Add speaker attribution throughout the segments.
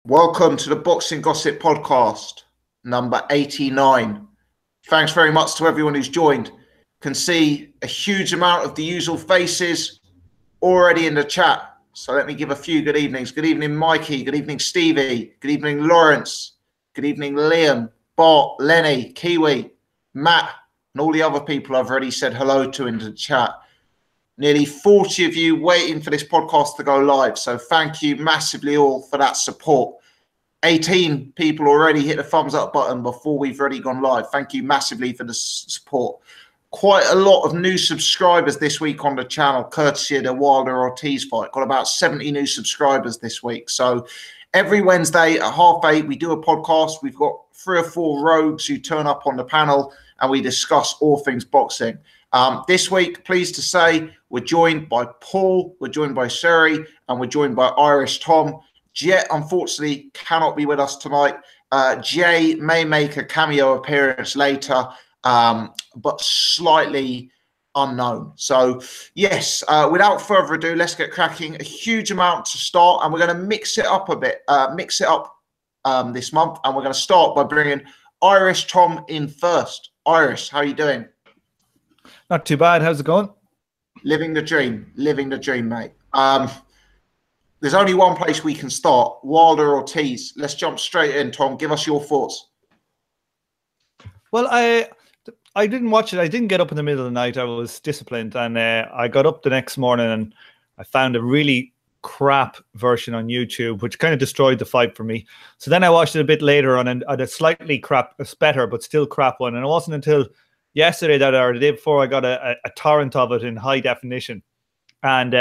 Speaker 1: Welcome to the Boxing Gossip Podcast, number 89. Thanks very much to everyone who's joined. Can see a huge amount of the usual faces already in the chat. So let me give a few good evenings. Good evening, Mikey. Good evening, Stevie. Good evening, Lawrence. Good evening, Liam, Bart, Lenny, Kiwi, Matt, and all the other people I've already said hello to in the chat. Nearly 40 of you waiting for this podcast to go live. So thank you massively all for that support. 18 people already hit the thumbs up button before we've already gone live. Thank you massively for the support. Quite a lot of new subscribers this week on the channel, courtesy of the Wilder Ortiz fight. Got about 70 new subscribers this week. So every Wednesday at 8:30, we do a podcast. We've got 3 or 4 rogues who turn up on the panel and we discuss all things boxing. This week, pleased to say, we're joined by Paul, we're joined by Sherry, and we're joined by Irish Tom. Jet, unfortunately, cannot be with us tonight. Jay may make a cameo appearance later, but slightly unknown. So, yes, without further ado, let's get cracking. A huge amount to start, and we're going to mix it up a bit, this month, and we're going to start by bringing Irish Tom in first. Irish, how are you doing?
Speaker 2: Not too bad. How's it going?
Speaker 1: Living the dream, mate. There's only one place we can start, Wilder Ortiz. Let's jump straight in, Tom. Give us your thoughts.
Speaker 2: Well, I didn't watch it. I didn't get up in the middle of the night. I was disciplined, and I got up the next morning and I found a really crap version on YouTube, which kind of destroyed the fight for me. So then I watched it a bit later on and had a slightly crap, better, but still crap one. And it wasn't until yesterday or the day before I got a torrent of it in high definition. And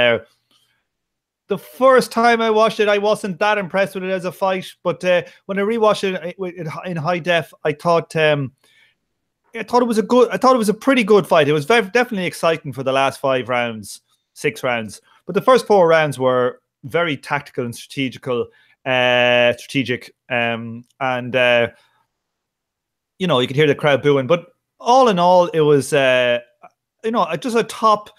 Speaker 2: the first time I watched it, I wasn't that impressed with it as a fight. But when I rewatched it in high def, I thought it was a pretty good fight. It was definitely exciting for the last 5 rounds, 6 rounds. But the first 4 rounds were very tactical and strategic. You know, you could hear the crowd booing. But all in all, it was, just a top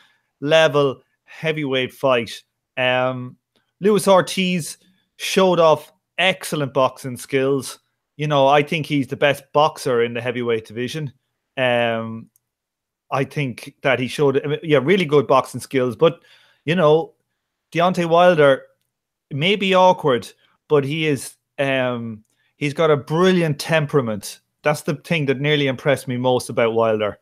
Speaker 2: level heavyweight fight. Luis Ortiz showed off excellent boxing skills. You know, I think he's the best boxer in the heavyweight division. I think that he showed, really good boxing skills. But, you know, Deontay Wilder may be awkward, but he is, he's got a brilliant temperament. That's the thing that nearly impressed me most about Wilder.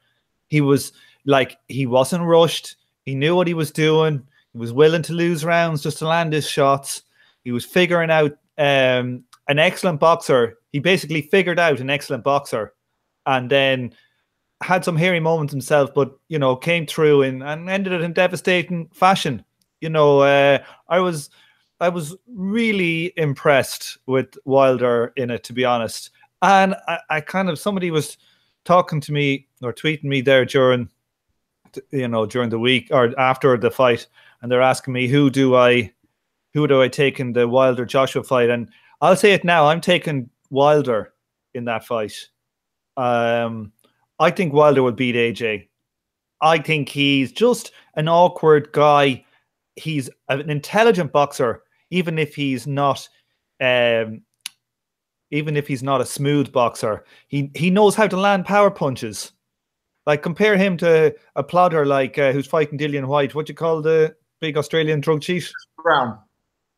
Speaker 2: He wasn't rushed. He knew what he was doing. He was willing to lose rounds just to land his shots. He was figuring out an excellent boxer. He basically figured out an excellent boxer and then had some hairy moments himself, but, you know, came through and ended it in devastating fashion. You know, I was really impressed with Wilder in it, to be honest. And somebody was talking to me or tweeting me there during the week or after the fight, and they're asking me who do I take in the Wilder Joshua fight, and I'll say it now, I'm taking Wilder in that fight. I think Wilder would beat AJ. I think he's just an awkward guy. He's an intelligent boxer, even if he's not a smooth boxer. He knows how to land power punches. Like, compare him to a plodder like who's fighting Dillian White. What do you call the big Australian drug cheat?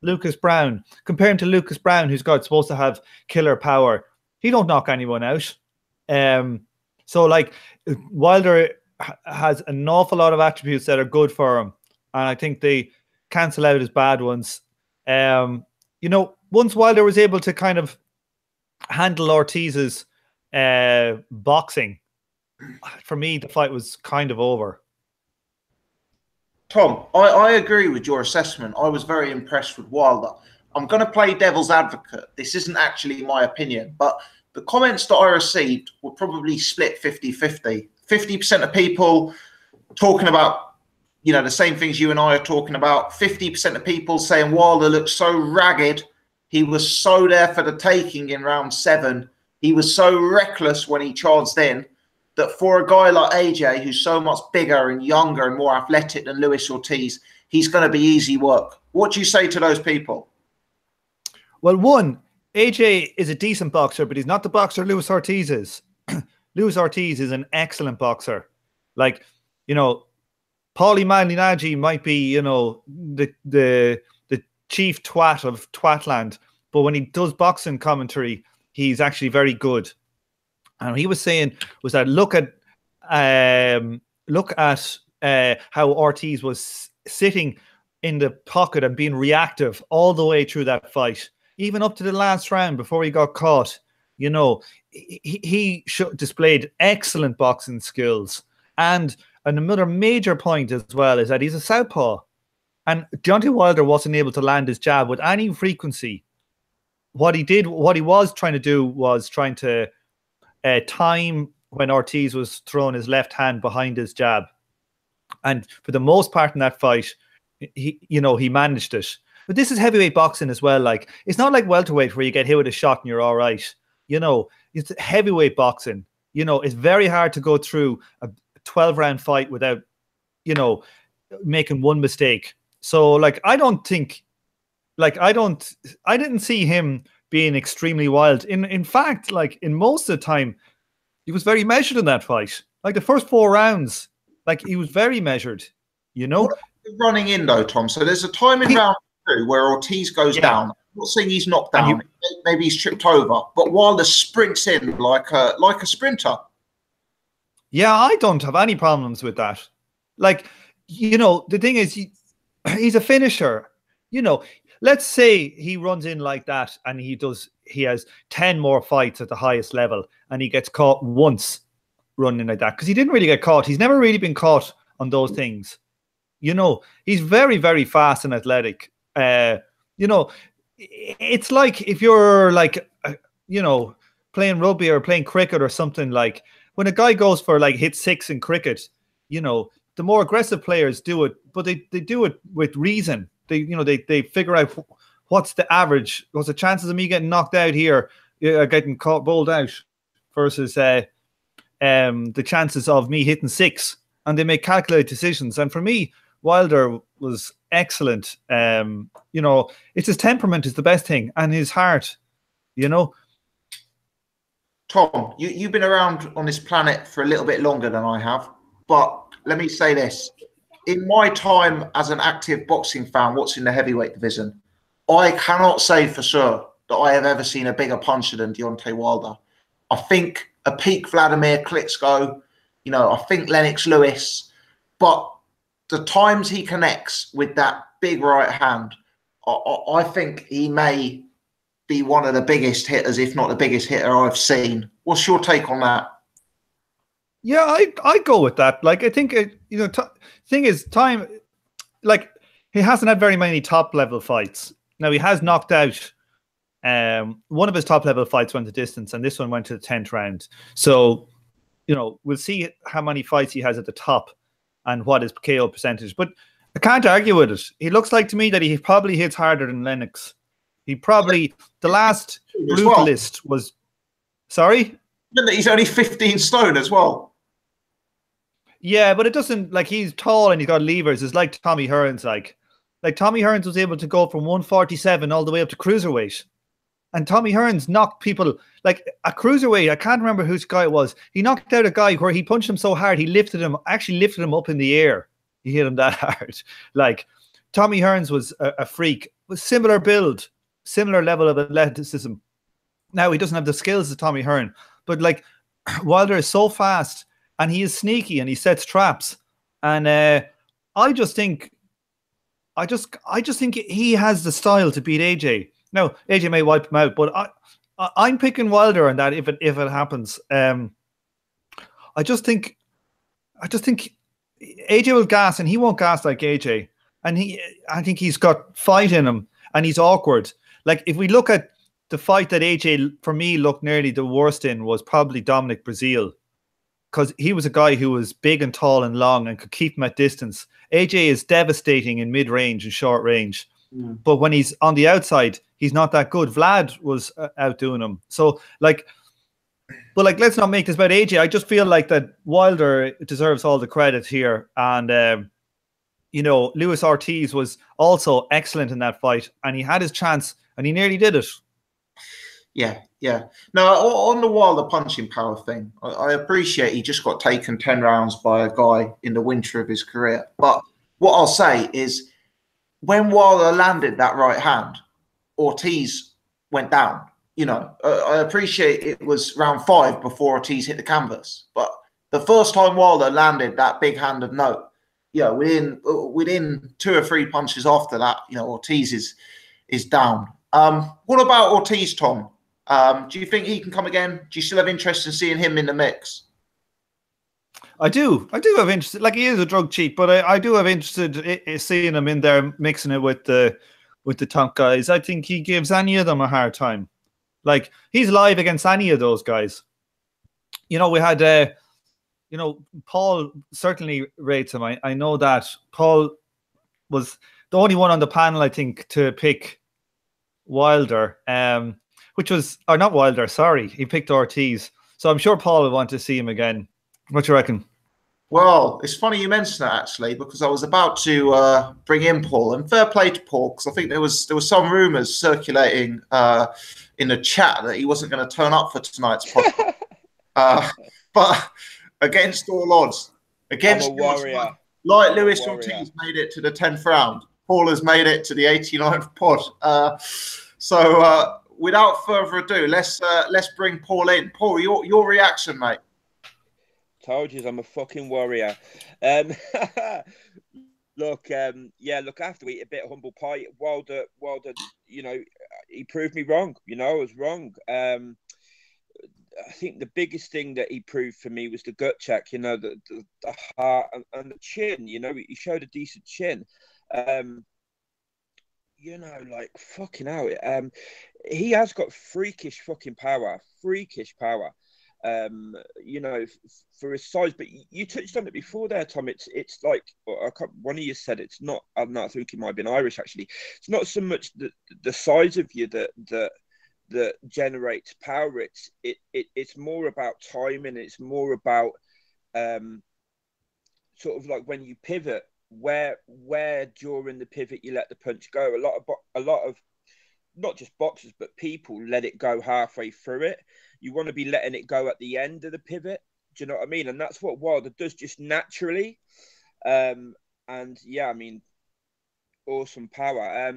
Speaker 2: Lucas Brown. Compare him to Lucas Brown, who's supposed to have killer power. He don't knock anyone out. So, like, Wilder has an awful lot of attributes that are good for him, and I think they cancel out his bad ones. You know, once Wilder was able to kind of handle Ortiz's boxing, for me, the fight was kind of over.
Speaker 1: Tom, I agree with your assessment. I was very impressed with Wilder. I'm going to play devil's advocate. This isn't actually my opinion, but the comments that I received were probably split 50-50. 50% of people talking about, you know, the same things you and I are talking about. 50% of people saying Wilder looked so ragged. He was so there for the taking in round 7. He was so reckless when he charged in that for a guy like AJ, who's so much bigger and younger and more athletic than Luis Ortiz, he's going to be easy work. What do you say to those people?
Speaker 2: Well, one, AJ is a decent boxer, but he's not the boxer Luis Ortiz is. Luis Ortiz is an excellent boxer. Like, you know, Paulie Malignaggi might be, you know, the chief twat of Twatland, but when he does boxing commentary, he's actually very good. And he was saying was that look at how Ortiz was sitting in the pocket and being reactive all the way through that fight, even up to the last round before he got caught. You know, he displayed excellent boxing skills. And another major point as well is that he's a southpaw. And Deontay Wilder wasn't able to land his jab with any frequency. What he was trying to do was trying to time when Ortiz was throwing his left hand behind his jab. And for the most part in that fight, he managed it. But this is heavyweight boxing as well. Like, it's not like welterweight where you get hit with a shot and you're all right. You know, it's heavyweight boxing. You know, it's very hard to go through a 12-round fight without, you know, making one mistake. So, like, I didn't see him being extremely wild. In fact, like, in most of the time, he was very measured in that fight. Like, the first 4 rounds, like, he was very measured, you know?
Speaker 1: Running in, though, Tom. So there's a time in round 2 where Ortiz goes down. I'm not saying he's knocked down. Maybe he's tripped over. But Wilder sprints in like a sprinter.
Speaker 2: Yeah, I don't have any problems with that. Like, you know, the thing is, he's a finisher. You know, let's say he runs in like that and he has 10 more fights at the highest level and he gets caught once running like that, because he didn't really get caught. He's never really been caught on those things. You know, he's very, very fast and athletic. You know, it's like if you're like, you know, playing rugby or playing cricket or something, like when a guy goes for like hit 6 in cricket, you know, the more aggressive players do it, but they do it with reason. They figure out what's the average, what's the chances of me getting knocked out here, getting bowled out versus the chances of me hitting 6, and they make calculated decisions. And for me, Wilder was excellent. You know, it's his temperament is the best thing, and his heart, you know.
Speaker 1: Tom, you've been around on this planet for a little bit longer than I have, but let me say this. In my time as an active boxing fan watching the heavyweight division, I cannot say for sure that I have ever seen a bigger puncher than Deontay Wilder. I think a peak Vladimir Klitschko, you know, I think Lennox Lewis, but the times he connects with that big right hand, I think he may be one of the biggest hitters, if not the biggest hitter I've seen. What's your take on that?
Speaker 2: Yeah, I go with that. Like, I think, you know, thing is, time, like, he hasn't had very many top-level fights. Now, he has knocked out, one of his top-level fights went the distance, and this one went to the 10th round. So, you know, we'll see how many fights he has at the top and what his KO percentage. But I can't argue with it. He looks like to me that he probably hits harder than Lennox. He probably, the last brutalist was, sorry?
Speaker 1: He's only 15 stone as well.
Speaker 2: Yeah, but it doesn't, like, he's tall and he's got levers. It's like Tommy Hearns, like Tommy Hearns was able to go from 147 all the way up to cruiserweight. And Tommy Hearns knocked people, like, a cruiserweight, I can't remember whose guy it was. He knocked out a guy where he punched him so hard, he actually lifted him up in the air. He hit him that hard. Like, Tommy Hearns was a freak, with similar build, similar level of athleticism. Now, he doesn't have the skills of Tommy Hearn, but, like, Wilder is so fast and he is sneaky and he sets traps. And I just think he has the style to beat AJ. Now, AJ may wipe him out, but I'm picking Wilder on that if it happens. I just think AJ will gas, and he won't gas like AJ. And I think he's got fight in him, and he's awkward. Like, if we look at the fight that AJ, for me, looked nearly the worst in, was probably Dominic Breazeale, because he was a guy who was big and tall and long and could keep him at distance. AJ is devastating in mid-range and short range. But when he's on the outside, he's not that good. Vlad was outdoing him. So, like, but, like, let's not make this about AJ. I just feel like that Wilder deserves all the credit here. And, you know, Luis Ortiz was also excellent in that fight. And he had his chance, and he nearly did it.
Speaker 1: Yeah, yeah. No, on the Wilder punching power thing, I appreciate he just got taken 10 rounds by a guy in the winter of his career. But what I'll say is when Wilder landed that right hand, Ortiz went down. You know, I appreciate it was round 5 before Ortiz hit the canvas. But the first time Wilder landed that big hand of note, you know, within 2 or 3 punches after that, you know, Ortiz is down. What about Ortiz, Tom? Do you think he can come again? Do you still have interest in seeing him in the mix?
Speaker 2: I do have interest. Like, he is a drug cheat, but I do have interest in seeing him in there mixing it with the top guys. I think he gives any of them a hard time. Like, he's live against any of those guys. You know, we had you know, Paul certainly rates him. I know that Paul was the only one on the panel, I think, to pick Wilder, which was, or not Wilder, sorry, he picked Ortiz. So I'm sure Paul would want to see him again. What do you reckon?
Speaker 1: Well, it's funny you mentioned that, actually, because I was about to bring in Paul, and fair play to Paul, because I think there was some rumours circulating in the chat that he wasn't going to turn up for tonight's podcast. But against all odds, against
Speaker 3: I'm a warrior.
Speaker 1: Like Luis Ortiz made it to the 10th round, Paul has made it to the 89th pod. So without further ado, let's bring Paul in. Paul, your reaction, mate.
Speaker 3: Told you I'm a fucking warrior. Look, after we eat a bit of humble pie, Wilder, you know, he proved me wrong. You know, I was wrong. I think the biggest thing that he proved for me was the gut check. You know, the heart and the chin. You know, he showed a decent chin. You know, like, fucking hell. He has got freakish fucking power. Freakish power. You know, for his size, but you touched on it before there, Tom. It's like, one of you said it's not. I think he might have been Irish, actually. It's not so much the size of you that generates power. It's more about timing. It's more about sort of like when you pivot, where during the pivot you let the punch go. A lot of not just boxers but people let it go halfway through it. You want to be letting it go at the end of the pivot. Do you know what I mean? And that's what Wilder does just naturally. And yeah, I mean, awesome power.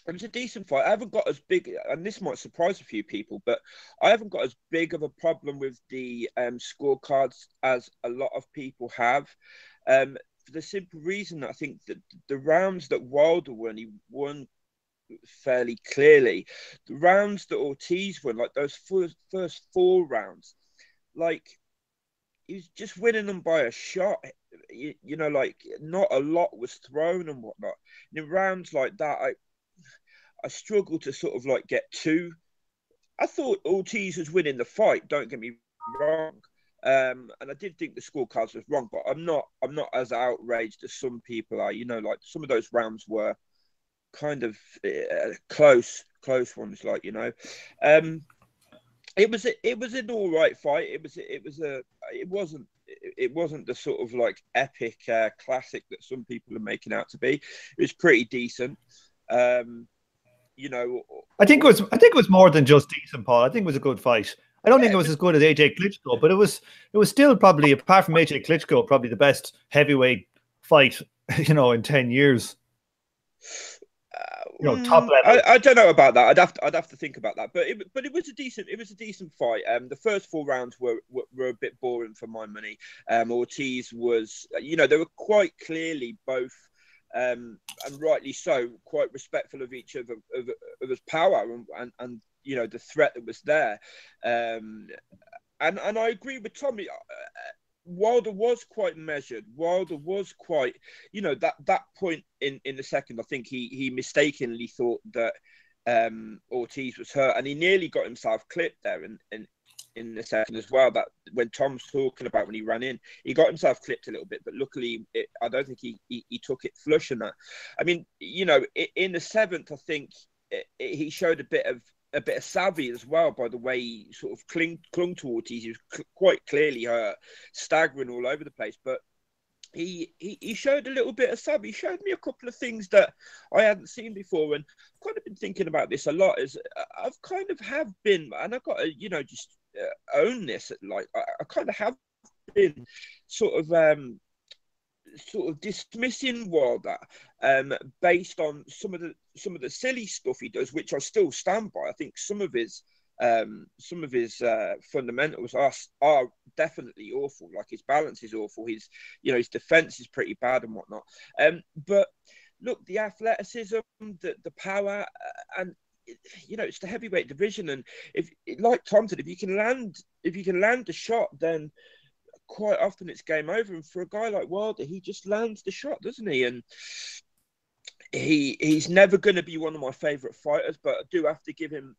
Speaker 3: It was a decent fight. I haven't got as big, and this might surprise a few people, but I haven't got as big of a problem with the scorecards as a lot of people have. For the simple reason that I think that the rounds that Wilder won, he won fairly clearly. The rounds that Ortiz won, like those first 4 rounds, like, he was just winning them by a shot. You know, like, not a lot was thrown and whatnot. And in rounds like that, I struggle to sort of like get to. I thought Ortiz was winning the fight. Don't get me wrong, and I did think the scorecards was wrong, but I'm not as outraged as some people are. You know, like, some of those rounds were kind of close ones, like, you know. It was an all right fight. It wasn't the sort of like epic classic that some people are making out to be. It was pretty decent. You know,
Speaker 2: I think it was more than just decent, Paul. I think it was a good fight. I don't think it was as good as AJ Klitschko, but it was still probably, apart from AJ Klitschko, probably the best heavyweight fight, you know, in 10 years. You know, top level.
Speaker 3: I don't know about that. I'd have to think about that. But it was a decent fight. The first 4 rounds were a bit boring for my money. Ortiz was, you know, they were quite clearly both, and rightly so, quite respectful of each other, of his power and you know, the threat that was there. And I agree with Tommy. Wilder was quite measured. Wilder was quite, you know, that point in the second, I think he mistakenly thought that Ortiz was hurt, and he nearly got himself clipped there in the second as well. That when Tom's talking about when he ran in, he got himself clipped a little bit, but luckily I don't think he took it flush in that. I mean, you know, in the 7th, I think he showed a bit of savvy as well by the way he sort of clung to Ortiz. He was quite clearly hurt, staggering all over the place. But he showed a little bit of sub. He showed me a couple of things that I hadn't seen before, and I've kind of been thinking about this a lot. Is I've kind of have been, and I've got to, you know, just own this. Like I kind of have been sort of dismissing Wilder based on some of the silly stuff he does, which I still stand by. I think some of his fundamentals are definitely awful. Like his balance is awful. His defense is pretty bad and whatnot. But look, the athleticism, the power, and it's the heavyweight division. And if, like Tom said, if you can land the shot, then quite often it's game over. And for a guy like Wilder, he just lands the shot, doesn't he? And he's never going to be one of my favorite fighters, but I do have to give him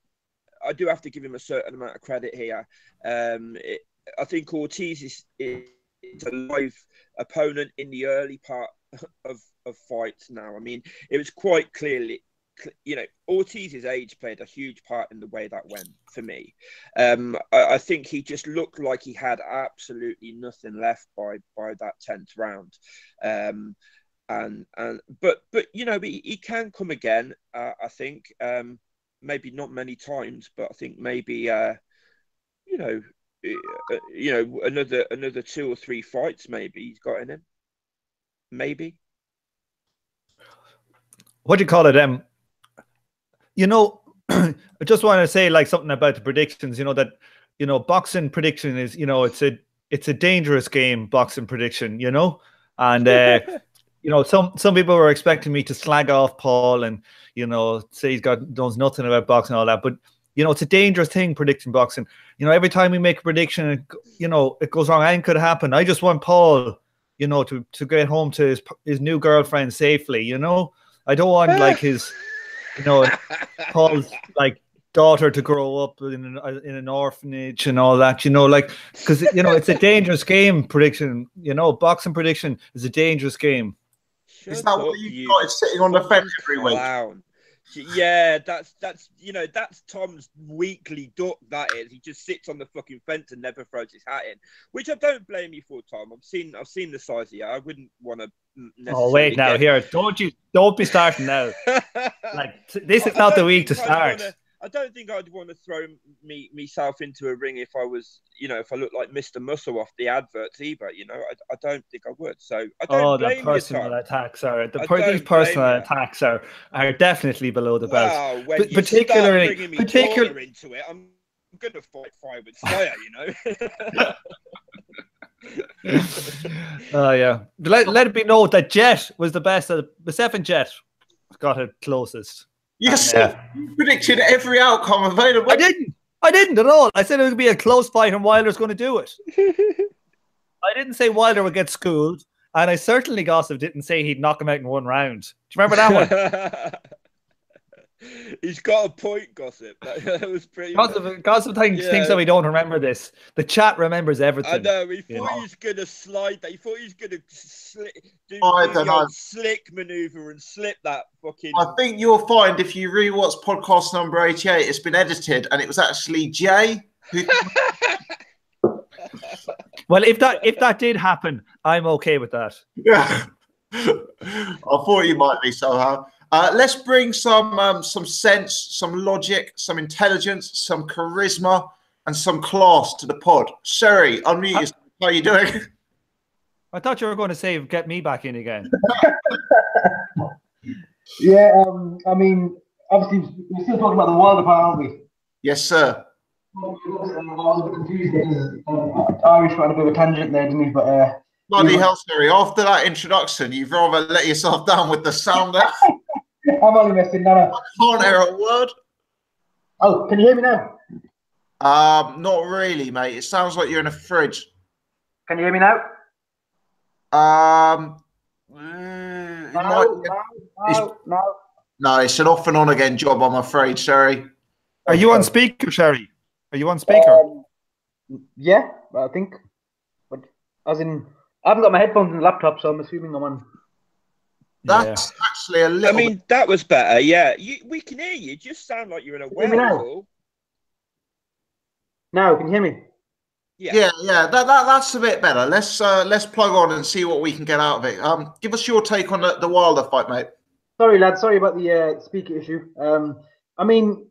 Speaker 3: a certain amount of credit here. I think Ortiz is a live opponent in the early part of fights now. I mean, it was quite clearly, Ortiz's age played a huge part in the way that went for me. I think he just looked like he had absolutely nothing left by that 10th round. But he can come again. I think. Maybe not many times, but I think maybe another 2 or 3 fights maybe he's got in him. Maybe.
Speaker 2: What do you call it? I just want to say like something about the predictions. That boxing prediction is it's a dangerous game. Boxing prediction, and. Some people were expecting me to slag off Paul and, say he knows nothing about boxing and all that. But, it's a dangerous thing, predicting boxing. Every time we make a prediction, it goes wrong. Anything could happen. I just want Paul, to get home to his new girlfriend safely, I don't want, like, his, Paul's, like, daughter to grow up in an orphanage and all that, because, it's a dangerous game, prediction. Boxing prediction is a dangerous game.
Speaker 1: Is that what you started sitting on the fence every week?
Speaker 3: Yeah, that's Tom's weekly duck. That is, he just sits on the fucking fence and never throws his hat in, which I don't blame you for, Tom. I've seen the size of you. I wouldn't want to.
Speaker 2: Oh wait, now here, don't be starting now. Like this is not the week to start.
Speaker 3: I don't think I'd want to throw myself into a ring if I was, if I looked like Mr. Muscle off the adverts either. I don't think I would. So I don't blame you, Tom.
Speaker 2: The personal attacks are definitely below the belt.
Speaker 3: Well, when particularly you start bringing me into it, I'm gonna fight fire with Slayer.
Speaker 2: Oh yeah. Let it be known that Jet was the best. The seventh Jet got it closest.
Speaker 1: You predicted every outcome available.
Speaker 2: I didn't at all. I said it would be a close fight and Wilder's going to do it. I didn't say Wilder would get schooled, and I certainly, Gossip, didn't say he'd knock him out in one round. Do you remember that one?
Speaker 3: He's got a point, Gossip. That was pretty.
Speaker 2: Gossip thinks that we don't remember this. The chat remembers everything.
Speaker 3: I know. He thought he was going to slide that. He thought he was going to do the slick maneuver and slip that fucking.
Speaker 1: I think you'll find if you rewatch podcast number 88, it's been edited, and it was actually Jay who.
Speaker 2: Well, if that did happen, I'm okay with that.
Speaker 1: Yeah, I thought you might be somehow. Let's bring some sense, some logic, some intelligence, some charisma, and some class to the pod. Sherry, unmute yourself. How are you doing?
Speaker 2: I thought you were going to say get me back in again.
Speaker 4: Yeah, I mean, obviously, we're still talking about the Wilder part, aren't we?
Speaker 1: Yes, sir.
Speaker 4: I was a bit confused because Irish went a bit of a tangent there, didn't he? But
Speaker 1: bloody hell, Sherry! After that introduction, you've rather let yourself down with the sound there.
Speaker 4: I'm only messing that up.
Speaker 1: I can't hear a word.
Speaker 4: Oh, can you hear me now?
Speaker 1: Not really, mate. It sounds like you're in a fridge.
Speaker 4: Can you hear me now?
Speaker 1: No, it's an off and on again job, I'm afraid, Sherry.
Speaker 2: Are you on speaker, Sherry? Are you on speaker?
Speaker 4: Yeah, I think. But as in, I haven't got my headphones in the laptop, so I'm assuming I'm on.
Speaker 1: That's actually a little.
Speaker 3: I mean, that was better. Yeah, we can hear you. You just sound like you're in a well.
Speaker 4: Now, can you hear me?
Speaker 1: Yeah. That's a bit better. Let's plug on and see what we can get out of it. Give us your take on the Wilder fight, mate.
Speaker 4: Sorry, lad. Sorry about the speaker issue. I mean,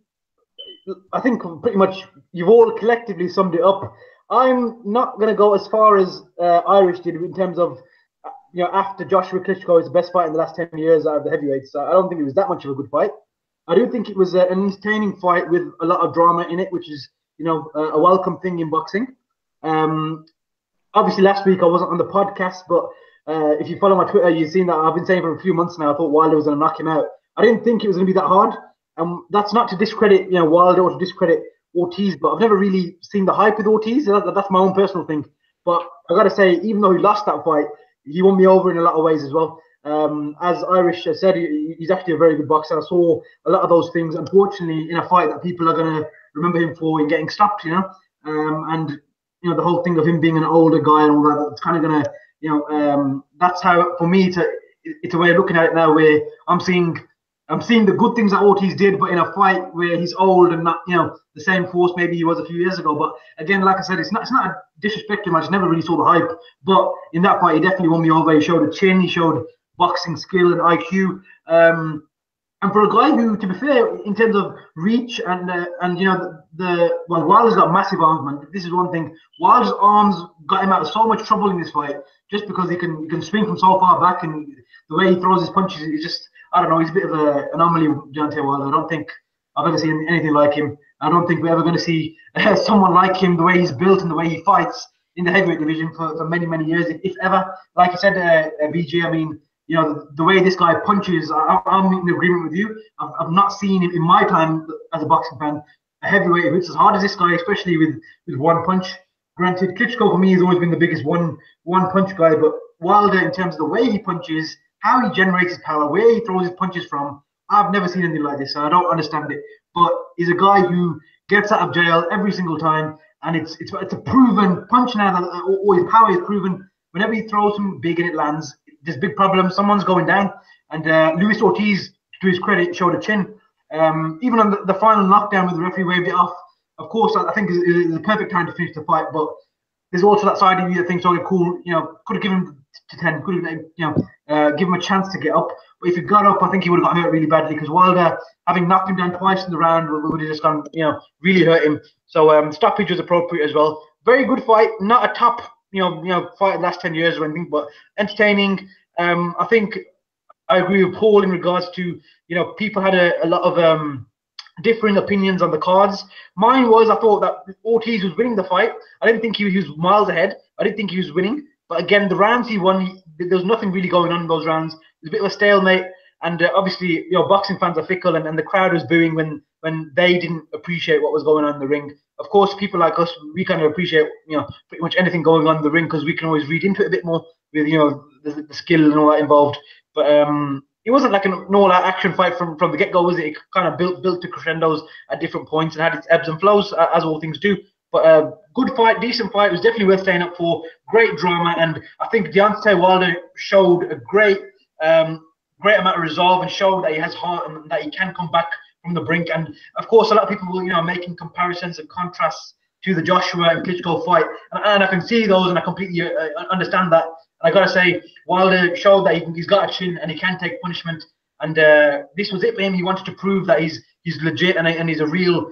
Speaker 4: I think pretty much you've all collectively summed it up. I'm not going to go as far as Irish did in terms of, after Joshua Klitschko is the best fight in the last 10 years out of the heavyweights. I don't think it was that much of a good fight. I do think it was an entertaining fight with a lot of drama in it, which is, a welcome thing in boxing. Obviously, last week I wasn't on the podcast, but if you follow my Twitter, you've seen that I've been saying for a few months now, I thought Wilder was going to knock him out. I didn't think it was going to be that hard. That's not to discredit, Wilder or to discredit Ortiz, but I've never really seen the hype with Ortiz. That's my own personal thing. But I got to say, even though he lost that fight, he won me over in a lot of ways as well. As Irish said, he's actually a very good boxer. I saw a lot of those things, unfortunately, in a fight that people are going to remember him for in getting stopped, and the whole thing of him being an older guy and all that, it's kind of going to, that's how, for me, it's a way of looking at it now where I'm seeing the good things that Ortiz did, but in a fight where he's old and not, the same force maybe he was a few years ago. But again, like I said, it's not a disrespect to him. I just never really saw the hype. But in that fight, he definitely won me over. He showed a chin. He showed boxing skill and IQ. And for a guy who, to be fair, in terms of reach and Wilder's got massive arms, man. This is one thing. Wilder's arms got him out of so much trouble in this fight, just because he can swing from so far back, and the way he throws his punches is just, I don't know, he's a bit of an anomaly, Deontay Wilder. I don't think I've ever seen anything like him. I don't think we're ever going to see someone like him, the way he's built and the way he fights in the heavyweight division for many, many years, if ever. Like you said, BJ, I mean, the way this guy punches, I'm in agreement with you. I've not seen in my time as a boxing fan a heavyweight who hits as hard as this guy, especially with one punch. Granted, Klitschko for me has always been the biggest one punch guy, but Wilder, in terms of the way he punches, how he generates his power, where he throws his punches from, I've never seen anything like this, so I don't understand it. But he's a guy who gets out of jail every single time, and it's a proven punch now that all his power is proven. Whenever he throws something big and it lands, there's big problem. Someone's going down. And Luis Ortiz, to his credit, showed a chin. Even on the final knockdown with the referee waved it off, of course, I think it's the perfect time to finish the fight. But there's also that side of you that thinks, okay, cool, could have given him to 10, could have, give him a chance to get up. But if he got up, I think he would have got hurt really badly, because Wilder, having knocked him down twice in the round, would have just gone, really hurt him. So stoppage was appropriate as well. Very good fight, not a top, fight in the last 10 years or anything, but entertaining. I think I agree with Paul in regards to, people had a lot of differing opinions on the cards. Mine was, I thought that Ortiz was winning the fight. I didn't think he was miles ahead. I didn't think he was winning. But again, the rounds he won, there was nothing really going on in those rounds. It was a bit of a stalemate. And obviously, boxing fans are fickle, and the crowd was booing when they didn't appreciate what was going on in the ring. Of course, people like us, we kind of appreciate, pretty much anything going on in the ring, because we can always read into it a bit more with, the skill and all that involved. But it wasn't like an all-out action fight from the get-go, was it? It kind of built to crescendos at different points and had its ebbs and flows, as all things do. But good fight, decent fight. It was definitely worth staying up for. Great drama, and I think Deontay Wilder showed a great amount of resolve, and showed that he has heart and that he can come back from the brink. And of course, a lot of people will, making comparisons and contrasts to the Joshua and Klitschko fight, and I can see those, and I completely understand that. And I gotta say, Wilder showed that he's got a chin and he can take punishment. And this was it for him. He wanted to prove that he's legit and he's a real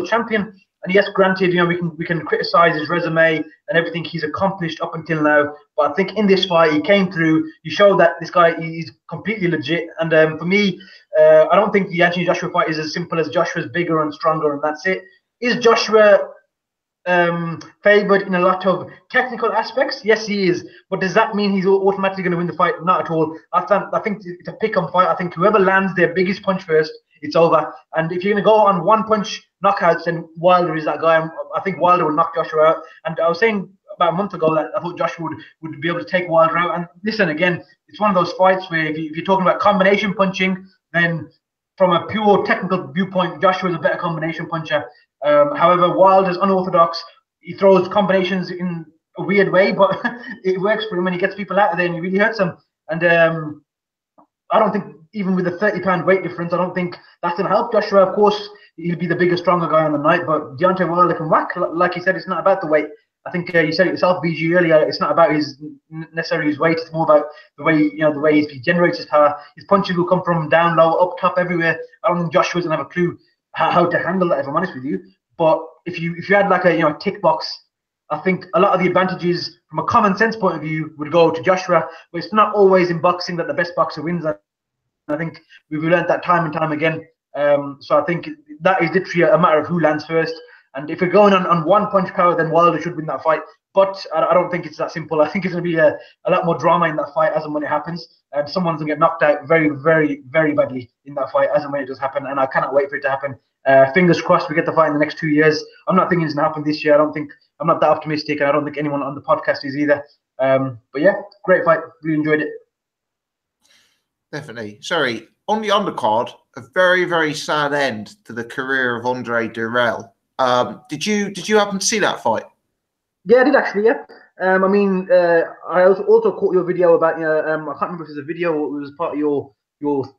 Speaker 4: champion. And yes, granted, we can criticize his resume and everything he's accomplished up until now, but I think in this fight he came through. He showed that this guy is completely legit. And for me, I don't think the Anthony Joshua fight is as simple as Joshua's bigger and stronger, and that's it. Is Joshua favored in a lot of technical aspects? Yes, he is. But does that mean he's automatically going to win the fight? Not at all. I think it's a pick-em fight. I think whoever lands their biggest punch first, it's over. And if you're going to go on one punch knockouts, then Wilder is that guy. I think Wilder will knock Joshua out. And I was saying about a month ago that I thought Joshua would be able to take Wilder out. And listen, again, it's one of those fights where if you're talking about combination punching, then from a pure technical viewpoint, Joshua is a better combination puncher. However, Wilder's unorthodox. He throws combinations in a weird way, but it works for him, and he gets people out of there, and he really hurts them. And I don't think, even with a 30-pound weight difference, I don't think that's going to help Joshua. Of course, he'll be the bigger, stronger guy on the night, but Deontay Wilder can whack. Like he said, it's not about the weight. I think you said it yourself, BG, earlier. It's not about necessarily his weight. It's more about the way he generates his power. His punches will come from down low, up top, everywhere. I don't think Joshua doesn't have a clue how to handle that, if I'm honest with you. But if you had like a tick box, I think a lot of the advantages from a common sense point of view would go to Joshua. But it's not always in boxing that the best boxer wins. I think we've learned that time and time again. So I think that is literally a matter of who lands first. And if we're going on one punch power, then Wilder should win that fight. But I don't think it's that simple. I think it's going to be a lot more drama in that fight as and when it happens. Someone's going to get knocked out very, very, very badly in that fight as and when it does happen. And I cannot wait for it to happen. Fingers crossed we get the fight in the next 2 years. I'm not thinking it's going to happen this year. I'm not that optimistic. And I don't think anyone on the podcast is either. But yeah, great fight. Really enjoyed it.
Speaker 1: Definitely. Sorry, on the undercard, a very, very sad end to the career of Andre Dirrell. Did you happen to see that fight?
Speaker 4: Yeah, I did actually. Yeah. I also caught your video about I can't remember if it was a video or it was part of your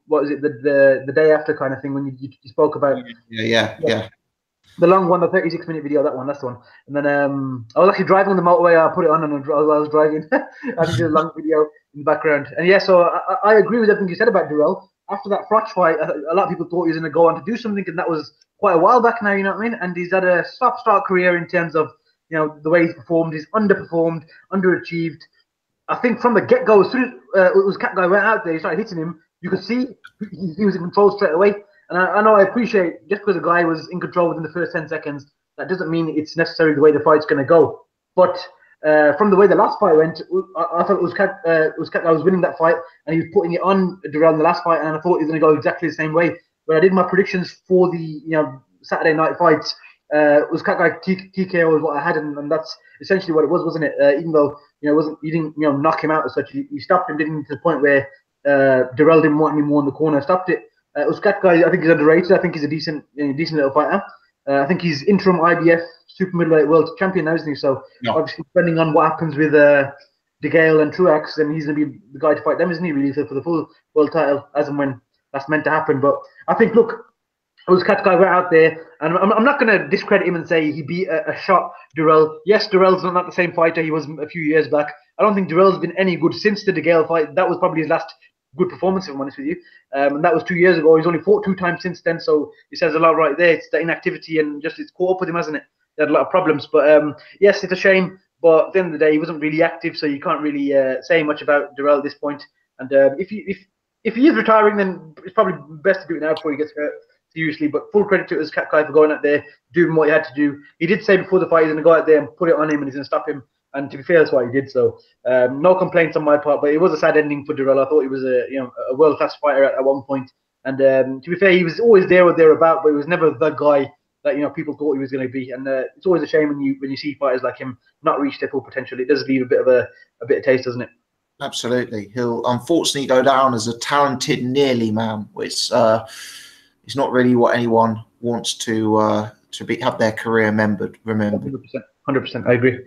Speaker 4: what is it the day after kind of thing when you spoke about.
Speaker 1: Yeah.
Speaker 4: The long one, the 36-minute video, that's the one. And then I was actually driving on the motorway. I put it on and I was driving. I did a long video in the background. And yeah, so I agree with everything you said about Dirrell. After that Froch fight, a lot of people thought he was going to go on to do something, and that was quite a while back now, you know what I mean? And he's had a stop-start career in terms of, the way he's performed. He's underperformed, underachieved. I think from the get-go, as soon as Uzcat guy went out there, he started hitting him, you could see he was in control straight away. And I know I appreciate just because a guy was in control within the first 10 seconds, that doesn't mean it's necessarily the way the fight's going to go. But from the way the last fight went, I thought Uzcat guy was winning that fight, and he was putting it on Dirrell in the last fight, and I thought he was going to go exactly the same way. When I did my predictions for the Saturday night fights, Uzcat guy TKO was what I had, and that's essentially what it was, wasn't it? Even though he didn't knock him out as such, he stopped him, didn't, to the point where Dirrell didn't want any more in the corner, stopped it. Uzcat guy, I think he's underrated. I think he's a decent little fighter. I think he's interim IBF super middleweight world champion now, isn't he? So obviously, depending on what happens with De Gale and Truax, then he's going to be the guy to fight them, isn't he? Really, for the full world title, as and when that's meant to happen. But I think, look, Uzcat guy went out there, and I'm not going to discredit him and say he beat a shot Dirrell. Yes, Dirrell's not the same fighter he was a few years back. I don't think Dirrell's been any good since the De Gale fight. That was probably his last good performance, if I'm honest with you. And that was 2 years ago. He's only fought 2 times since then, so it says a lot right there. It's the inactivity and just it's caught up with him, hasn't it? He had a lot of problems. But yes, it's a shame. But at the end of the day, he wasn't really active, so you can't really say much about Dirrell at this point. And if he is retiring, then it's probably best to do it now before he gets hurt seriously. But full credit to Uzcat guy for going out there, doing what he had to do. He did say before the fight he's going to go out there and put it on him and he's going to stop him. And to be fair, that's what he did. So no complaints on my part, but it was a sad ending for Dirrell. I thought he was a world-class fighter at one point. And to be fair, he was always there or thereabout, but he was never the guy that people thought he was going to be. And it's always a shame when you see fighters like him not reach their full potential. It does leave a bit of taste, doesn't it?
Speaker 1: Absolutely. He'll unfortunately go down as a talented nearly man, which is not really what anyone wants to have their career remembered.
Speaker 4: 100%. I agree.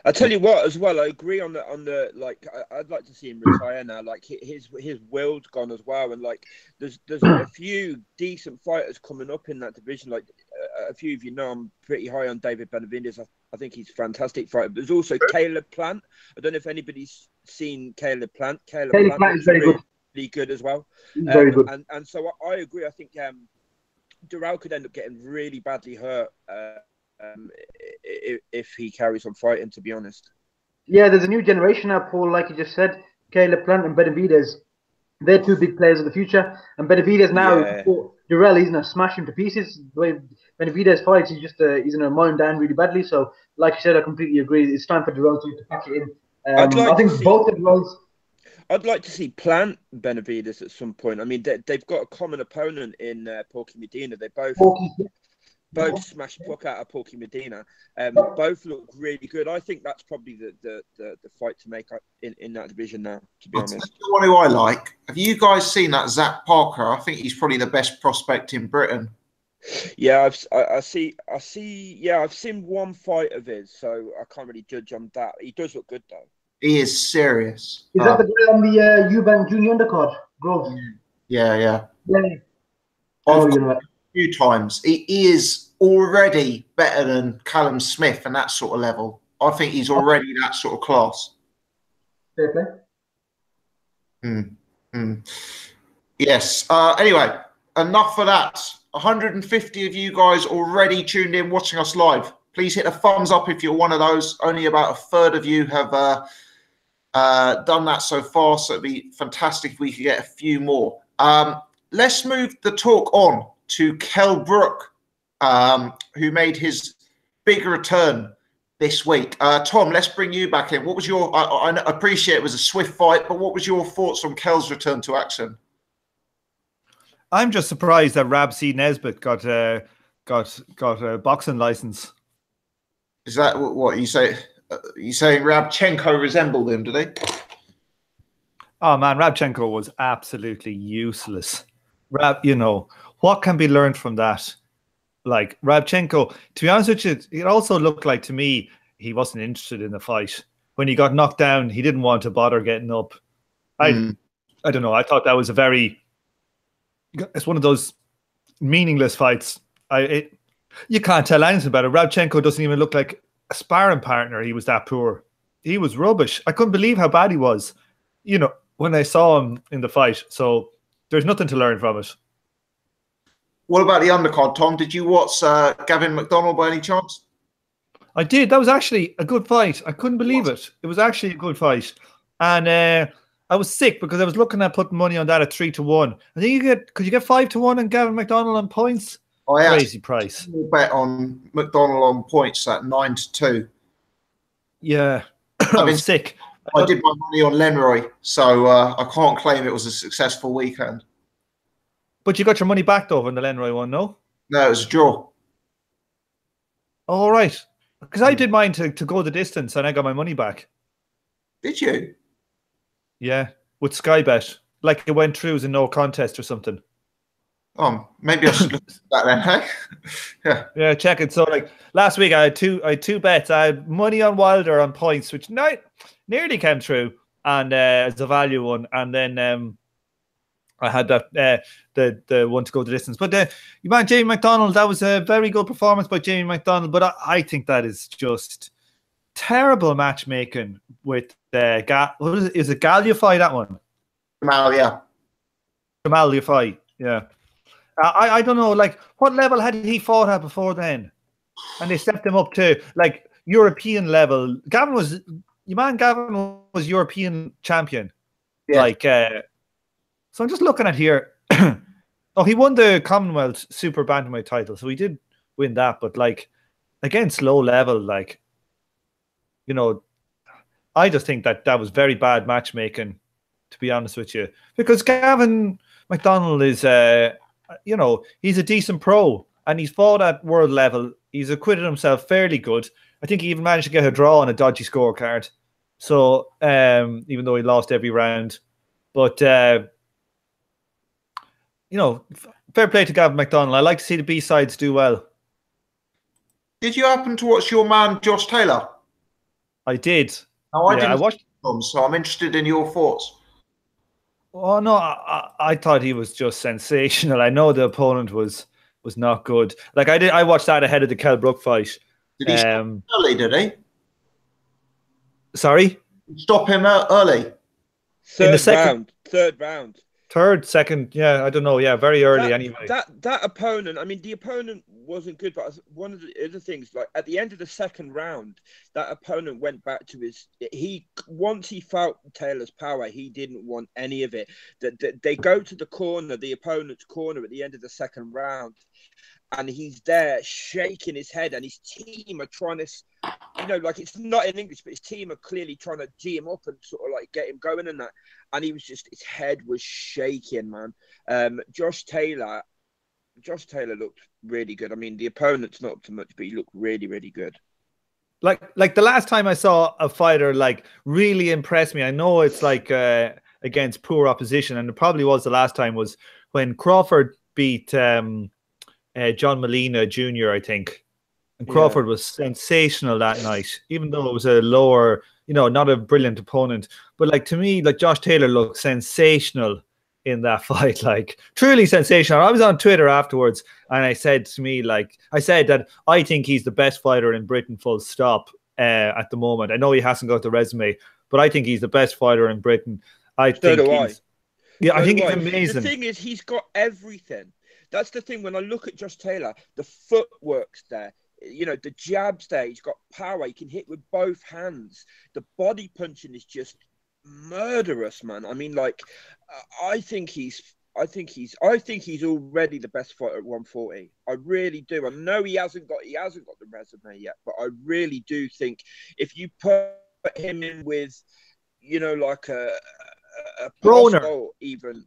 Speaker 3: I tell you what, as well, I agree on the like. I'd like to see him retire now. Like his will's gone as well, and like there's a few decent fighters coming up in that division. Like a few of I'm pretty high on David Benavidez. I think he's a fantastic fighter. But there's also Caleb Plant. I don't know if anybody's seen Caleb Plant. Caleb Plant is really good as well.
Speaker 4: Very good.
Speaker 3: And so I agree. I think Dirrell could end up getting really badly hurt. If he carries on fighting, to be honest.
Speaker 4: Yeah, there's a new generation now, Paul, like you just said. Caleb Plant and Benavidez. They're 2 big players of the future. And Benavidez now, Dirrell, he's going to smash him to pieces. The way Benavidez fights, he's going to mow him down really badly. So, like you said, I completely agree. It's time for Dirrell to pack it in. I think both of Dirrell's...
Speaker 3: I'd like to see Plant Benavidez at some point. I mean, they've got a common opponent in Porky Medina. They both smashed puck out of Porky Medina. Both look really good. I think that's probably the fight to make in that division now, to be honest.
Speaker 1: The one who I like. Have you guys seen that Zach Parker? I think he's probably the best prospect in Britain.
Speaker 3: Yeah, I see. Yeah, I've seen one fight of his, so I can't really judge on that. He does look good though.
Speaker 1: He is serious.
Speaker 4: Is that the guy on the Eubank Junior undercard? Groves.
Speaker 1: Yeah.
Speaker 4: A
Speaker 1: few times. He is already better than Callum Smith and that sort of level. I think he's already that sort of class.
Speaker 4: Fair play.
Speaker 1: Yes. Anyway, enough for that. 150 of you guys already tuned in, watching us live. Please hit a thumbs up if you're one of those. Only about a third of you have done that so far, so it'd be fantastic if we could get a few more. Let's move the talk on to Kell Brook, who made his big return this week. Tom, let's bring you back in. What was your? I appreciate it was a swift fight, but what was your thoughts on Kell's return to action?
Speaker 2: I'm just surprised that Rabsi Nesbitt got a boxing license.
Speaker 1: Is that what you say? You saying Rabchenko resembled him? Did he?
Speaker 2: Oh man, Rabchenko was absolutely useless. What can be learned from that? Like Rabchenko, to be honest with you, it also looked like to me he wasn't interested in the fight. When he got knocked down, he didn't want to bother getting up. I don't know. I thought that was it's one of those meaningless fights. You can't tell anything about it. Rabchenko doesn't even look like a sparring partner. He was that poor. He was rubbish. I couldn't believe how bad he was, when I saw him in the fight. So there's nothing to learn from it.
Speaker 1: What about the undercard, Tom? Did you watch Gavin McDonald by any chance?
Speaker 2: I did. That was actually a good fight. I couldn't believe it. It was actually a good fight. And I was sick because I was looking at putting money on that at 3-1. I think could you get 5-1 on Gavin McDonald on points? Crazy price.
Speaker 1: Bet on McDonald on points at 9-2.
Speaker 2: Yeah, I was sick.
Speaker 1: I did my money on Lenroy, so I can't claim it was a successful weekend.
Speaker 2: But you got your money back though on the Lenroy one, no?
Speaker 1: No, it was a draw.
Speaker 2: All right, because I did mine to go the distance, and I got my money back.
Speaker 1: Did you?
Speaker 2: Yeah, with Sky Bet, like it went through as a no contest or something.
Speaker 1: Maybe I should look at that then, hey?
Speaker 2: Yeah, check it. So like last week I had two bets. I had money on Wilder on points, which nearly came through, and as a value one, and then I had that the one to go the distance. But man, Jamie McDonald, that was a very good performance by Jamie McDonald. But I think that is just terrible matchmaking with what is it? Is it Galliafy, that one?
Speaker 1: Jamal
Speaker 2: Yafai, yeah. I don't know, like, what level had he fought at before then? And they stepped him up to, like, European level. Gavin was European champion. Yeah. Like, so I'm just looking at here. He won the Commonwealth Super Bantamweight title, so he did win that. But, like, against low level, like, I just think that was very bad matchmaking, to be honest with you. Because Gavin McDonald is... he's a decent pro, and he's fought at world level. He's acquitted himself fairly good. I think he even managed to get a draw on a dodgy scorecard. So, even though he lost every round. But, fair play to Gavin McDonald. I like to see the B-sides do well.
Speaker 1: Did you happen to watch your man, Josh Taylor?
Speaker 2: I did.
Speaker 1: No, I watched him, so I'm interested in your thoughts.
Speaker 2: Oh no, I thought he was just sensational. I know the opponent was not good. Like I watched that ahead of the Kell Brook fight.
Speaker 1: Did he stop him early, did he?
Speaker 2: Sorry?
Speaker 1: Stop him early.
Speaker 3: Third round.
Speaker 2: Second, yeah, I don't know. Yeah, very early anyway.
Speaker 3: That opponent, I mean, the opponent wasn't good, but one of the other things, like at the end of the second round, that opponent went back to once he felt Taylor's power, he didn't want any of it. They go to the opponent's corner at the end of the second round, and he's there shaking his head, and his team are trying to, like, it's not in English, but his team are clearly trying to G him up and sort of like get him going and that. And he was just, his head was shaking, man. Josh Taylor looked really good. I mean, the opponent's not up to much, but he looked really, really good.
Speaker 2: Like the last time I saw a fighter like really impress me, I know it's like against poor opposition, and it probably was the last time, was when Crawford beat John Molina Jr., I think. And Crawford was sensational that night, even though it was a lower, not a brilliant opponent. But like, to me, like, Josh Taylor looked sensational in that fight, like truly sensational. I was on Twitter afterwards, and I said that I think he's the best fighter in Britain, full stop. at the moment. I know he hasn't got the resume, but I think he's the best fighter in Britain. I think he's
Speaker 3: So
Speaker 2: amazing.
Speaker 3: The thing is, he's got everything. That's the thing. When I look at Josh Taylor, the footwork's there. You know, the jab's there. He's got power. He can hit with both hands. The body punching is just murderous, man. I mean, like, I think he's already the best fighter at 140. I really do. I know he hasn't got the resume yet, but I really do think if you put him in with, you know, like a
Speaker 2: Broner,
Speaker 3: even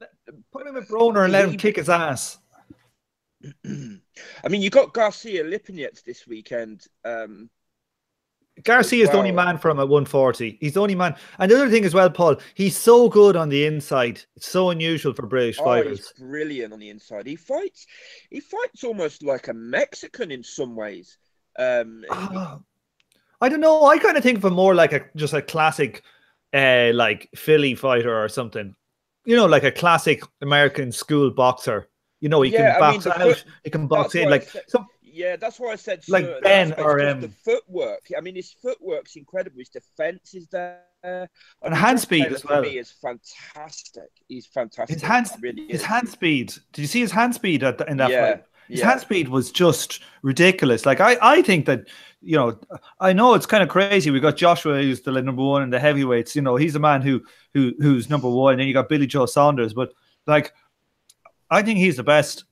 Speaker 2: put him with Broner and let him kick his ass.
Speaker 3: I mean, you got Garcia Lipinets this weekend.
Speaker 2: Garcia is the only man for him at 140. He's the only man. And the other thing as well, Paul, he's so good on the inside. It's so unusual for British fighters.
Speaker 3: He's brilliant on the inside. He fights almost like a Mexican in some ways.
Speaker 2: I don't know. I kind of think of him more like just a classic like Philly fighter or something. You know, like a classic American school boxer. You know, he can box out, he can box in. Like
Speaker 3: yeah, that's why I said
Speaker 2: like Ben or
Speaker 3: the footwork. I mean, his footwork's incredible. His defense is there,
Speaker 2: and hand speed as well.
Speaker 3: He is fantastic. He's fantastic.
Speaker 2: His hand speed. Did you see his hand speed in that fight? His hand speed was just ridiculous. Like I think that, you know, I know it's kind of crazy. We got Joshua, who's the number one in the heavyweights. You know, he's a man who's number one. And then you got Billy Joe Saunders. But like, I think he's the best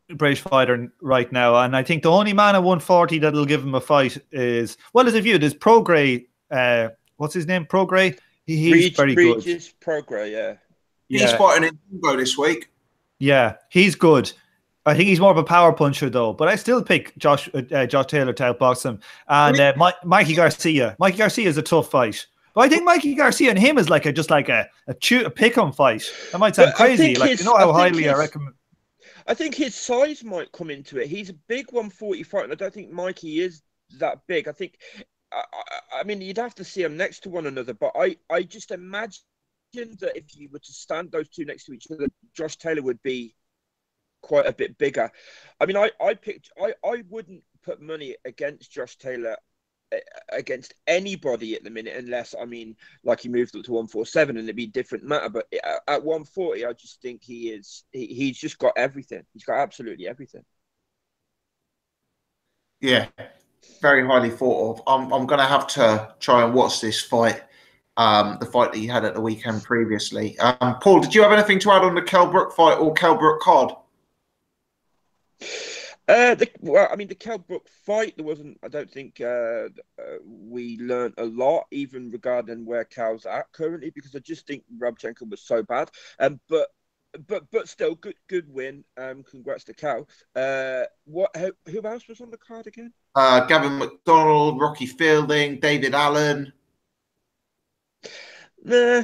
Speaker 2: British fighter right now, and I think the only man at 140 that'll give him a fight is, well, as a view, there's Prograis. What's his name? Prograis. He's very good.
Speaker 3: Prograis, yeah.
Speaker 1: He's fighting in Congo this week.
Speaker 2: Yeah, he's good. I think he's more of a power puncher though, but I still pick Josh Taylor to outbox him. And Mikey Garcia. Mikey Garcia is a tough fight. But I think Mikey Garcia and him is like a pick-em fight. That might sound crazy. Like, you know how highly I recommend.
Speaker 3: I think his size might come into it. He's a big 140 fighter, and I don't think Mikey is that big. I think, I mean, you'd have to see them next to one another, but I just imagine that if you were to stand those two next to each other, Josh Taylor would be quite a bit bigger. I mean, I wouldn't put money against Josh Taylor against anybody at the minute, unless, I mean, like he moved up to 147 and it'd be a different matter. But at 140, I just think he's just got everything. He's got absolutely everything.
Speaker 1: Yeah, very highly thought of. I'm going to have to try and watch this fight, the fight that you had at the weekend previously. Paul, did you have anything to add on the Kell Brook fight or Kell Brook card?
Speaker 3: The Kell Brook fight, there wasn't. I don't think we learned a lot, even regarding where Kell's at currently, because I just think Rabchenko was so bad. But still, good win. Congrats to Kell. Who else was on the card again?
Speaker 1: Gavin McDonald, Rocky Fielding, David Allen.
Speaker 3: Nah,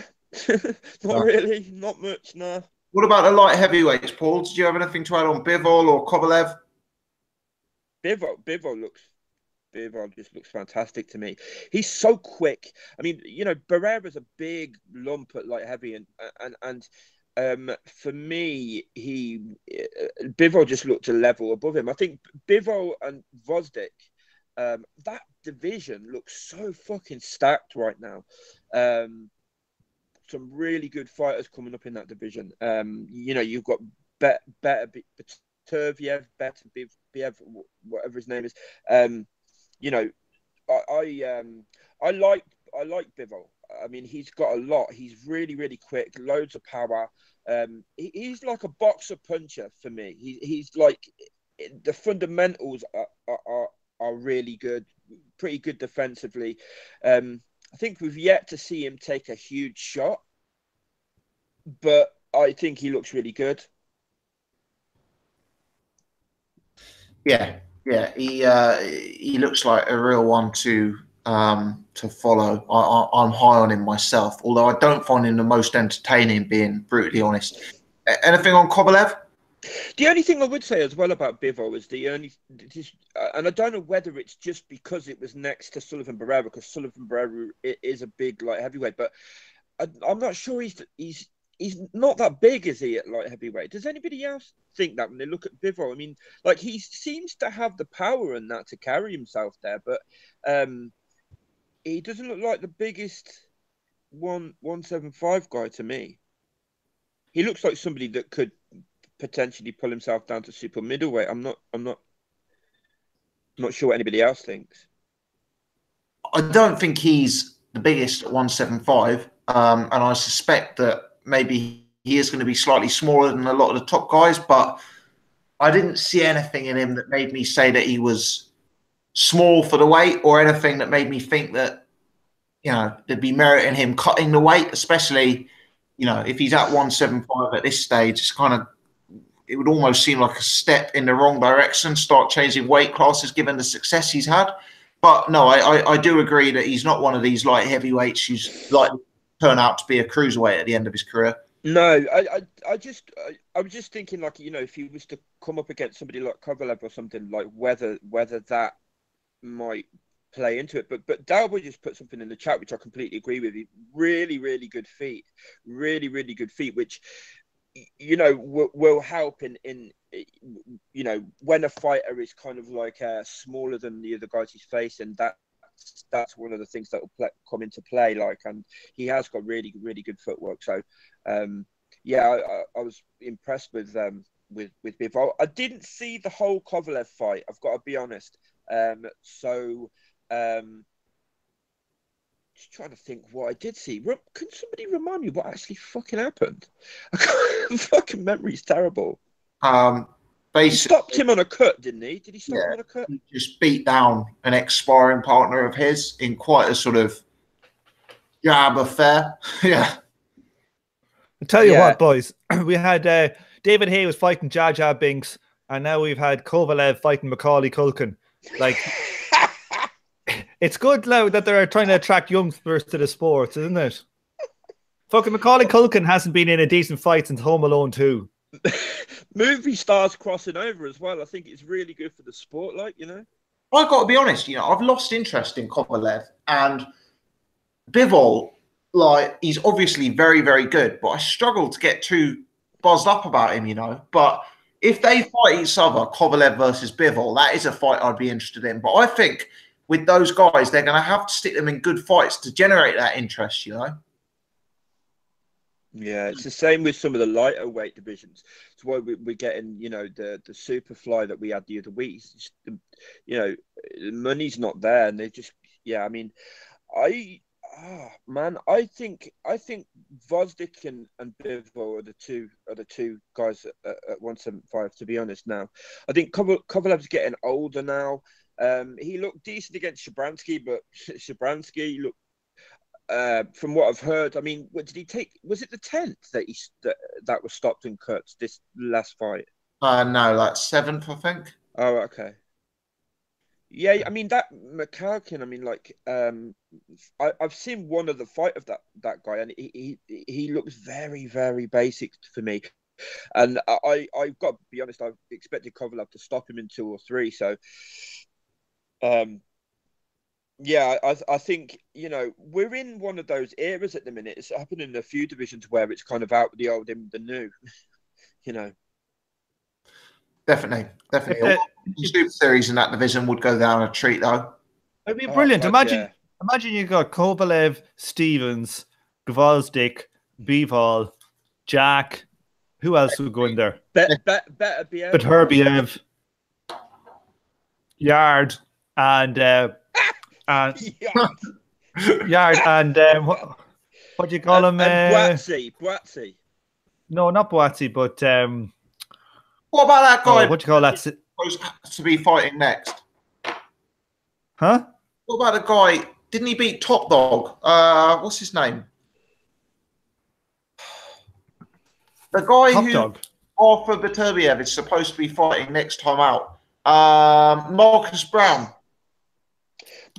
Speaker 3: not really. Not much. Nah.
Speaker 1: What about the light heavyweights, Paul? Did you have anything to add on Bivol or Kovalev?
Speaker 3: Bivol just looks fantastic to me. He's so quick. I mean, you know, Barrera's a big lump at light heavy, and for me, Bivol just looked a level above him. I think Bivol and Vosdick, that division looks so fucking stacked right now. Some really good fighters coming up in that division. You know, you've got better Turviev, better Biev, whatever his name is. You know, I like Bivol. I mean, he's got a lot. He's really, really quick, loads of power. He's like a boxer puncher for me. He's like, the fundamentals are really good, pretty good defensively. I think we've yet to see him take a huge shot, but I think he looks really good.
Speaker 1: Yeah, he looks like a real one to follow. I'm high on him myself, although I don't find him the most entertaining, being brutally honest. Anything on Kovalev?
Speaker 3: The only thing I would say as well about Bivol is and I don't know whether it's just because it was next to Sullivan Barrera, because Sullivan Barrera is a big light heavyweight, but I'm not sure he's not that big, is he, at light heavyweight? Does anybody else think that when they look at Bivol? I mean, like, he seems to have the power and that to carry himself there, but he doesn't look like the biggest 175 guy to me. He looks like somebody that could potentially pull himself down to super middleweight. I'm not sure what anybody else thinks.
Speaker 1: I don't think he's the biggest at 175, and I suspect that maybe he is going to be slightly smaller than a lot of the top guys, but I didn't see anything in him that made me say that he was small for the weight, or anything that made me think that, you know, there'd be merit in him cutting the weight, especially, you know, if he's at 175 at this stage. It's kind of, it would almost seem like a step in the wrong direction, start changing weight classes given the success he's had. But no, I do agree that he's not one of these light heavyweights who's like turn out to be a cruiserweight at the end of his career.
Speaker 3: No, I was just thinking, like, you know, if he was to come up against somebody like Kovalev or something, like whether that might play into it. But Dalboy just put something in the chat which I completely agree with. Really, really good feet, really, really good feet, which, you know, will help in you know, when a fighter is kind of like smaller than the other guys he's facing. That's one of the things that will come into play. Like, and he has got really, really good footwork. So, yeah, I was impressed with Bivol. I didn't see the whole Kovalev fight, I've got to be honest. Just trying to think what I did see. Can somebody remind me what actually fucking happened? Fucking memory's terrible. He stopped him on a cut, didn't he? Did he stop him on a cut?
Speaker 1: He just beat down an ex-sparring partner of his in quite a sort of jab affair. Yeah.
Speaker 2: I'll tell you what, boys. We had David Hay was fighting Jaja Binks, and now we've had Kovalev fighting Macaulay Culkin. Like, it's good now that they're trying to attract youngsters to the sports, isn't it? Fucking Macaulay Culkin hasn't been in a decent fight since Home Alone 2.
Speaker 3: Movie stars crossing over as well. I think it's really good for the sport, like, you know.
Speaker 1: I've got to be honest, you know, I've lost interest in Kovalev, and Bivol, like, he's obviously very, very good, but I struggle to get too buzzed up about him, you know. But if they fight each other, Kovalev versus Bivol, that is a fight I'd be interested in. But I think with those guys, they're going to have to stick them in good fights to generate that interest, you know.
Speaker 3: Yeah, it's the same with some of the lighter weight divisions. It's why we're getting, you know, the Superfly that we had the other week. It's just, you know, the money's not there, and they just, yeah. I mean, I think Vosdik and Bivol are the two guys at 175. To be honest, now I think Kovalev's getting older now. He looked decent against Shabransky, but Shabransky looked. From what I've heard, I mean, what did he take? Was it the 10th that was stopped and cut this last fight?
Speaker 1: No, like 7th, I think.
Speaker 3: Oh, okay. Yeah, I mean that McCalkin. I mean, like, I've seen one of the fight of that guy, and he looks very, very basic for me. And I've got to be honest, I expected Kovalev to stop him in 2 or 3. So, yeah, I think, you know, we're in one of those eras at the minute. It's happening in a few divisions where it's kind of out with the old in the new, you know.
Speaker 1: Definitely. The Super Series in that division would go down a treat, though.
Speaker 2: It'd be brilliant. Imagine you got Kovalev, Stevens, Gvozdik, Bivol, Jack. Who else would go in there? Beterbiev, Yard, and Yard, and what do you call him?
Speaker 3: Boatsy.
Speaker 2: No, not Boatsy, but
Speaker 1: what about that guy?
Speaker 2: What do you call that?
Speaker 1: Supposed to be fighting next?
Speaker 2: Huh?
Speaker 1: What about the guy? Didn't he beat Top Dog? What's his name? The guy Arthur Beterbiev is supposed to be fighting next time out. Marcus Brown.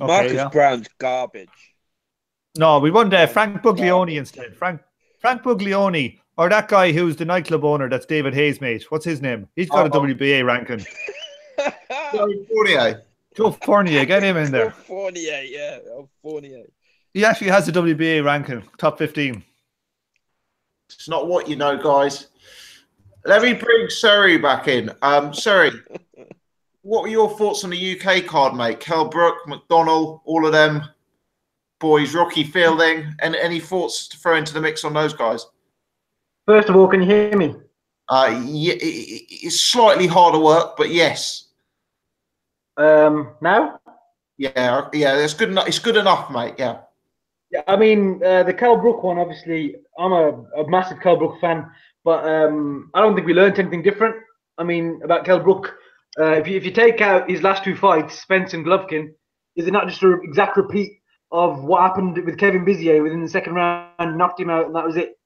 Speaker 3: Marcus Brown's garbage.
Speaker 2: No, we want Frank Buglioni instead. Frank Buglioni, or that guy who's the nightclub owner. That's David Hayes' mate. What's his name? He's got a WBA ranking. Joe Fournier, get him in there.
Speaker 3: Fournier.
Speaker 2: He actually has a WBA ranking, top 15.
Speaker 1: It's not what you know, guys. Let me bring Surrey back in. Surrey, what were your thoughts on the UK card, mate? Kell Brook, McDonnell, all of them. boys, Rocky Fielding, and any thoughts to throw into the mix on those guys?
Speaker 4: First of all, can you hear me?
Speaker 1: Yeah, it's slightly harder work, but yes.
Speaker 4: Now?
Speaker 1: Yeah, it's good enough. It's good enough, mate. Yeah.
Speaker 4: Yeah, I mean, the Kell Brook one, obviously, I'm a massive Kell Brook fan, but I don't think we learned anything different. I mean, about Kell Brook, if you take out his last two fights, Spence and Golovkin, is it not just an exact repeat of what happened with Kevin Bizier within the second round, knocked him out, and that was it?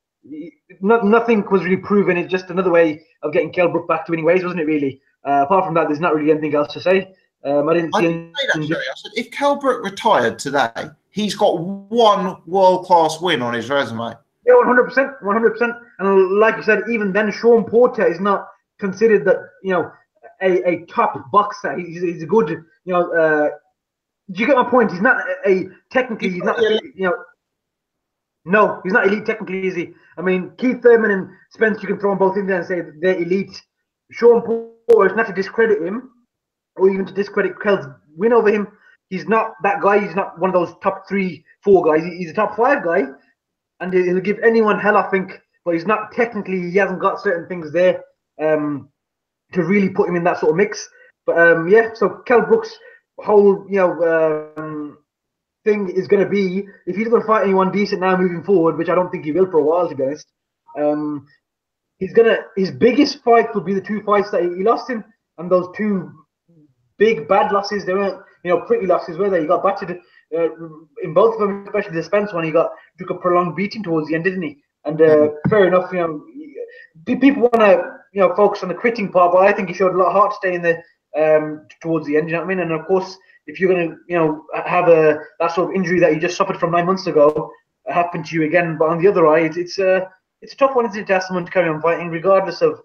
Speaker 4: Nothing was really proven. It's just another way of getting Kell Brook back to winning ways, wasn't it, really? Apart from that, there's not really anything else to say. I didn't see anything.
Speaker 1: I said, if Kell Brook retired today, he's got one world-class win on his resume.
Speaker 4: Yeah, 100%, 100%. And like you said, even then, Sean Porter is not considered that, a top boxer. He's a good, do you get my point? He's not technically, he's not, no, he's not elite technically, is he? I mean, Keith Thurman and Spence, you can throw them both in there and say they're elite. Sean Porter is not to discredit him, or even to discredit Kell's win over him. He's not that guy. He's not one of those top 3, 4 guys. He's a top 5 guy, and he'll give anyone hell, I think. But he's not technically. He hasn't got certain things there to really put him in that sort of mix. But yeah, so Kell Brook's whole thing is going to be, if he doesn't fight anyone decent now moving forward, which I don't think he will for a while, to be honest. His biggest fight would be the 2 fights that he lost in, and those 2 big bad losses. They weren't pretty losses, were they? He got battered in both of them, especially the Spence one. He took a prolonged beating towards the end, didn't he? And fair enough, people want to focus on the quitting part, but I think he showed a lot of heart staying there towards the end. You know what I mean? And of course, if you're going to have that sort of injury that you just suffered from 9 months ago happen to you again, but on the other eye, it's a tough one, isn't it, to ask someone to carry on fighting, regardless of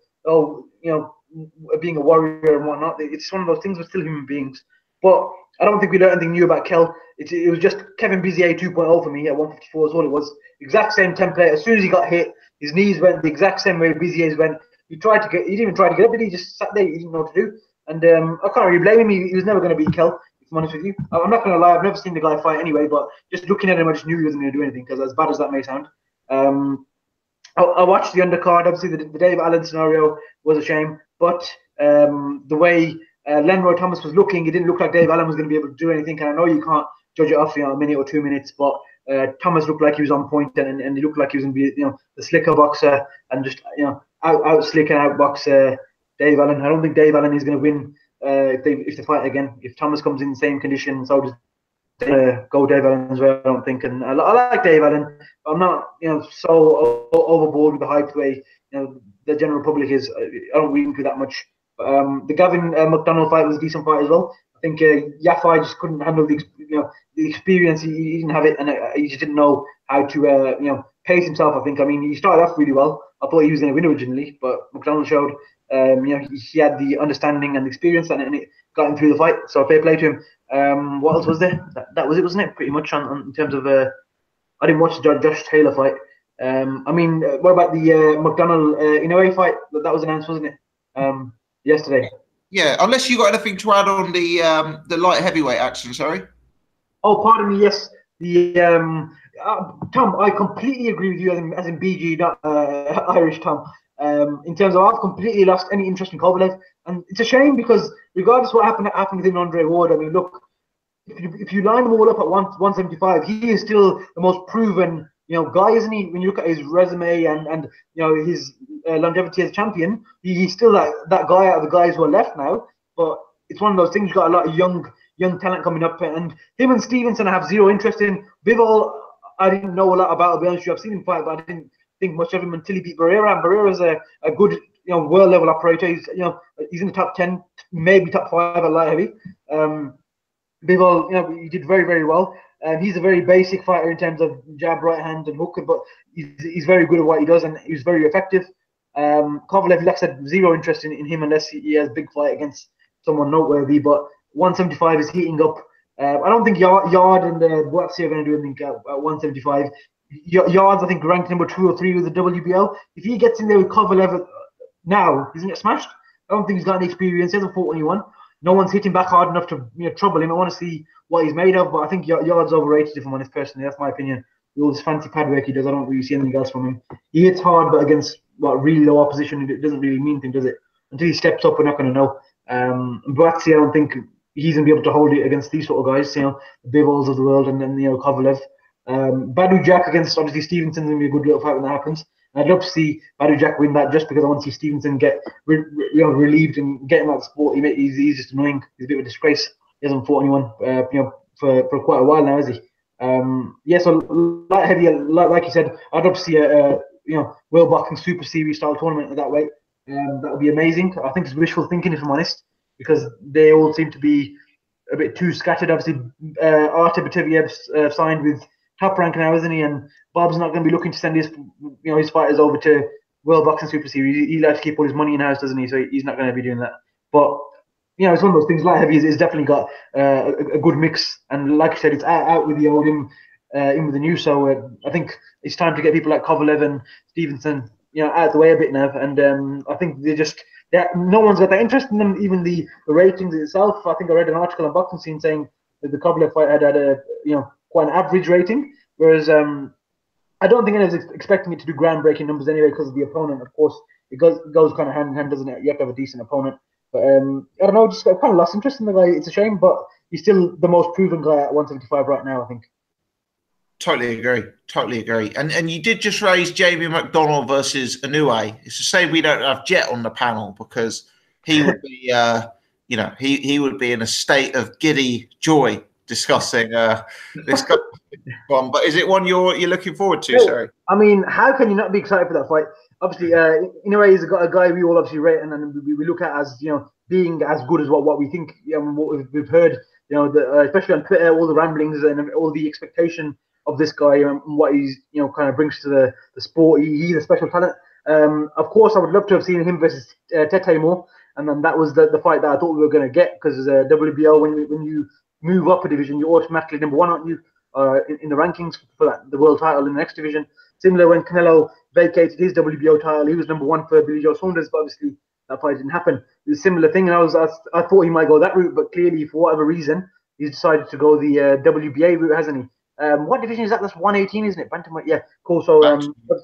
Speaker 4: being a warrior and whatnot. It's one of those things. We're still human beings. But I don't think we learned anything new about Kell. It was just Kevin Bizier 2.0 for me at 154 is all it was. Exact same template. As soon as he got hit, his knees went the exact same way Bizier's went. He didn't even try to get up, did he? Just sat there. He didn't know what to do. And I can't really blame him. He was never going to beat Kell, if I'm honest with you. I'm not going to lie. I've never seen the guy fight anyway, but just looking at him, I just knew he wasn't going to do anything, because as bad as that may sound. I watched the undercard. Obviously, the Dave Allen scenario was a shame, but the way Lenroy Thomas was looking, it didn't look like Dave Allen was going to be able to do anything. And I know you can't judge it off a minute or 2 minutes, but Thomas looked like he was on point, and he looked like he was going to be the slicker boxer and just out slick and out box Dave Allen. I don't think Dave Allen is going to win if they fight again. If Thomas comes in the same condition, so does go Dave Allen as well, I don't think. And I like Dave Allen. I'm not so overboard with the hype the way the general public is. I don't read into that much. The Gavin McDonald fight was a decent fight as well. I think Yafai just couldn't handle the experience. He didn't have it, and he just didn't know how to pace himself. I think. I mean, he started off really well. I thought he was going to win originally, but McDonald showed he had the understanding and the experience, and it got him through the fight. So fair play to him. What else was there? That was it, wasn't it? Pretty much in terms of. I didn't watch the Josh Taylor fight. I mean, what about the McDonald Inoue fight? That was announced, wasn't it? Yesterday.
Speaker 1: Yeah, unless you got anything to add on the light heavyweight action, sorry.
Speaker 4: Oh, pardon me. Yes, the Tom, I completely agree with you as in BG, not Irish Tom. In terms of, I've completely lost any interest in Kovalev, and it's a shame, because regardless of what happened with Andre Ward, I mean, look, if you line them all up at 175, he is still the most proven guy, isn't he? When you look at his resume and his longevity as champion, he's still that guy out of the guys who are left now. But it's one of those things. You've got a lot of young talent coming up, and him and Stevenson I have zero interest in. Bivol, I didn't know a lot about. To be honest with you, I've seen him fight, but I didn't think much of him until he beat Barrera. And Barrera's a good world level operator. He's in the top 10, maybe top 5 at light heavy. Bivol, he did very, very well. He's a very basic fighter in terms of jab, right hand, and hook, but he's very good at what he does, and he's very effective. Kovalev, like I said, zero interest in him unless he has a big fight against someone noteworthy. But 175 is heating up. I don't think Yard and Boatsy are going to do anything at 175. Yard's, I think, ranked number 2 or 3 with the WBO. If he gets in there with Kovalev now, he's going to get smashed. I don't think he's got any experience. He hasn't fought anyone. no one's hitting back hard enough to trouble him. I want to see what he's made of, but I think Yard's overrated, if I'm honest, personally. That's my opinion. All this fancy pad work he does, I don't really see anything else from him. He hits hard, but against really low opposition, it doesn't really mean anything, does it? Until he steps up, we're not going to know. Buatsi, I don't think he's going to be able to hold it against these sort of guys, the Bivols of the world, and then Kovalev. Badu Jack against, obviously, Stevenson's going to be a good little fight when that happens. I'd love to see Badu Jack win that just because I want to see Stevenson get relieved and get him out of the sport. He's just annoying. He's a bit of a disgrace. He hasn't fought anyone, for quite a while now, has he? So light heavy, like you said, I'd love to see a World Boxing Super Series style tournament that way. That would be amazing. I think it's wishful thinking, if I'm honest, because they all seem to be a bit too scattered. Obviously, Artur Beterbiev signed with Top Rank now, isn't he? And Bob's not going to be looking to send his fighters over to World Boxing Super Series. He likes to keep all his money in house, doesn't he? So he's not going to be doing that. But it's one of those things. Light heavy has definitely got a good mix, and like I said, it's out with the old, in with the new. So I think it's time to get people like Kovalev and Stevenson, out of the way a bit now. And I think no one's got that interest in them. Even the ratings itself. I think I read an article on Boxing Scene saying that the Kovalev fight had a quite an average rating, whereas I don't think anyone's expecting it to do groundbreaking numbers anyway because of the opponent. Of course, it goes kind of hand in hand, doesn't it? You have to have a decent opponent. But I don't know, just kind of lost interest in the guy. It's a shame, but he's still the most proven guy at 175 right now, I think.
Speaker 1: Totally agree. And you did just raise Jamie McDonnell versus Inoue. It's a shame we don't have Jet on the panel because he would be, he would be in a state of giddy joy discussing this one. But is it one you're looking forward to? Sorry.
Speaker 4: I mean, how can you not be excited for that fight? Obviously, Inoue is a guy we all obviously rate and we look at as being as good as what we think. What we've heard, especially on Twitter, all the ramblings and all the expectation of this guy and what he's kind of brings to the sport. He's a special talent. Of course, I would love to have seen him versus Tete more, and then that was the fight that I thought we were going to get because WBO, when you move up a division, you're automatically number one, aren't you? In the rankings for the world title in the next division. Similar when Canelo vacated his WBO title, he was number one for Billy Joe Saunders, but obviously that fight didn't happen. It was a similar thing, and I thought he might go that route, but clearly for whatever reason, he's decided to go the WBA route, hasn't he? What division is that? That's 118, isn't it? Bantamweight. Yeah, cool. So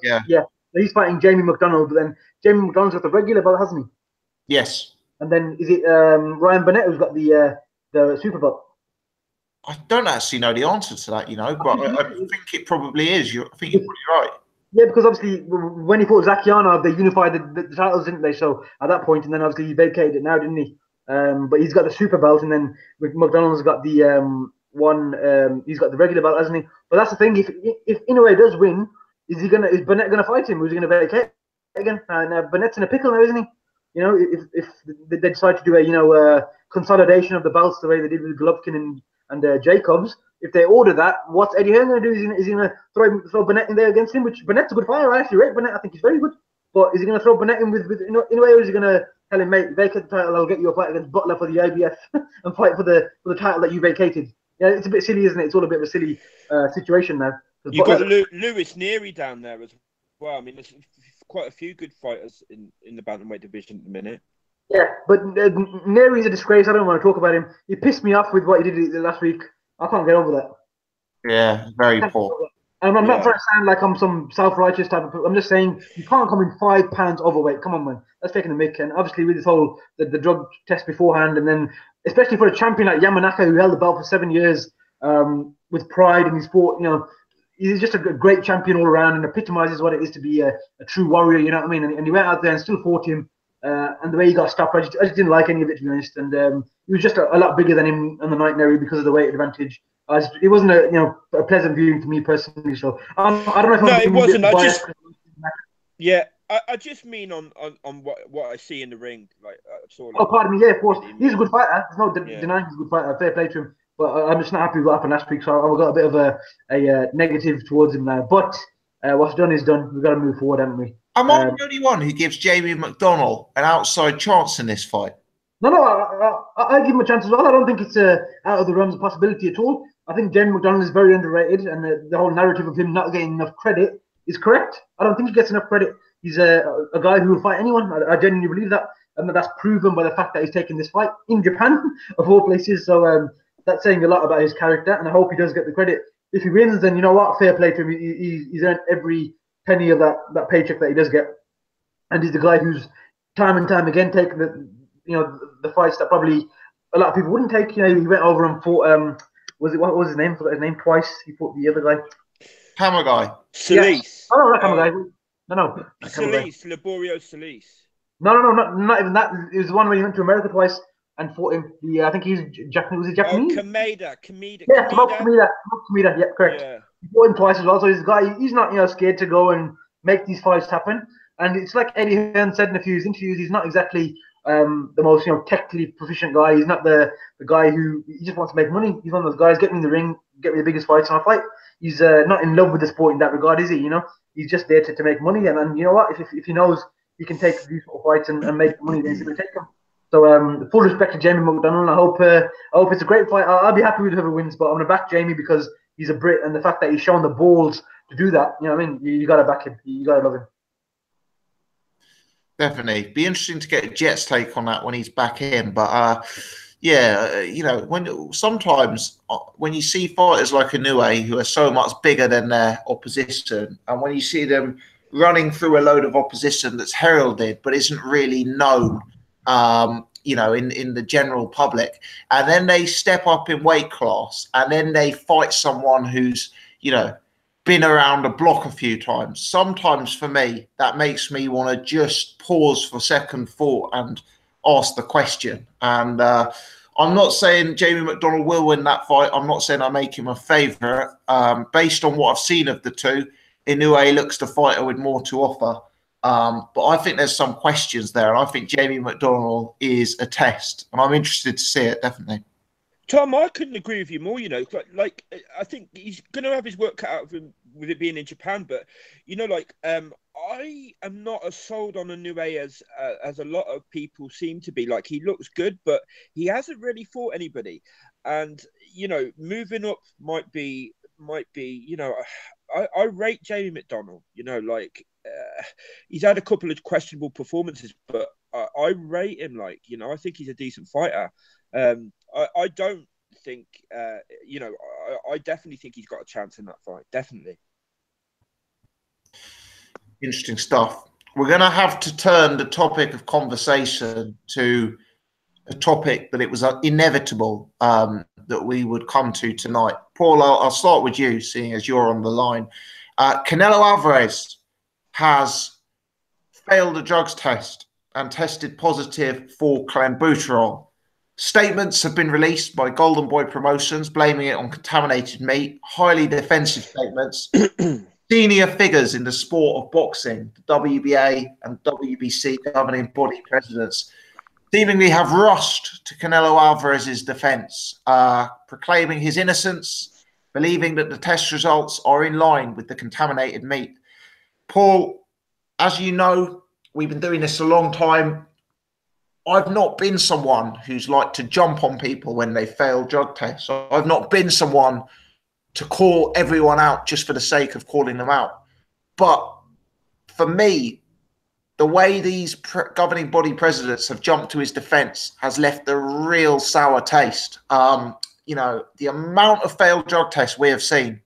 Speaker 4: yeah. So he's fighting Jamie McDonnell, but then Jamie McDonnell's got the regular belt, hasn't he?
Speaker 1: Yes.
Speaker 4: And then is it Ryan Burnett who's got the super belt?
Speaker 1: I don't actually know the answer to that, but I think it probably is. I think you're pretty right.
Speaker 4: Yeah, because obviously when he fought Zakianov, they unified the titles, didn't they? So at that point, and then obviously he vacated it now, didn't he? But he's got the super belt, and then McDonald's got the he's got the regular belt, hasn't he? But that's the thing. If Inoue does win, is Burnett gonna fight him? Who's he gonna vacate again? And Burnett's in a pickle now, isn't he? If they decide to do a consolidation of the belts the way they did with Golovkin and Jacobs, if they order that, what's Eddie Hearn going to do? Is he going to throw Burnett in there against him? Which Burnett's a good fighter. I actually rate Burnett. I think he's very good. But is he going to throw Burnett in with Inoue, or is he going to tell him, mate, vacate the title, I'll get you a fight against Butler for the IBF and fight for the title that you vacated? Yeah, it's a bit silly, isn't it? It's all a bit of a silly situation now.
Speaker 3: You've got Lewis Neary down there as well. I mean, there's quite a few good fighters in the bantamweight division at the minute.
Speaker 4: Yeah, but Neary's a disgrace. I don't want to talk about him. He pissed me off with what he did last week. I can't get over that.
Speaker 1: Yeah, very poor.
Speaker 4: And I'm not trying to sound like I'm some self-righteous type of. I'm just saying you can't come in 5 pounds overweight. Come on, man. That's taking a mick. And obviously with this whole the drug test beforehand, and then especially for a champion like Yamanaka who held the belt for 7 years with pride in his sport, he's just a great champion all around and epitomizes what it is to be a true warrior. You know what I mean? And he went out there and still fought him. And the way he got stopped, I just didn't like any of it, to be honest. And he was just a lot bigger than him on the night, Neri, because of the weight advantage. It wasn't a pleasant viewing for me personally. So I don't know if
Speaker 3: no, it wasn't. I just mean on what I see in the ring.
Speaker 4: Pardon me. Yeah, of course, he's a good fighter. There's no denying he's a good fighter. Fair play to him. But I'm just not happy with what happened last week. So I've got a bit of a negative towards him now. But what's done is done. We've got to move forward, haven't we?
Speaker 1: Am I the only one who gives Jamie McDonnell an outside chance in this fight?
Speaker 4: No, I give him a chance as well. I don't think it's out of the realms of possibility at all. I think Jamie McDonnell is very underrated, and the whole narrative of him not getting enough credit is correct. I don't think he gets enough credit. He's a guy who will fight anyone. I genuinely believe that. and that's proven by the fact that he's taking this fight in Japan, of all places. So that's saying a lot about his character, and I hope he does get the credit. If he wins, then you know what, fair play to him. He's earned every penny of that paycheck that he does get, and he's the guy who's time and time again taken the fights that probably a lot of people wouldn't take. He went over and fought. What was his name? I forgot his name twice. He fought the other guy.
Speaker 1: Hammer guy.
Speaker 3: Solis.
Speaker 4: Yeah. Oh, no, not Hammer guy. No.
Speaker 3: Solis. Laborio Solis.
Speaker 4: No, not even that. It was the one when he went to America twice and fought him. I think he's Japanese. Was he Japanese?
Speaker 3: Oh, Kameda.
Speaker 4: Yeah, Kameda. Yeah, correct. Yeah. He fought him twice as well. So he's a guy. He's not scared to go and make these fights happen. And it's like Eddie Hearn said in a few of his interviews. He's not exactly the most technically proficient guy. He's not the guy who he just wants to make money. He's one of those guys. Get me in the ring. Get me the biggest fights in a fight. He's not in love with the sport in that regard, is he? He's just there to make money. And you know what? If he knows he can take these sort of fights and make money, then he's going to take them. So full respect to Jamie McDonnell. I hope it's a great fight. I'll be happy with whoever wins, but I'm going to back Jamie because he's a Brit, and the fact that he's shown the balls to do that, you know what I mean? You got to back him. You got to love him.
Speaker 1: Definitely. Be interesting to get Jet's take on that when he's back in. But when sometimes when you see fighters like Inoue who are so much bigger than their opposition, and when you see them running through a load of opposition that's heralded but isn't really known, in the general public, and then they step up in weight class, and then they fight someone who's, been around the block a few times. Sometimes for me, that makes me want to just pause for second thought and ask the question. And I'm not saying Jamie McDonnell will win that fight. I'm not saying I make him a favourite. Based on what I've seen of the two, Inoue looks the fighter with more to offer. But I think there's some questions there. And I think Jamie McDonnell is a test. And I'm interested to see it, definitely.
Speaker 3: Tom, I couldn't agree with you more. Like I think he's going to have his work cut out of him with it being in Japan. But I am not as sold on Inoue as a lot of people seem to be. Like, he looks good, but he hasn't really fought anybody. And moving up might be. I rate Jamie McDonnell. He's had a couple of questionable performances, but I rate him. I think he's a decent fighter. I don't think, I definitely think he's got a chance in that fight. Definitely.
Speaker 1: Interesting stuff. We're going to have to turn the topic of conversation to a topic that it was inevitable that we would come to tonight. Paul, I'll start with you, seeing as you're on the line. Canelo Alvarez has failed a drugs test and tested positive for clenbuterol. Statements have been released by Golden Boy Promotions blaming it on contaminated meat, highly defensive statements. Senior figures in the sport of boxing, the WBA and WBC governing body presidents, seemingly have rushed to Canelo Alvarez's defense, proclaiming his innocence, believing that the test results are in line with the contaminated meat. Paul, as you know, we've been doing this a long time. I've not been someone who's like to jump on people when they fail drug tests. I've not been someone to call everyone out just for the sake of calling them out. But for me, the way these governing body presidents have jumped to his defense has left a real sour taste. The amount of failed drug tests we have seen,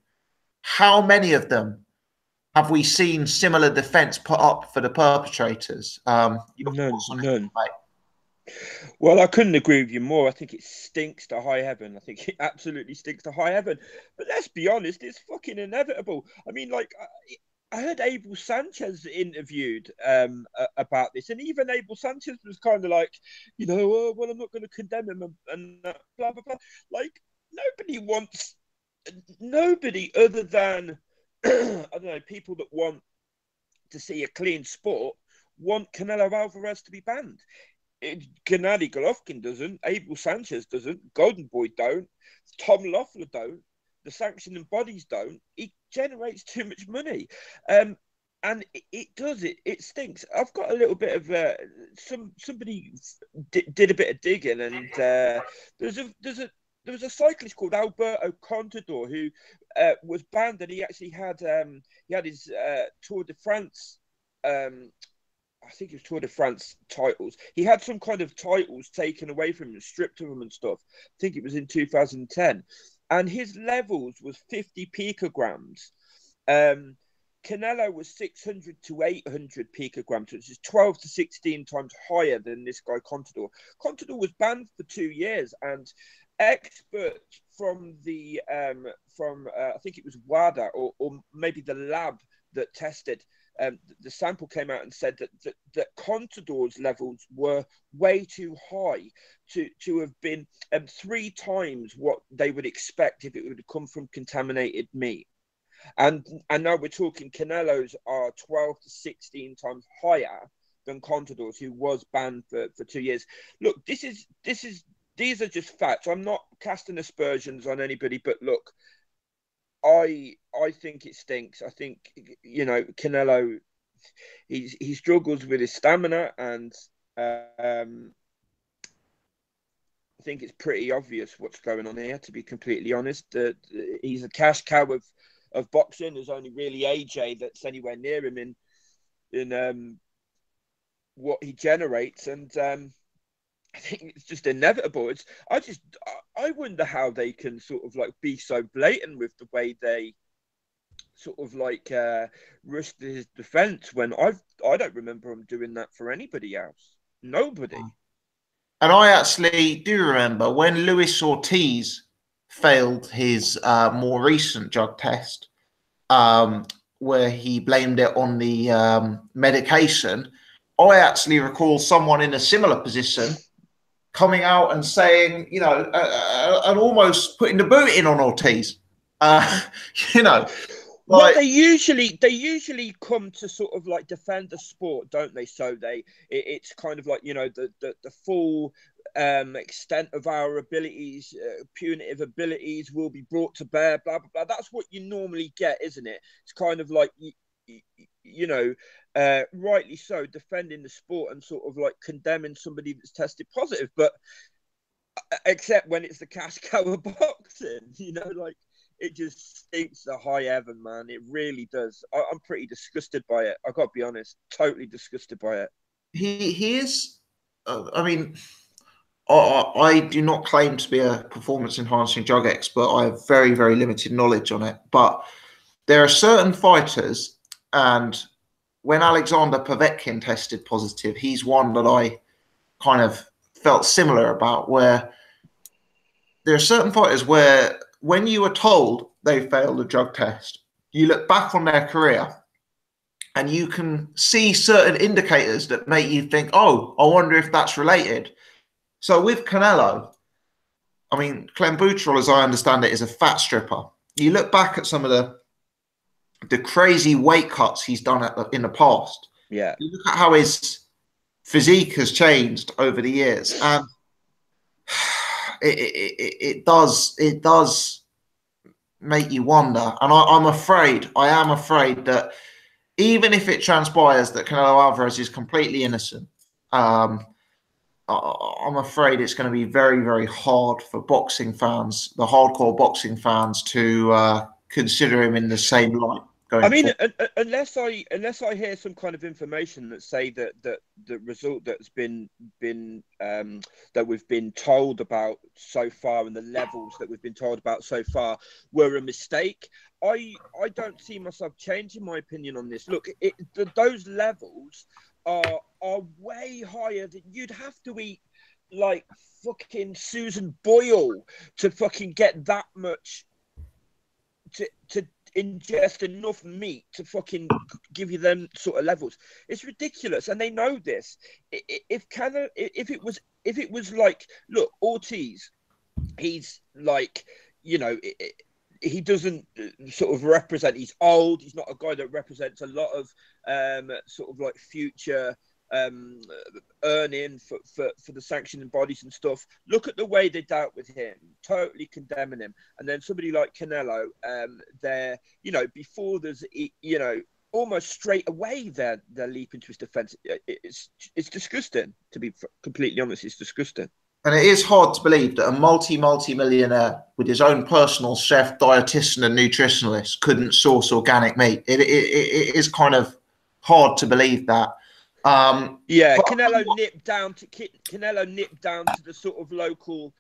Speaker 1: how many of them have we seen similar defense put up for the perpetrators?
Speaker 3: None. Well, I couldn't agree with you more. I think it stinks to high heaven. I think it absolutely stinks to high heaven. But let's be honest, it's fucking inevitable. I mean, I heard Abel Sanchez interviewed about this, and even Abel Sanchez was kind of like, well, I'm not going to condemn him and blah, blah, blah. Like, nobody other than, I don't know, people that want to see a clean sport want Canelo Alvarez to be banned. Gennady Golovkin doesn't, Abel Sanchez doesn't, Golden Boy don't, Tom Loeffler don't, the sanctioning bodies don't. It generates too much money, and it stinks. I've got a little bit of somebody did a bit of digging, and there was a cyclist called Alberto Contador who was banned, and he actually had his Tour de France I think it was Tour de France titles. He had some kind of titles taken away from him, stripped of him and stuff. I think it was in 2010. And his levels was 50 picograms. Canelo was 600 to 800 picograms, which is 12 to 16 times higher than this guy Contador. Contador was banned for 2 years, and experts from the I think it was WADA or maybe the lab that tested the sample came out and said that Contador's levels were way too high to have been 3 times what they would expect if it would have come from contaminated meat. And now we're talking Canelo's are 12 to 16 times higher than Contador's, who was banned for 2 years. Look, these are just facts. I'm not casting aspersions on anybody, but look, I think it stinks. I think, you know, Canelo, he struggles with his stamina, and I think it's pretty obvious what's going on here, to be completely honest. He's a cash cow of boxing. There's only really AJ that's anywhere near him in what he generates, and I think it's just inevitable. I wonder how they can sort of like be so blatant with the way they sort of like rush to his defense, when I don't remember him doing that for anybody else. Nobody.
Speaker 1: And I actually do remember when Luis Ortiz failed his more recent drug test, where he blamed it on the medication. I actually recall someone in a similar position coming out and saying, you know, and almost putting the boot in on Ortiz. You know,
Speaker 3: well, they usually come to sort of like defend the sport, don't they? So it's kind of like, you know, the full extent of our abilities, punitive abilities will be brought to bear, blah blah blah. That's what you normally get, isn't it? It's kind of like you know, rightly so, defending the sport and sort of like condemning somebody that's tested positive, but except when it's the cash cow of boxing, you know, like it just stinks the high heaven, man. It really does. I'm pretty disgusted by it. I got to be honest, totally disgusted by it.
Speaker 1: He is. I mean, I do not claim to be a performance-enhancing drug expert. I have very, very limited knowledge on it. But there are certain fighters, and when Alexander Povetkin tested positive, he's one that I kind of felt similar about, where there are certain fighters where when you were told they failed a drug test, you look back on their career and you can see certain indicators that make you think, oh, I wonder if that's related. So with Canelo, I mean, Clenbuterol, as I understand it, is a fat stripper. You look back at some of the crazy weight cuts he's done in the past.
Speaker 3: Yeah.
Speaker 1: You look at how his physique has changed over the years, and it does make you wonder. And I am afraid that even if it transpires that Canelo Alvarez is completely innocent, I'm afraid it's going to be very, very hard for boxing fans, the hardcore boxing fans, to consider him in the same light.
Speaker 3: I mean, unless I hear some kind of information that say that the result that's been that we've been told about so far and the levels that we've been told about so far were a mistake, I don't see myself changing my opinion on this. Look, those levels are way higher than you'd have to eat like fucking Susan Boyle to fucking get that much to ingest enough meat to fucking give you them sort of levels. It's ridiculous, and they know this. If it was like, look, Ortiz, he's like, you know, he doesn't sort of represent. He's old. He's not a guy that represents a lot of sort of like future earning for the sanctioning bodies and stuff. Look at the way they dealt with him, totally condemning him. And then somebody like Canelo, they're, you know, before there's, you know, almost straight away they're leaping to his defense. It's disgusting, to be completely honest. It's disgusting.
Speaker 1: And it is hard to believe that a multi-millionaire with his own personal chef, dietitian and nutritionalist couldn't source organic meat. It is kind of hard to believe that.
Speaker 3: Yeah,
Speaker 1: but
Speaker 3: Canelo nipped down to the sort of local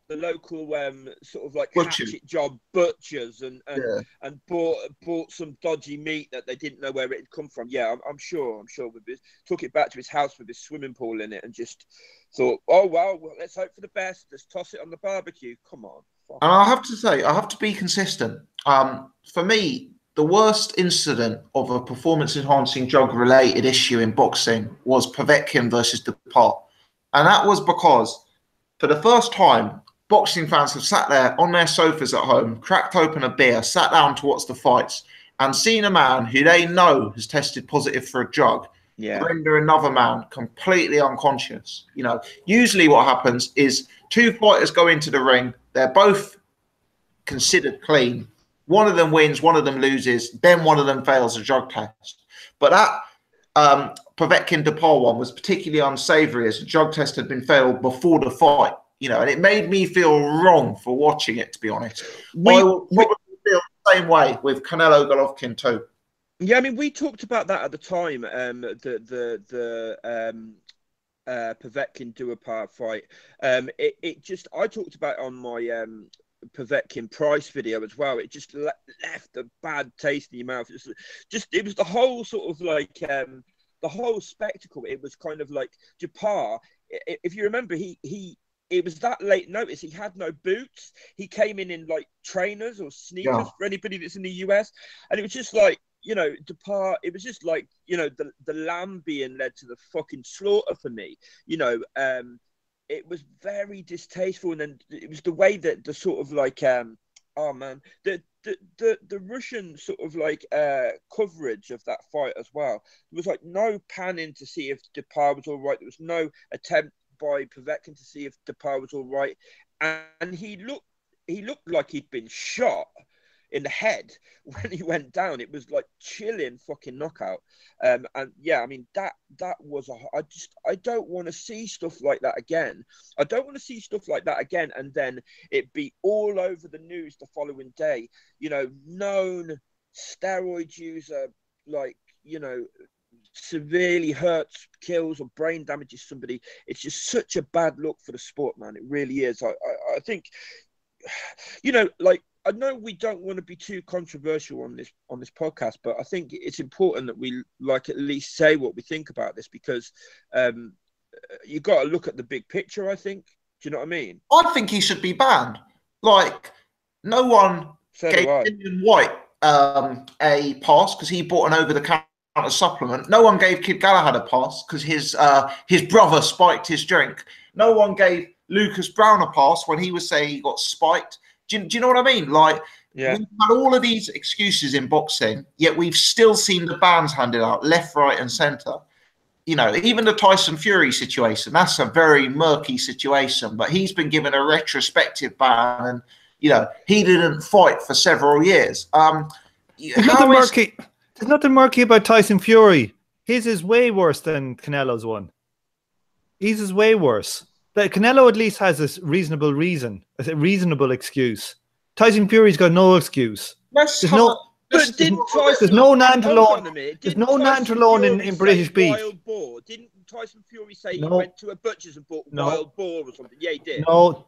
Speaker 3: sort of like
Speaker 1: Butchers.
Speaker 3: hatchet job butchers and
Speaker 1: Yeah.
Speaker 3: bought some dodgy meat that they didn't know where it had come from. Yeah, I'm sure with this, took it back to his house with his swimming pool in it and just thought, oh well, let's hope for the best. Let's toss it on the barbecue. Come on.
Speaker 1: And I have to say, I have to be consistent. For me, the worst incident of a performance-enhancing drug-related issue in boxing was Povetkin versus Dupart. And that was because, for the first time, boxing fans have sat there on their sofas at home, cracked open a beer, sat down to watch the fights, and seen a man who they know has tested positive for a drug render another man completely unconscious. You know, usually what happens is two fighters go into the ring, they're both considered clean. One of them wins, one of them loses, then one of them fails a drug test. But that Povetkin-Dupart one was particularly unsavoury as the drug test had been failed before the fight, you know, and it made me feel wrong for watching it, to be honest. I will probably feel the same way with Canelo Golovkin too.
Speaker 3: Yeah, I mean, we talked about that at the time, Povetkin-Dupart fight. I talked about it on my Povetkin Price video as well. It just left a bad taste in your mouth. It was the whole sort of like the whole spectacle. It was kind of like Dupart. If you remember, it was that late notice. He had no boots. He came in like trainers or sneakers for anybody that's in the US, and it was just like, you know, Dupart. It was just like, you know, the lamb being led to the fucking slaughter for me. You know, it was very distasteful, and then it was the way that the sort of like oh man, the Russian sort of like coverage of that fight as well. There was like no panning to see if Dupart was all right. There was no attempt by Povetkin to see if Dupart was all right, and he looked like he'd been shot in the head when he went down. It was like chilling fucking knockout. And yeah, I mean, that was I don't want to see stuff like that again. I don't want to see stuff like that again, and then it be all over the news the following day. You know, known steroid user, like, you know, severely hurts, kills, or brain damages somebody. It's just such a bad look for the sport, man. It really is. I think, you know, like, I know we don't want to be too controversial on this podcast, but I think it's important that we like at least say what we think about this, because you got to look at the big picture, I think. Do you know what I mean?
Speaker 1: I think he should be banned. Like, no one gave Indian White a pass because he bought an over-the-counter supplement. No one gave Kid Galahad a pass because his brother spiked his drink. No one gave Lucas Brown a pass when he was saying he got spiked. Do you know what I mean? Like, we've had all of these excuses in boxing, yet we've still seen the bans handed out left, right, and centre. You know, even the Tyson Fury situation, that's a very murky situation, but he's been given a retrospective ban, and, you know, he didn't fight for several years.
Speaker 2: There's nothing murky about Tyson Fury. His is way worse than Canelo's one. His is way worse. But Canelo at least has a reasonable reason, a reasonable excuse. Tyson Fury's got no excuse. There's no Nantalone. There's no Nantalone in British beef.
Speaker 3: Wild boar. Didn't Tyson Fury say he went to a butcher's and bought wild boar or something? Yeah, he did.
Speaker 2: No,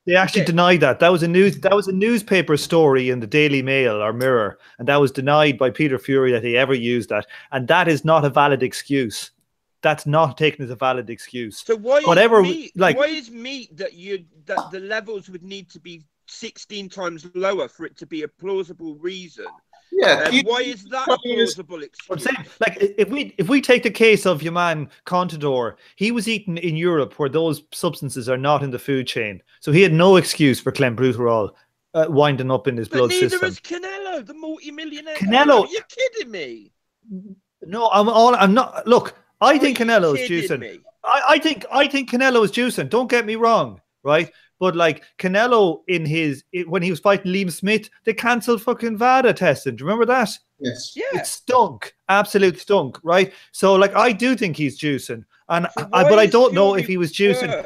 Speaker 2: they actually denied that. That was a newspaper story in the Daily Mail or Mirror, and that was denied by Peter Fury that he ever used that. And that is not a valid excuse. That's not taken as a valid excuse.
Speaker 3: So why is meat that the levels would need to be 16 times lower for it to be a plausible reason?
Speaker 1: Yeah.
Speaker 3: Why is that a plausible excuse?
Speaker 2: I'm saying, like, if we take the case of your man Contador, he was eaten in Europe where those substances are not in the food chain, so he had no excuse for clenbuterol winding up in his blood system.
Speaker 3: Neither is Canelo, the multi-millionaire.
Speaker 2: Canelo,
Speaker 3: are you kidding me?
Speaker 2: No, I'm not. Look, I think Canelo is juicing. I think Canelo is juicing. Don't get me wrong, right? But like Canelo when he was fighting Liam Smith, they cancelled fucking VADA testing. Do you remember that?
Speaker 1: Yes.
Speaker 2: Yeah. It stunk. Absolute stunk, right? So like I do think he's juicing. And but I don't know if he was juicing.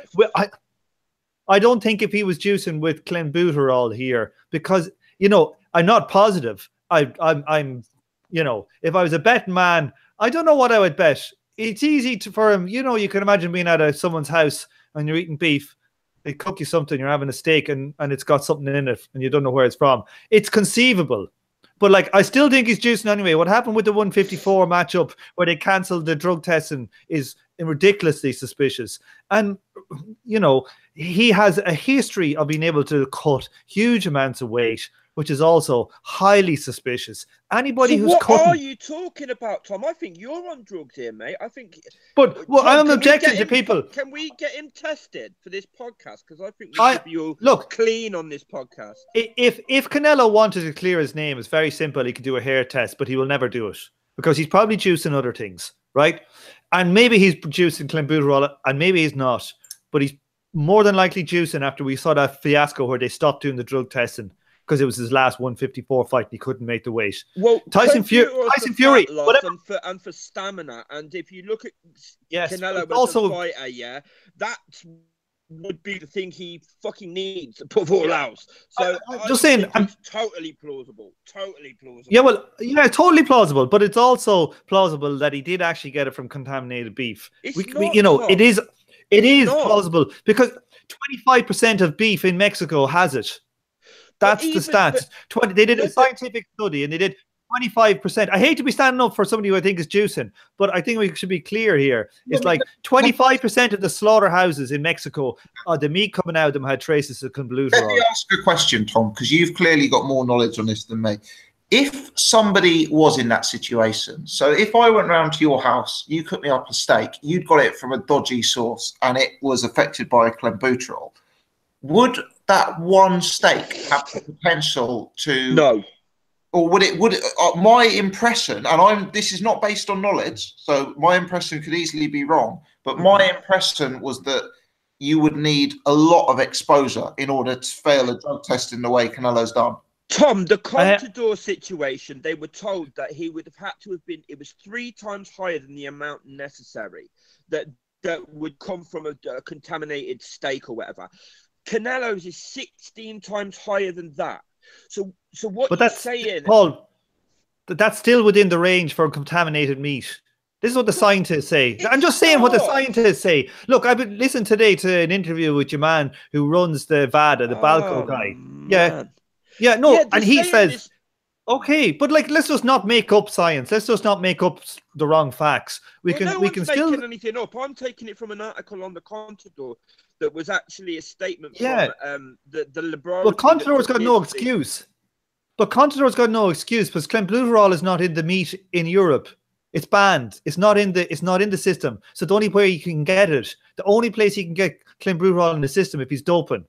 Speaker 2: I don't think if he was juicing with clenbuterol here, because, you know, I'm not positive. I'm you know, if I was a betting man, I don't know what I would bet. it's easy for him. You know, you can imagine being at someone's house and you're eating beef. They cook you something, you're having a steak, and it's got something in it, and you don't know where it's from. It's conceivable. But, like, I still think he's juicing anyway. What happened with the 154 matchup where they cancelled the drug testing is ridiculously suspicious. And, you know, he has a history of being able to cut huge amounts of weight, which is also highly suspicious. Anybody who's
Speaker 3: what
Speaker 2: cutting...
Speaker 3: are you talking about, Tom? I think you're on drugs here, mate. I think...
Speaker 2: But, well,
Speaker 3: Tom,
Speaker 2: I'm objecting to people...
Speaker 3: Can we get him tested for this podcast? Because I think we should be all clean on this podcast.
Speaker 2: If Canelo wanted to clear his name, it's very simple. He could do a hair test, but he will never do it because he's probably juicing other things, right? And maybe he's juicing clenbuterol, and maybe he's not. But he's more than likely juicing after we saw that fiasco where they stopped doing the drug testing because it was his last 154 fight and he couldn't make the weight.
Speaker 3: Well,
Speaker 2: Tyson Fury,
Speaker 3: and for stamina. And if you look at
Speaker 2: yes,
Speaker 3: Canelo as
Speaker 2: also,
Speaker 3: a fighter, that would be the thing he fucking needs above all else. So
Speaker 2: I'm just saying,
Speaker 3: it's totally plausible. Totally plausible.
Speaker 2: Yeah, well, yeah, totally plausible. But it's also plausible that he did actually get it from contaminated beef. You know, it is plausible because 25% of beef in Mexico has it. That's the stats. They did a scientific study and they did 25%. I hate to be standing up for somebody who I think is juicing, but I think we should be clear here. It's like 25% of the slaughterhouses in Mexico, the meat coming out of them had traces of clenbuterol.
Speaker 1: Let me ask a question, Tom, because you've clearly got more knowledge on this than me. If somebody was in that situation, so if I went round to your house, you cooked me up a steak, you'd got it from a dodgy source and it was affected by clenbuterol, would that one steak have the potential to...
Speaker 3: No.
Speaker 1: Or would it my impression, and this is not based on knowledge, so my impression could easily be wrong, but my impression was that you would need a lot of exposure in order to fail a drug test in the way Canelo's done.
Speaker 3: Tom, the Contador situation, they were told that he would have had to have been, it was 3 times higher than the amount necessary that would come from a contaminated steak or whatever. Canelo's is 16 times higher than that. So what you're saying,
Speaker 2: Paul, that's still within the range for contaminated meat. This is what the scientists say. I'm just saying what the scientists say. Look, I've been listening today to an interview with your man who runs the VADA, the Balco guy. And he says, okay, but like, let's just not make up science. Let's just not make up the wrong facts. We can still
Speaker 3: making anything up. I'm taking it from an article on the Contador that was actually a statement from the laboratory.
Speaker 2: Well, Contador's got no excuse. But Contador's got no excuse because clenbuterol is not in the meat in Europe. It's banned. It's not in the system. So the only way you can get it, the only place you can get clenbuterol in the system if he's doping.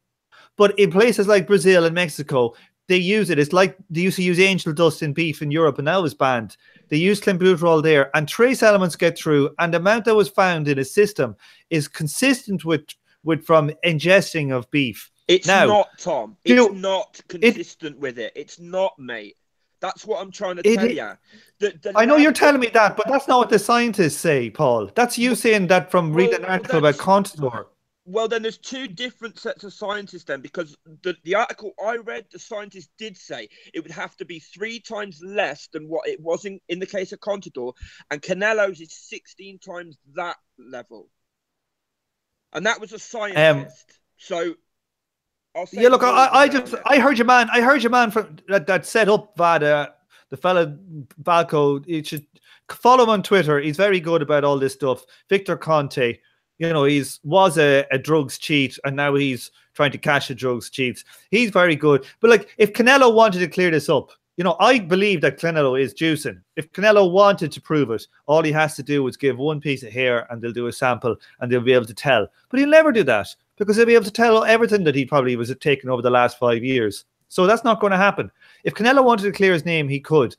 Speaker 2: But in places like Brazil and Mexico, they use it. It's like they used to use angel dust in beef in Europe, and now it's banned. They use clenbuterol there, and trace elements get through, and the amount that was found in a system is consistent with from ingesting of beef.
Speaker 3: It's not, Tom. It's not consistent with it. It's not, mate. That's what I'm trying to tell you.
Speaker 2: I know you're telling me that, but that's not what the scientists say, Paul. That's you saying that from reading an article about Contador.
Speaker 3: Well, then there's 2 different sets of scientists then, because the article I read, the scientists did say it would have to be 3 times less than what it was in the case of Contador, and Canelo's is 16 times that level. And that was a scientist. So I'll say
Speaker 2: look, I heard your man from that set up VADA, the fella Balco. You should follow him on Twitter. He's very good about all this stuff. Victor Conte, you know, was a drugs cheat and now he's trying to cash the drugs cheats. He's very good. But like, if Canelo wanted to clear this up, you know, I believe that Canelo is juicing. If Canelo wanted to prove it, all he has to do is give one piece of hair and they'll do a sample and they'll be able to tell. But he'll never do that because he'll be able to tell everything that he probably was taking over the last 5 years. So that's not going to happen. If Canelo wanted to clear his name, he could.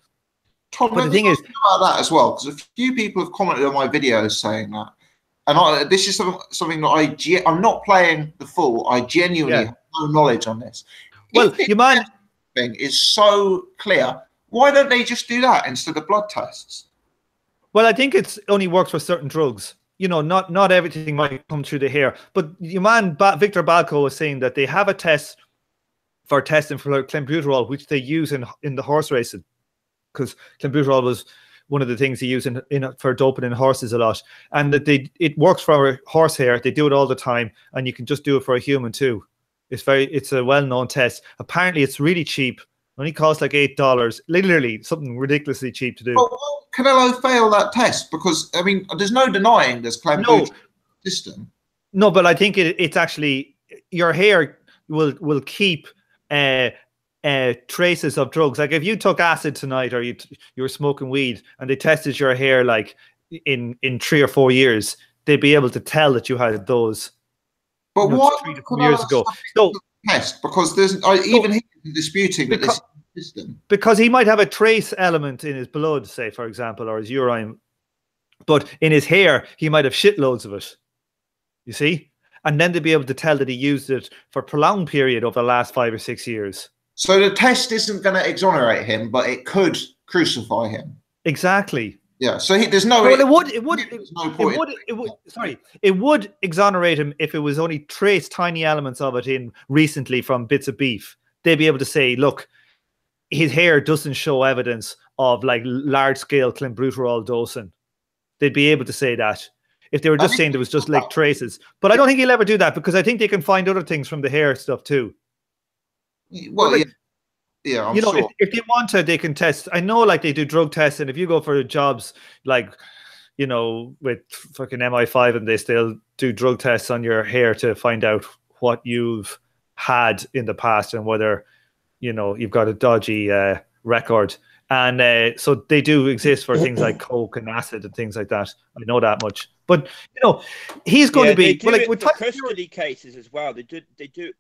Speaker 1: Tom, but the thing is about that as well, because a few people have commented on my videos saying that. And this is something that I'm not playing the fool. I genuinely have no knowledge on this.
Speaker 2: Well, your man...
Speaker 1: thing is so clear. Why don't they just do that instead of blood tests?
Speaker 2: Well, I think it's only works for certain drugs. You know, not everything might come through the hair. But your man Victor Balco was saying that they have a test for testing for clenbuterol, which they use in the horse racing, because clenbuterol one of the things they use for doping in horses a lot, and that it works for a horse hair. They do it all the time, and you can just do it for a human too. It's a well-known test. Apparently, it's really cheap. Only costs like $8. Literally, something ridiculously cheap to do.
Speaker 1: Well, Canelo fail that test? Because I mean, there's no denying there's clambuterol system. No,
Speaker 2: but I think it's actually your hair will keep traces of drugs. Like if you took acid tonight, or you were smoking weed, and they tested your hair like in 3 or 4 years, they'd be able to tell that you had those.
Speaker 1: But why
Speaker 2: 3 to 4 years ago? So
Speaker 1: test, because there's even he's disputing that this system,
Speaker 2: because he might have a trace element in his blood, say for example, or his urine, but in his hair he might have shitloads of it. You see, and then they'd be able to tell that he used it for a prolonged period over the last 5 or 6 years. So
Speaker 1: the test isn't going to exonerate him, but it could crucify him.
Speaker 2: Exactly.
Speaker 1: Yeah. So there's no.
Speaker 2: Well, it would exonerate him if it was only trace tiny elements of it in recently from bits of beef. They'd be able to say, look, his hair doesn't show evidence of like large scale clenbuterol dosing. They'd be able to say that if they were just saying there was just like traces. But I don't think he'll ever do that, because I think they can find other things from the hair stuff too.
Speaker 1: Well, like, yeah, I'm sure.
Speaker 2: If they want to, they can test. I know, like they do drug tests, and if you go for jobs like, with fucking MI5, and they still do drug tests on your hair to find out what you've had in the past and whether, you've got a dodgy record. And so they do exist for things like coke and acid and things like that. I know that much. But he's going to be
Speaker 3: with custody cases as well. They do.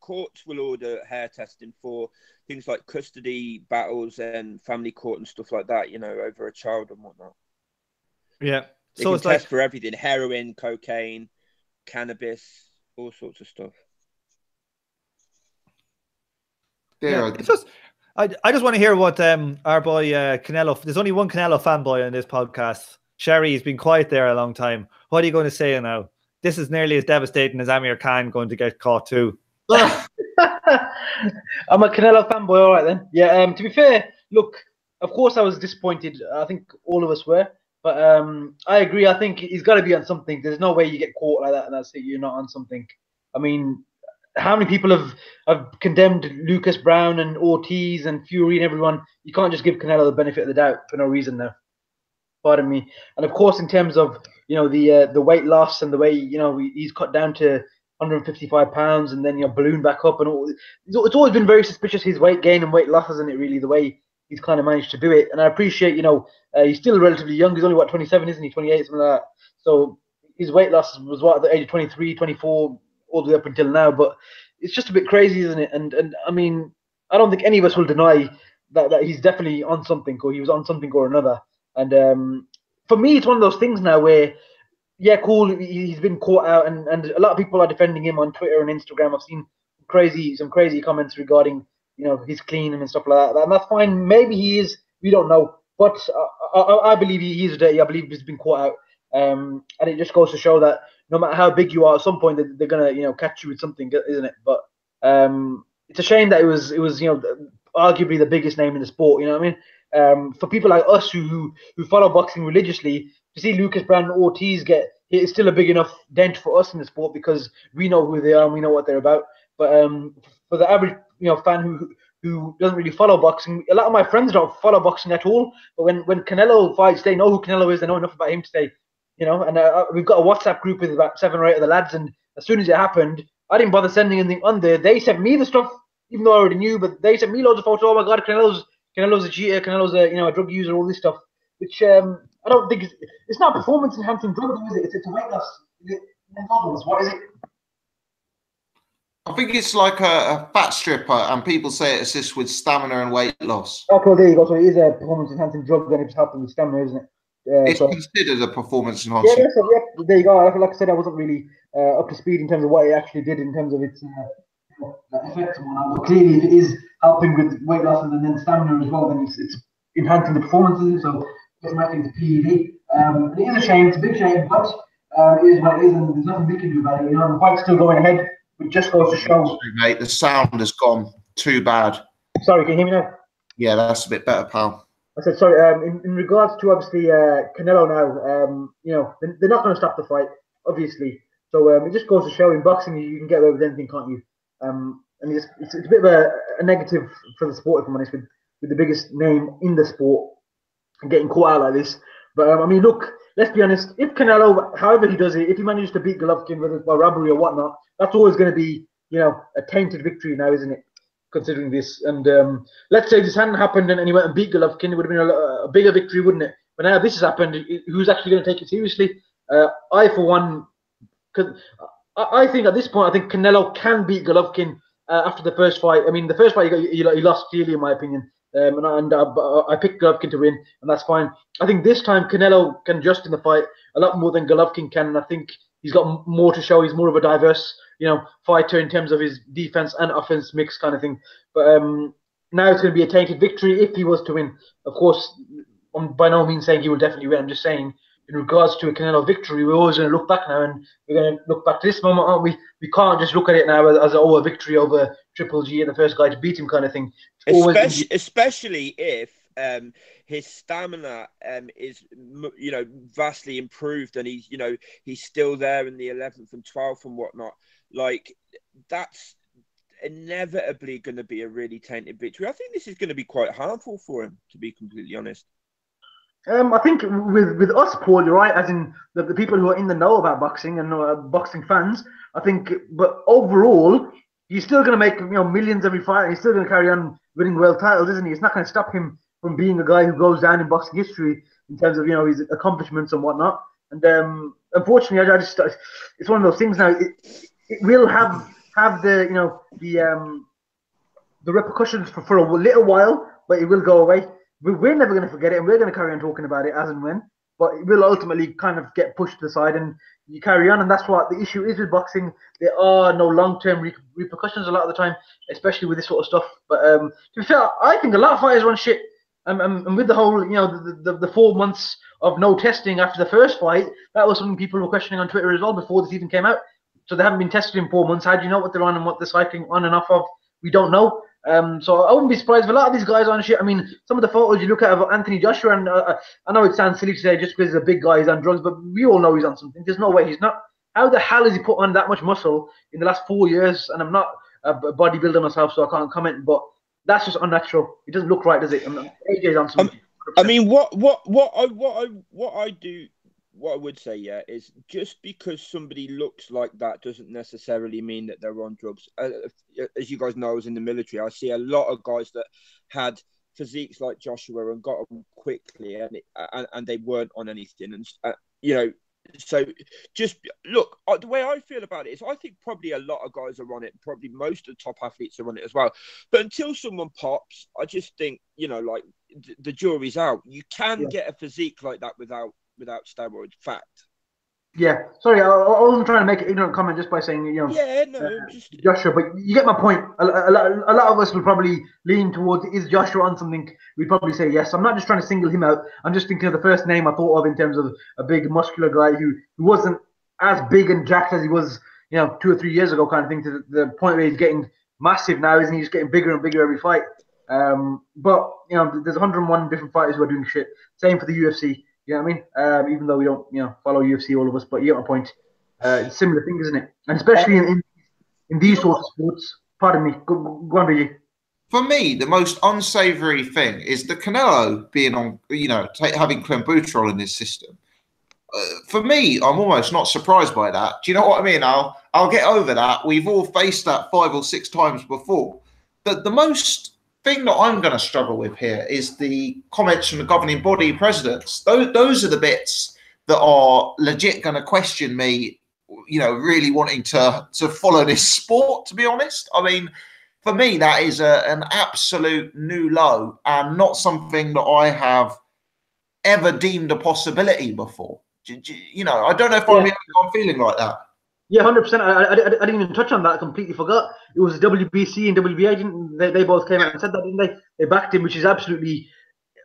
Speaker 3: Courts will order hair testing for things like custody battles and family court and stuff like that. Over a child and whatnot.
Speaker 2: Yeah.
Speaker 3: They can test for everything: heroin, cocaine, cannabis, all sorts of stuff.
Speaker 2: Yeah, it's just. I just want to hear what our boy Canelo. There's only one Canelo fanboy on this podcast. Sherry's been quiet there a long time. What are you going to say now? This is nearly as devastating as Amir Khan going to get caught too.
Speaker 4: I'm a Canelo fanboy, all right then. Yeah. To be fair, look, of course I was disappointed. I think all of us were, but I agree. I think he's got to be on something. There's no way you get caught like that and that's it. You're not on something. I mean, how many people have condemned Lucas Brown and Ortiz and Fury and everyone? You can't just give Canelo the benefit of the doubt for no reason now. Pardon me. And of course, in terms of the weight loss and the way he's cut down to 155 pounds and then balloon back up and all, it's always been very suspicious, his weight gain and weight loss, isn't it? Really, the way he's kind of managed to do it. And I appreciate he's still relatively young. He's only 27, isn't he? 28, something like that. So his weight loss was at the age of 23, 24. All the way up until now, but it's just a bit crazy, isn't it? And I mean, I don't think any of us will deny that he's definitely on something, or he was on something or another. And for me, it's one of those things now where, yeah, cool, he's been caught out, and a lot of people are defending him on Twitter and Instagram. I've seen some crazy comments regarding his clean and stuff like that, and that's fine. Maybe he is, we don't know, but I believe he is dirty. I believe he's been caught out, and it just goes to show that no matter how big you are, at some point they're gonna catch you with something, isn't it? But it's a shame that it was arguably the biggest name in the sport. You know what I mean? For people like us who follow boxing religiously, to see Lucas Brown and Ortiz get hit is still a big enough dent for us in the sport, because we know who they are and we know what they're about. But for the average fan who doesn't really follow boxing, a lot of my friends don't follow boxing at all. But when Canelo fights, they know who Canelo is. They know enough about him to say. And we've got a WhatsApp group with about 7 or 8 of the lads, and as soon as it happened, I didn't bother sending anything on there. They sent me the stuff, even though I already knew, but they sent me loads of photos. Oh my God, Canelo's a cheater, Canelo's a drug user, all this stuff, which I don't think it's not performance enhancing drug, is it? It's a weight loss. What is it?
Speaker 1: I think it's like a fat stripper, and people say it assists with stamina and weight loss.
Speaker 4: Okay, well, there you go. So it is a performance enhancing drug, then it's helping with stamina, isn't it?
Speaker 1: It's considered a performance enhancing.
Speaker 4: Yeah, there you go. Like I said, I wasn't really up to speed in terms of what it actually did in terms of its effects and whatnot. But clearly, if it is helping with weight loss and then stamina as well, then it's enhancing the performances. So it's making the PED. It is a shame. It's a big shame, but it is what it is, and there's nothing we can do about it. The fight's still going ahead. It just goes to show.
Speaker 1: Sorry, mate, the sound has gone too bad.
Speaker 4: Sorry, can you hear me now?
Speaker 1: Yeah, that's a bit better, pal.
Speaker 4: I said, sorry, in regards to obviously Canelo now, they're not going to stop the fight, obviously. So it just goes to show in boxing you can get away with anything, can't you? And it's a bit of a negative for the sport, if I'm honest, with the biggest name in the sport and getting caught out like this. But I mean, look, let's be honest. If Canelo, however he does it, if he manages to beat Golovkin, whether it's by robbery or whatnot, that's always going to be, a tainted victory now, isn't it? Considering this, and let's say this hadn't happened and he went and beat Golovkin, it would have been a bigger victory, wouldn't it? But now this has happened. Who's actually going to take it seriously? I, for one, because I think at this point, I think Canelo can beat Golovkin after the first fight. I mean, the first fight he lost clearly, in my opinion, and I picked Golovkin to win, and that's fine. I think this time Canelo can adjust in the fight a lot more than Golovkin can, and I think he's got more to show. He's more of a diverse, fighter in terms of his defense and offense mix kind of thing. But now it's going to be a tainted victory if he was to win. Of course, I'm by no means saying he will definitely win. I'm just saying, in regards to a Canelo victory, we're always going to look back now, and we're going to look back to this moment, aren't we? We can't just look at it now as a victory over Triple G and the first guy to beat him kind of thing.
Speaker 3: Especially if his stamina is vastly improved, and he's still there in the 11th and 12th and whatnot. Like, that's inevitably going to be a really tainted victory. I think this is going to be quite harmful for him, to be completely honest.
Speaker 4: I think with us, Paul, you're right, as in the people who are in the know about boxing and boxing fans. I think, but overall, he's still going to make millions every fight, and he's still going to carry on winning world titles, isn't he? It's not going to stop him from being a guy who goes down in boxing history in terms of his accomplishments and whatnot. And unfortunately, it's one of those things now. It will have the repercussions for a little while, but it will go away. We're never going to forget it, and we're going to carry on talking about it as and when. But it will ultimately kind of get pushed to the side, and you carry on. And that's what the issue is with boxing. There are no long-term repercussions a lot of the time, especially with this sort of stuff. But to be fair, I think a lot of fighters run shit. And with the whole, the 4 months of no testing after the first fight, that was something people were questioning on Twitter as well before this even came out. So they haven't been tested in 4 months. How do you know what they're on and what they're cycling on and off of? We don't know. So I wouldn't be surprised if a lot of these guys are on shit. I mean, some of the photos you look at of Anthony Joshua, and I know it sounds silly to say just because he's a big guy, he's on drugs, but we all know he's on something. There's no way he's not. How the hell has he put on that much muscle in the last 4 years? And I'm not a bodybuilder myself, so I can't comment, but that's just unnatural. It doesn't look right, does it? AJ's on something.
Speaker 3: I mean, what I would say, is just because somebody looks like that doesn't necessarily mean that they're on drugs. As you guys know, I was in the military. I see a lot of guys that had physiques like Joshua and got them quickly, and they weren't on anything. And so just look. The way I feel about it is, I think probably a lot of guys are on it. Probably most of the top athletes are on it as well. But until someone pops, I just think like the jury's out. You can get a physique like that without steroids. Fact.
Speaker 4: Yeah, sorry, I wasn't trying to make an ignorant comment just by saying, Joshua, but you get my point. A lot of us will probably lean towards, is Joshua on something? We'd probably say yes. I'm not just trying to single him out. I'm just thinking of the first name I thought of in terms of a big muscular guy who wasn't as big and jacked as he was, 2 or 3 years ago, kind of thing, to the point where he's getting massive now, isn't he? He's getting bigger and bigger every fight. But there's 101 different fighters who are doing shit. Same for the UFC. You know what I mean? Even though we don't, follow UFC, all of us, but you get my point. It's a similar thing, isn't it? And especially in these sorts of sports. Pardon me. Go on, BG.
Speaker 1: For me, the most unsavoury thing is the Canelo being on, having clenbuterol in his system. For me, I'm almost not surprised by that. Do you know what I mean? I'll get over that. We've all faced that 5 or 6 times before. The most thing that I'm going to struggle with here is the comments from the governing body presidents. Those are the bits that are legit going to question me, really wanting to follow this sport, to be honest. I mean, for me, that is an absolute new low and not something that I have ever deemed a possibility before. I don't know if I'm feeling like that.
Speaker 4: Yeah, 100%. I didn't even touch on that. I completely forgot. It was WBC and WBA. They both came out and said that, didn't they? They backed him, which is absolutely,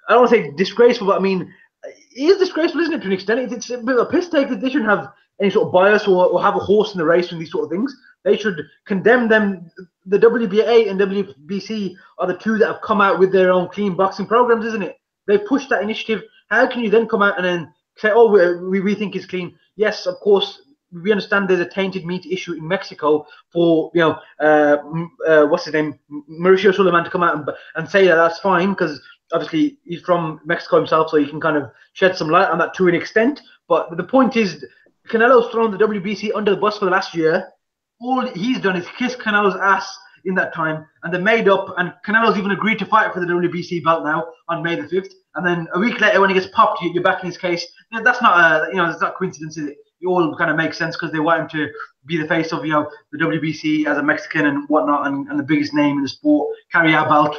Speaker 4: I don't want to say disgraceful, but I mean, it is disgraceful, isn't it, to an extent? It's a bit of a piss take that they shouldn't have any sort of bias or have a horse in the race and these sort of things. They should condemn them. The WBA and WBC are the two that have come out with their own clean boxing programs, isn't it? they pushed that initiative. How can you then come out and then say, oh, we think it's clean? Yes, of course, we understand there's a tainted meat issue in Mexico for, what's his name, Mauricio Suleiman to come out and say that that's fine, because obviously he's from Mexico himself, so he can kind of shed some light on that to an extent. But the point is, Canelo's thrown the WBC under the bus for the last year. All he's done is kiss Canelo's ass in that time, and they made up, and Canelo's even agreed to fight for the WBC belt now on May the 5th. And then a week later, when he gets popped, you're back in his case. That's not it's not coincidence, is it? It all kind of makes sense because they want him to be the face of, the WBC as a Mexican and whatnot, and the biggest name in the sport. Carry our belt,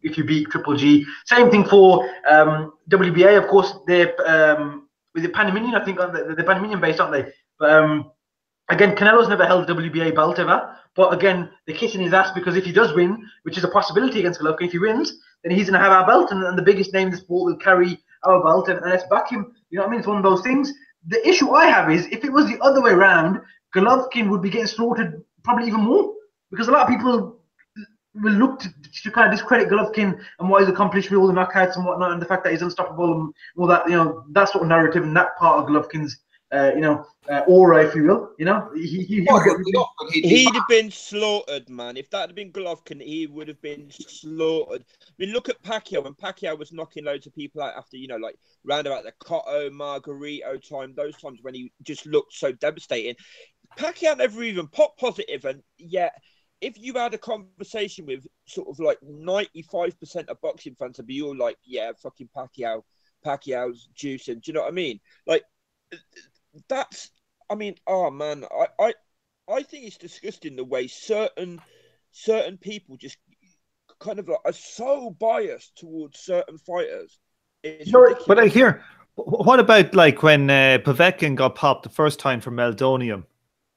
Speaker 4: if you beat Triple G. Same thing for WBA, of course. They're with the Panamanian, I think, the Panamanian based, aren't they? But again, Canelo's never held the WBA belt ever. But again, they're kissing his ass because if he does win, which is a possibility against Golovkin, if he wins, then he's going to have our belt, and the biggest name in the sport will carry our belt, and let's back him. You know what I mean? It's one of those things. The issue I have is, if it was the other way around, Golovkin would be getting slaughtered probably even more, because a lot of people will look to kind of discredit Golovkin and what he's accomplished with all the knockouts and whatnot, and the fact that he's unstoppable and all that, that sort of narrative and that part of Golovkin's, aura, if you will.
Speaker 3: He'd have been slaughtered, man. If that had been Golovkin, he would have been slaughtered. I mean, look at Pacquiao. When Pacquiao was knocking loads of people out after, like round about the Cotto, Margarito time, those times when he just looked so devastating. Pacquiao never even popped positive, and yet, if you had a conversation with sort of like 95% of boxing fans, would be all like, yeah, fucking Pacquiao's juicing. Do you know what I mean? Like, oh man, I think it's disgusting the way certain people just kind of like are so biased towards certain fighters.
Speaker 2: But I hear, what about like when Povetkin got popped the first time for meldonium?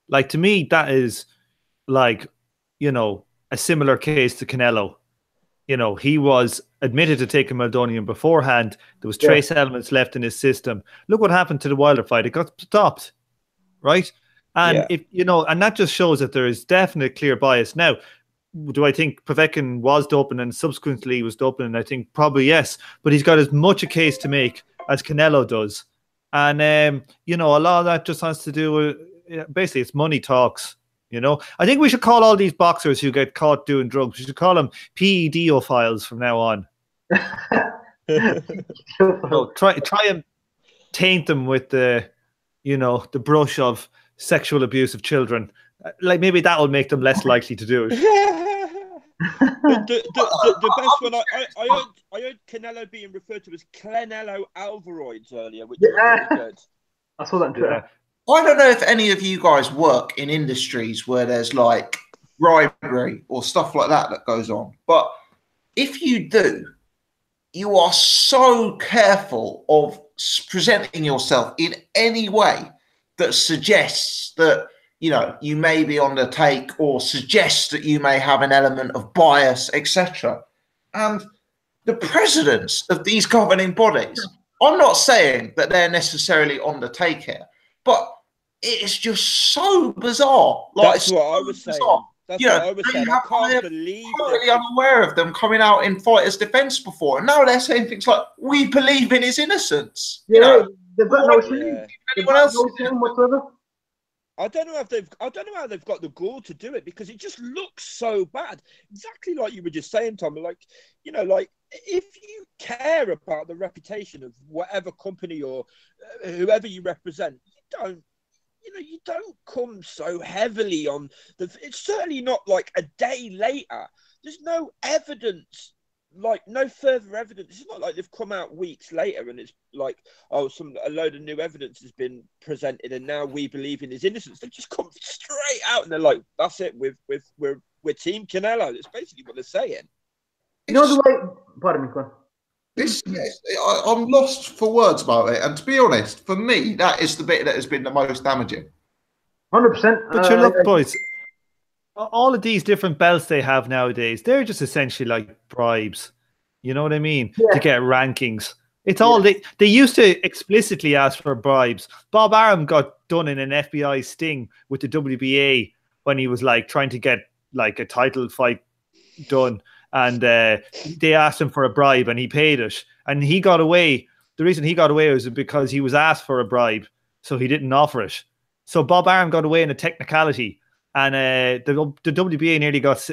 Speaker 2: Like, to me, that is like, a similar case to Canelo. He was admitted to taking meldonium beforehand. There was trace elements left in his system. Look what happened to the Wilder fight. It got stopped, right? And and that just shows that there is definite clear bias. Now, do I think Povetkin was doping and subsequently was doping? And I think probably yes, but he's got as much a case to make as Canelo does. And a lot of that just has to do with, basically, it's money talks. I think we should call all these boxers who get caught doing drugs, we should call them PEDophiles from now on. Try and taint them with the brush of sexual abuse of children. Like, maybe that will make them less likely to do it.
Speaker 3: the best one, I heard Canelo being referred to as Canelo Alvaroids earlier, which is really good.
Speaker 4: I saw that on Twitter.
Speaker 1: I don't know if any of you guys work in industries where there's like bribery or stuff like that goes on. But if you do, you are so careful of presenting yourself in any way that suggests that, you may be on the take or suggests that you may have an element of bias, etc. And the presidents of these governing bodies, I'm not saying that they're necessarily on the take here, but it's just so bizarre. Like,
Speaker 3: that's what I was saying. That's what I was saying. I can't believe it.
Speaker 1: Totally unaware of them coming out in fighters' defense before, and now they're saying things like, "We believe in his innocence."
Speaker 4: They've got no shame.
Speaker 1: Anyone else?
Speaker 4: No shame whatsoever.
Speaker 3: I don't know how they've got the gall to do it, because it just looks so bad. Exactly like you were just saying, Tom. Like, if you care about the reputation of whatever company or whoever you represent, you don't come so heavily on it's certainly not like a day later. There's no evidence, like no further evidence. It's not like they've come out weeks later and it's like, a load of new evidence has been presented and now we believe in his innocence. They just come straight out and they're like, that's it, we're Team Canelo. That's basically what they're saying.
Speaker 4: The way, pardon me, go on.
Speaker 1: I'm lost for words about it, and to be honest, for me, that is the bit that has been the most damaging.
Speaker 4: 100%.
Speaker 2: But look, boys, all of these different belts they have nowadays, they're just essentially like bribes. You know what I mean? To get rankings. It's all they used to explicitly ask for bribes. Bob Arum got done in an FBI sting with the WBA when he was like trying to get like a title fight done. and they asked him for a bribe, and he paid it, and he got away. The reason he got away was because he was asked for a bribe, so he didn't offer it. So Bob Arum got away in a technicality, and the WBA nearly got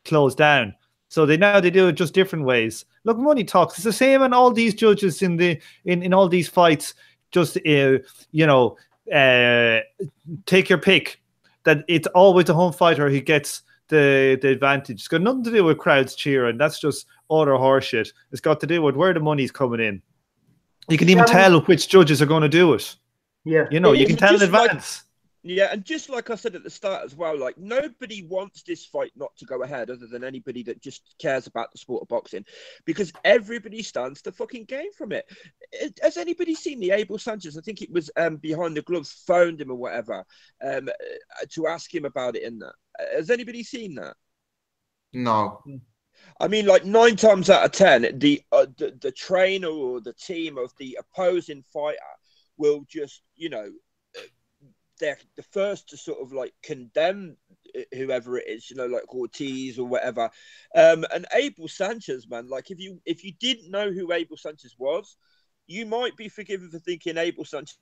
Speaker 2: closed down. So they do it just different ways. Look, money talks. It's the same in all these judges in all these fights. Just take your pick. That it's always the home fighter who gets the advantage. It's got nothing to do with crowds cheering. That's just utter horseshit. It's got to do with where the money's coming in. You can even tell which judges are going to do it.
Speaker 4: Yeah,
Speaker 2: you can tell in advance.
Speaker 3: Yeah, and just like I said at the start as well, like nobody wants this fight not to go ahead other than anybody that just cares about the sport of boxing, because everybody stands to fucking gain from it. Has anybody seen the Abel Sanchez? I think it was Behind the Gloves phoned him or whatever to ask him about it in that. Has anybody seen that?
Speaker 1: No.
Speaker 3: I mean, like 9 times out of 10, the trainer or the team of the opposing fighter will just, they're the first to sort of like condemn whoever it is, like Ortiz or whatever. And Abel Sanchez, man, like if you didn't know who Abel Sanchez was, you might be forgiven for thinking Abel Sanchez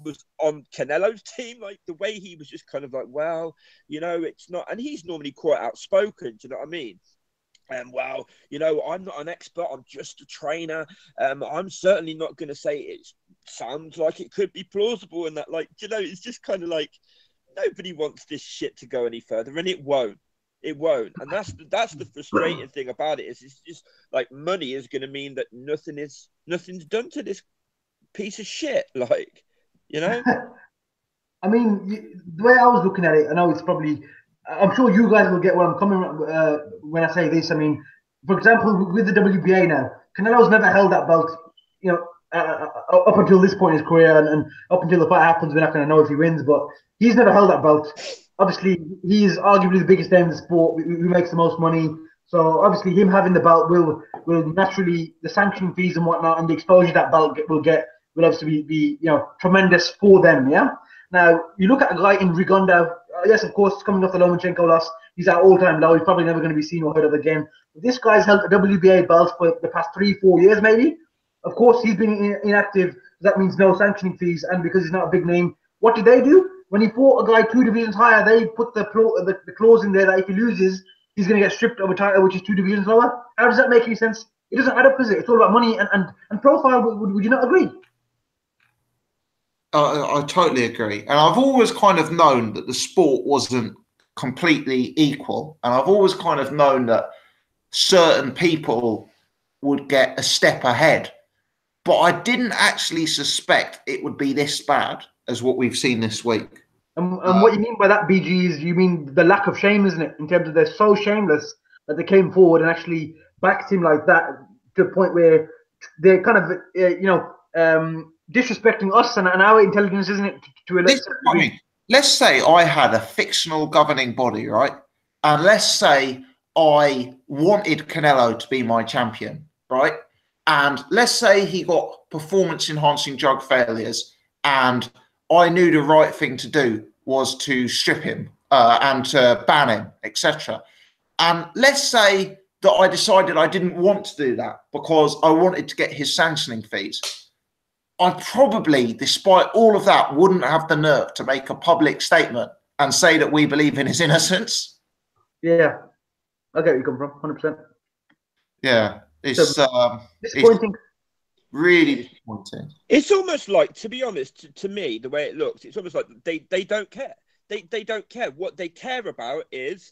Speaker 3: was on Canelo's team. Like the way he was just kind of like, well, it's not, and he's normally quite outspoken. Do you know what I mean? And well, I'm not an expert. I'm just a trainer. I'm certainly not going to say it sounds like it could be plausible, and that, like, it's just kind of like nobody wants this shit to go any further, and it won't. It won't, and that's the frustrating thing about it. Is it's just like money is going to mean that nothing's done to this piece of shit. Like,
Speaker 4: I mean, the way I was looking at it, I know it's probably. I'm sure you guys will get where I'm coming when I say this. I mean, for example, with the WBA now, Canelo's never held that belt, up until this point in his career, and up until the fight happens, we're not going to know if he wins, but he's never held that belt. Obviously, he's arguably the biggest name in the sport, who makes the most money. So obviously, him having the belt will naturally, the sanction fees and whatnot, and the exposure that belt will obviously be tremendous for them. Yeah. Now you look at a guy in Rigonda. Yes, of course, coming off the Lomachenko loss, he's at all-time low. He's probably never going to be seen or heard of again. But this guy's held a WBA belt for the past 3-4 years, maybe. Of course, he's been inactive. That means no sanctioning fees, and because he's not a big name, what did they do? When he fought a guy 2 divisions higher, they put the clause in there that if he loses, he's going to get stripped of a title which is 2 divisions lower. How does that make any sense? It doesn't add up, does it? It's all about money and profile. Would you not agree?
Speaker 1: I totally agree. And I've always kind of known that the sport wasn't completely equal. And I've always kind of known that certain people would get a step ahead. But I didn't actually suspect it would be this bad as what we've seen this week.
Speaker 4: And what you mean by that, BG, is you mean the lack of shame, isn't it? In terms of they're so shameless that they came forward and actually backed him like that to a point where they're kind of, disrespecting us and our intelligence, isn't it? To a
Speaker 1: let's say I had a fictional governing body, right? And let's say I wanted Canelo to be my champion, right? And let's say he got performance-enhancing drug failures, and I knew the right thing to do was to strip him and to ban him, etc. And let's say that I decided I didn't want to do that because I wanted to get his sanctioning fees. I probably, despite all of that, wouldn't have the nerve to make a public statement and say that we believe in his innocence.
Speaker 4: Yeah, I get where you come from, 100%.
Speaker 1: Yeah, it's
Speaker 4: disappointing.
Speaker 1: It's really disappointing.
Speaker 3: It's almost like, to be honest, to me, the way it looks, it's almost like they don't care. They don't care. What they care about is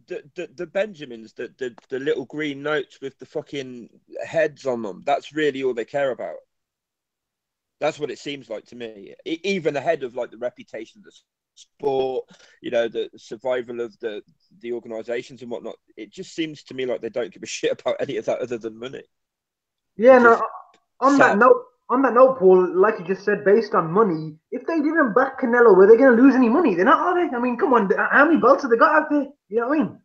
Speaker 3: the Benjamins, the little green notes with the fucking heads on them. That's really all they care about. That's what it seems like to me. Even ahead of like the reputation of the sport, the survival of the organisations and whatnot. It just seems to me like they don't give a shit about any of that other than money.
Speaker 4: Yeah, no. On that note, Paul, like you just said, based on money, if they didn't back Canelo, were they going to lose any money? They're not, are they? I mean, come on, how many belts have they got out there? You know what I mean?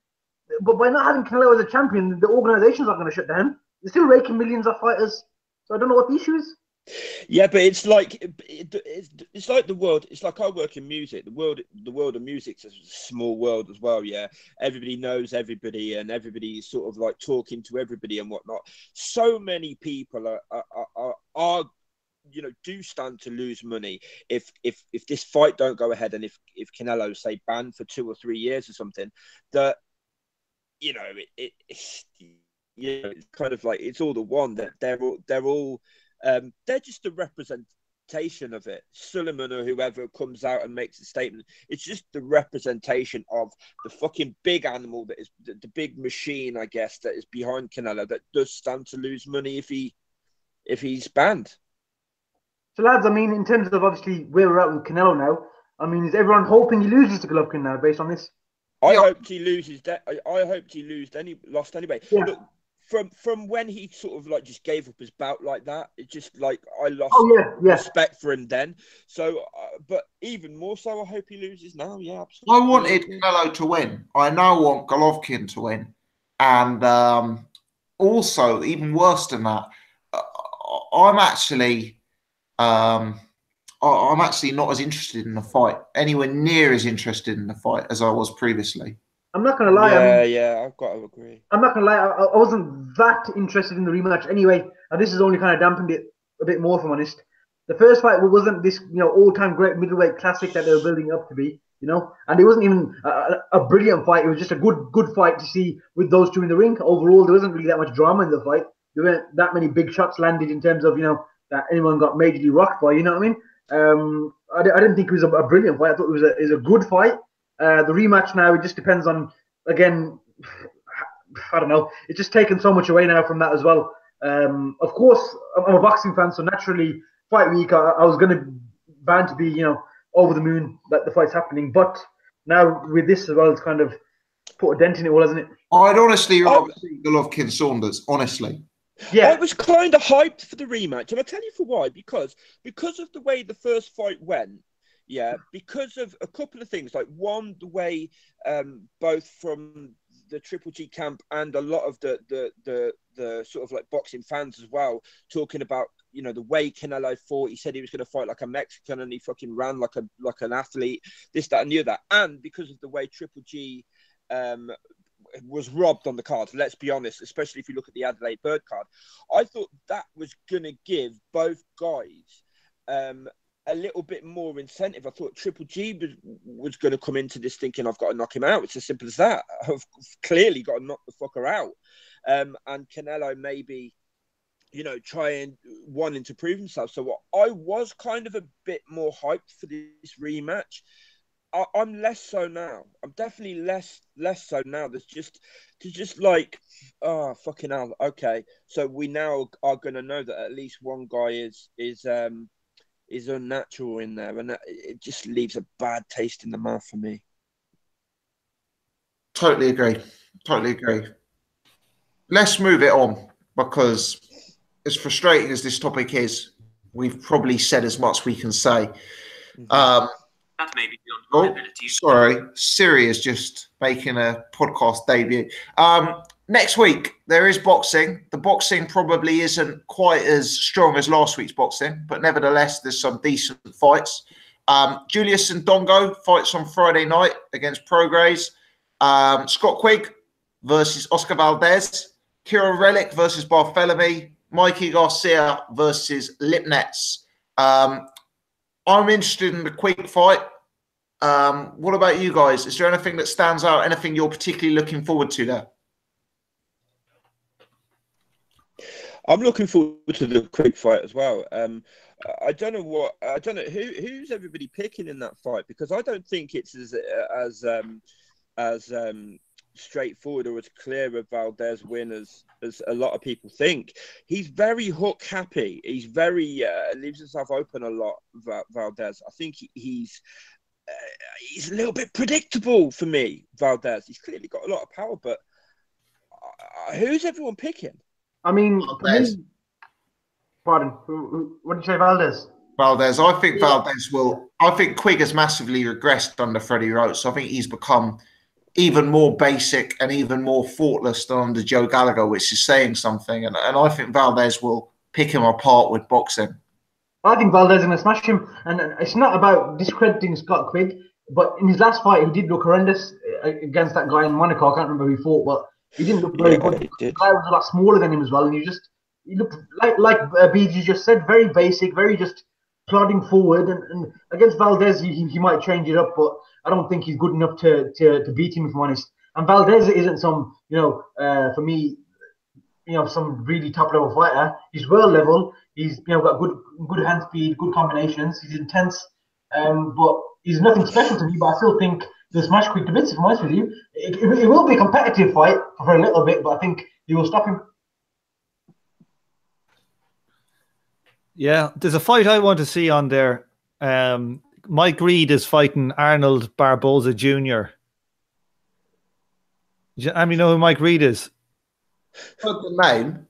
Speaker 4: But by not having Canelo as a champion, the organisation's not going to shut down. They're still raking millions of fighters. So I don't know what the issue is.
Speaker 3: Yeah, but it's like it's like the world. It's like I work in music. The world of music's a small world as well. Yeah, everybody knows everybody, and everybody's sort of like talking to everybody and whatnot. So many people are do stand to lose money if this fight don't go ahead, and if Canelo say banned for 2 or 3 years or something. That it's kind of like it's all the one that they're all. They're just a representation of it. Suleiman or whoever comes out and makes a statement, it's just the representation of the fucking big animal that is the big machine, I guess, that is behind Canelo, that does stand to lose money if he's banned.
Speaker 4: So, lads, I mean, in terms of obviously where we're at with Canelo now, I mean, is everyone hoping he loses to Golovkin now based on this?
Speaker 3: I hoped he loses. I hoped he lost anyway.
Speaker 4: Yeah.
Speaker 3: Look, from when he sort of like just gave up his bout like that, it just like I lost respect for him then. So, but even more so, I hope he loses now. Yeah, absolutely.
Speaker 1: I wanted Canelo to win. I now want Golovkin to win, and also even worse than that, I'm actually not as interested in the fight, anywhere near as interested in the fight as I was previously.
Speaker 4: I'm not going to lie.
Speaker 3: I've got to agree.
Speaker 4: I'm not going to lie. I wasn't that interested in the rematch anyway. And this has only kind of dampened it a bit more, if I'm honest. The first fight wasn't this, all-time great middleweight classic that they were building up to be, And it wasn't even a brilliant fight. It was just a good fight to see with those two in the ring. Overall, there wasn't really that much drama in the fight. There weren't that many big shots landed in terms of, that anyone got majorly rocked by, you know what I mean? I didn't think it was a brilliant fight. I thought it was a good fight. The rematch now, it just depends on, again, I don't know. It's just taken so much away now from that as well. Of course, I'm a boxing fan, so naturally, fight week, I was going to bound to be, over the moon that the fight's happening. But now with this as well, it's kind of put a dent in it all, hasn't it?
Speaker 1: I'd honestly rather see Golovkin Saunders, honestly.
Speaker 3: Yeah, I was kind of hyped for the rematch, and I'll tell you for why. Because of the way the first fight went. Yeah, because of a couple of things. Like one, the way both from the Triple G camp and a lot of the sort of like boxing fans as well, talking about the way Canelo fought. He said he was going to fight like a Mexican, and he fucking ran like an athlete. This, that, and the other. And because of the way Triple G was robbed on the card. Let's be honest, especially if you look at the Adelaide Bird card, I thought that was going to give both guys a little bit more incentive. I thought Triple G was going to come into this thinking, I've got to knock him out. It's as simple as that. I've clearly got to knock the fucker out. And Canelo maybe, try and wanting to prove himself. So I was kind of a bit more hyped for this rematch. I'm less so now. I'm definitely less so now. There's just like, oh, fucking hell. Okay. So we now are going to know that at least one guy is unnatural in there, and it just leaves a bad taste in the mouth for me.
Speaker 1: Totally agree. Let's move it on, because as frustrating as this topic is, we've probably said as much we can say.
Speaker 5: That may be beyond my ability.
Speaker 1: Sorry, Siri is just making a podcast debut. Next week, there is boxing. The boxing probably isn't quite as strong as last week's boxing, but nevertheless, there's some decent fights. Julius Ndongo fights on Friday night against Prograis. Scott Quigg versus Oscar Valdez. Kieran Relic versus Barthélemy. Mikey Garcia versus Lipnets. I'm interested in the Quigg fight. What about you guys? Is there anything that stands out? Anything you're particularly looking forward to there?
Speaker 3: I'm looking forward to the Quigg fight as well. I don't know who's everybody picking in that fight, because I don't think it's as straightforward or as clear a Valdez win as a lot of people think. He's very hook happy. He's very leaves himself open a lot, Valdez. I think he's a little bit predictable for me, Valdez. He's clearly got a lot of power, but who's everyone picking?
Speaker 4: I mean, pardon. What did you say, Valdez?
Speaker 1: Valdez. I think Valdez will. I think Quigg has massively regressed under Freddie Roach. I think he's become even more basic and even more thoughtless than under Joe Gallagher, which is saying something. And I think Valdez will pick him apart with boxing.
Speaker 4: I think Valdez is going to smash him, and it's not about discrediting Scott Quigg, but in his last fight, he did look horrendous against that guy in Monaco. I can't remember who he fought, but he didn't look very good. The guy was a lot smaller than him as well, and he looked like BG just said, very basic, very just plodding forward. And against Valdez, he might change it up, but I don't think he's good enough to beat him, if I'm honest. And Valdez isn't some, for me, some really top level fighter. He's world level. He's got good hand speed, good combinations. He's intense, but he's nothing special to me. But I still think he'll smash Quigg to bits. If I'm honest with you, it will be a competitive fight for a little bit, but I think he will stop him.
Speaker 2: Yeah, there's a fight I want to see on there. Mike Reed is fighting Arnold Barboza Jr. I mean, know who Mike Reed is?
Speaker 1: What's the name?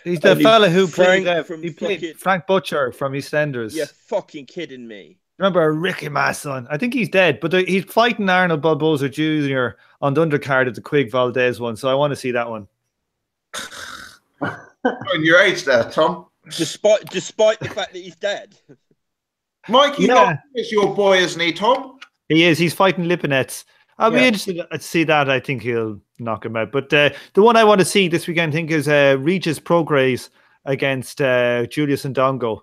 Speaker 2: He's the fella who played
Speaker 3: fucking...
Speaker 2: Frank Butcher from EastEnders.
Speaker 3: You're fucking kidding me.
Speaker 2: Remember Ricky Masson? I think he's dead, but he's fighting Arnold Barboza Jr. on the undercard of the Quigg Valdez one, so I want to see that one.
Speaker 1: Showing your age there, Tom.
Speaker 3: Despite the fact that he's dead.
Speaker 1: Mikey is your boy, isn't he, Tom?
Speaker 2: He is. He's fighting Lipinets. I'll be interested to see that. I think he'll knock him out. But the one I want to see this weekend, I think, is Regis Prograis against Julius Ndongo.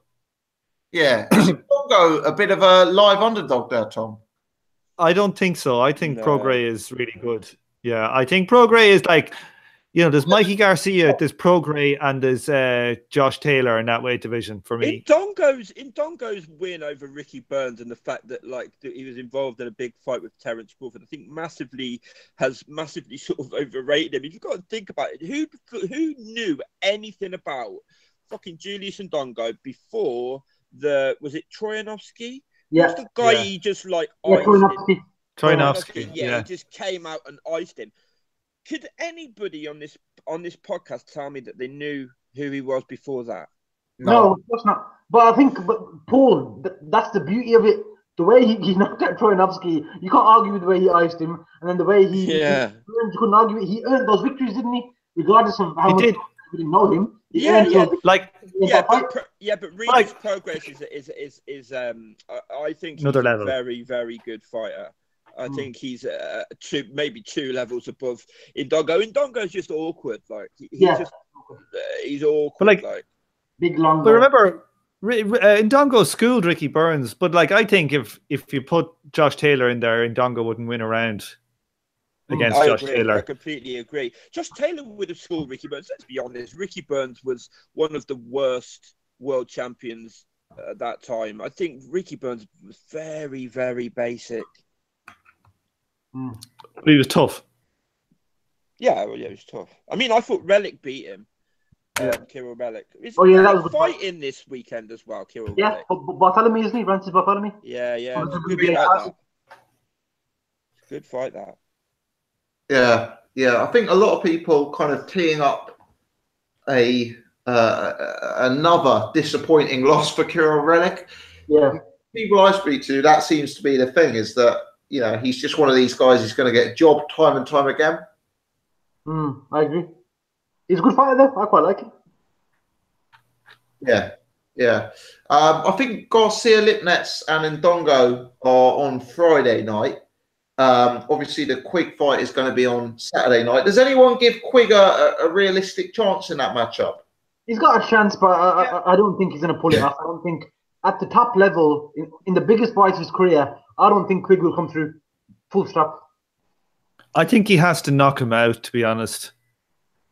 Speaker 1: Yeah. Is Ndongo a bit of a live underdog there, Tom?
Speaker 2: I don't think so. I think Prograis is really good. Yeah, I think Prograis is like, there's Mikey Garcia, there's Prograis, and there's Josh Taylor in that weight division for me.
Speaker 3: In Dongo's win over Ricky Burns and the fact that he was involved in a big fight with Terence Crawford, I think has massively sort of overrated him. You've got to think about it. Who knew anything about fucking Julius Ndongo before was it Troyanovsky?
Speaker 4: Yeah.
Speaker 3: Was the guy he just iced
Speaker 2: Troyanovsky.
Speaker 3: Yeah, he just came out and iced him. Could anybody on this podcast tell me that they knew who he was before that?
Speaker 4: No, of course not. But I think, Paul, that's the beauty of it. The way he knocked out Troyanovsky, you can't argue with the way he iced him, and then the way he you couldn't argue it. He earned those victories, didn't he? Regardless of how much we didn't know him.
Speaker 3: But Regis Prograis is I think he's
Speaker 2: another level.
Speaker 3: A very, very good fighter. I think he's maybe two levels above Ndongo. Ndongo's just awkward. He's awkward.
Speaker 2: But
Speaker 4: big long.
Speaker 2: But remember, Ndongo schooled Ricky Burns. But I think if you put Josh Taylor in there, Ndongo wouldn't win a round against Josh Taylor.
Speaker 3: I completely agree. Josh Taylor would have schooled Ricky Burns. Let's be honest. Ricky Burns was one of the worst world champions at that time. I think Ricky Burns was very, very basic.
Speaker 2: But he was tough.
Speaker 3: Yeah, he was tough. I mean, I thought Relic beat him. Kirill Relic. That was a fight in this weekend as well, Kirill Relic.
Speaker 4: Bartholomew, isn't he? Francis Bartholomew?
Speaker 3: Yeah. Good fight, that.
Speaker 1: Yeah. I think a lot of people kind of teeing up another disappointing loss for Kirill Relic.
Speaker 4: Yeah.
Speaker 1: People I speak to, that seems to be the thing, is that he's just one of these guys who's going to get jobbed time and time again.
Speaker 4: I agree. He's a good fighter, though. I quite like him.
Speaker 1: Yeah. I think Garcia, Lipinets, and Ndongo are on Friday night. Obviously, the Quigg fight is going to be on Saturday night. Does anyone give Quigg a realistic chance in that matchup?
Speaker 4: He's got a chance, but I don't think he's going to pull it off. I don't think at the top level, in the biggest fight of his career, I don't think Quigg will come through. Full stop.
Speaker 2: I think he has to knock him out, to be honest.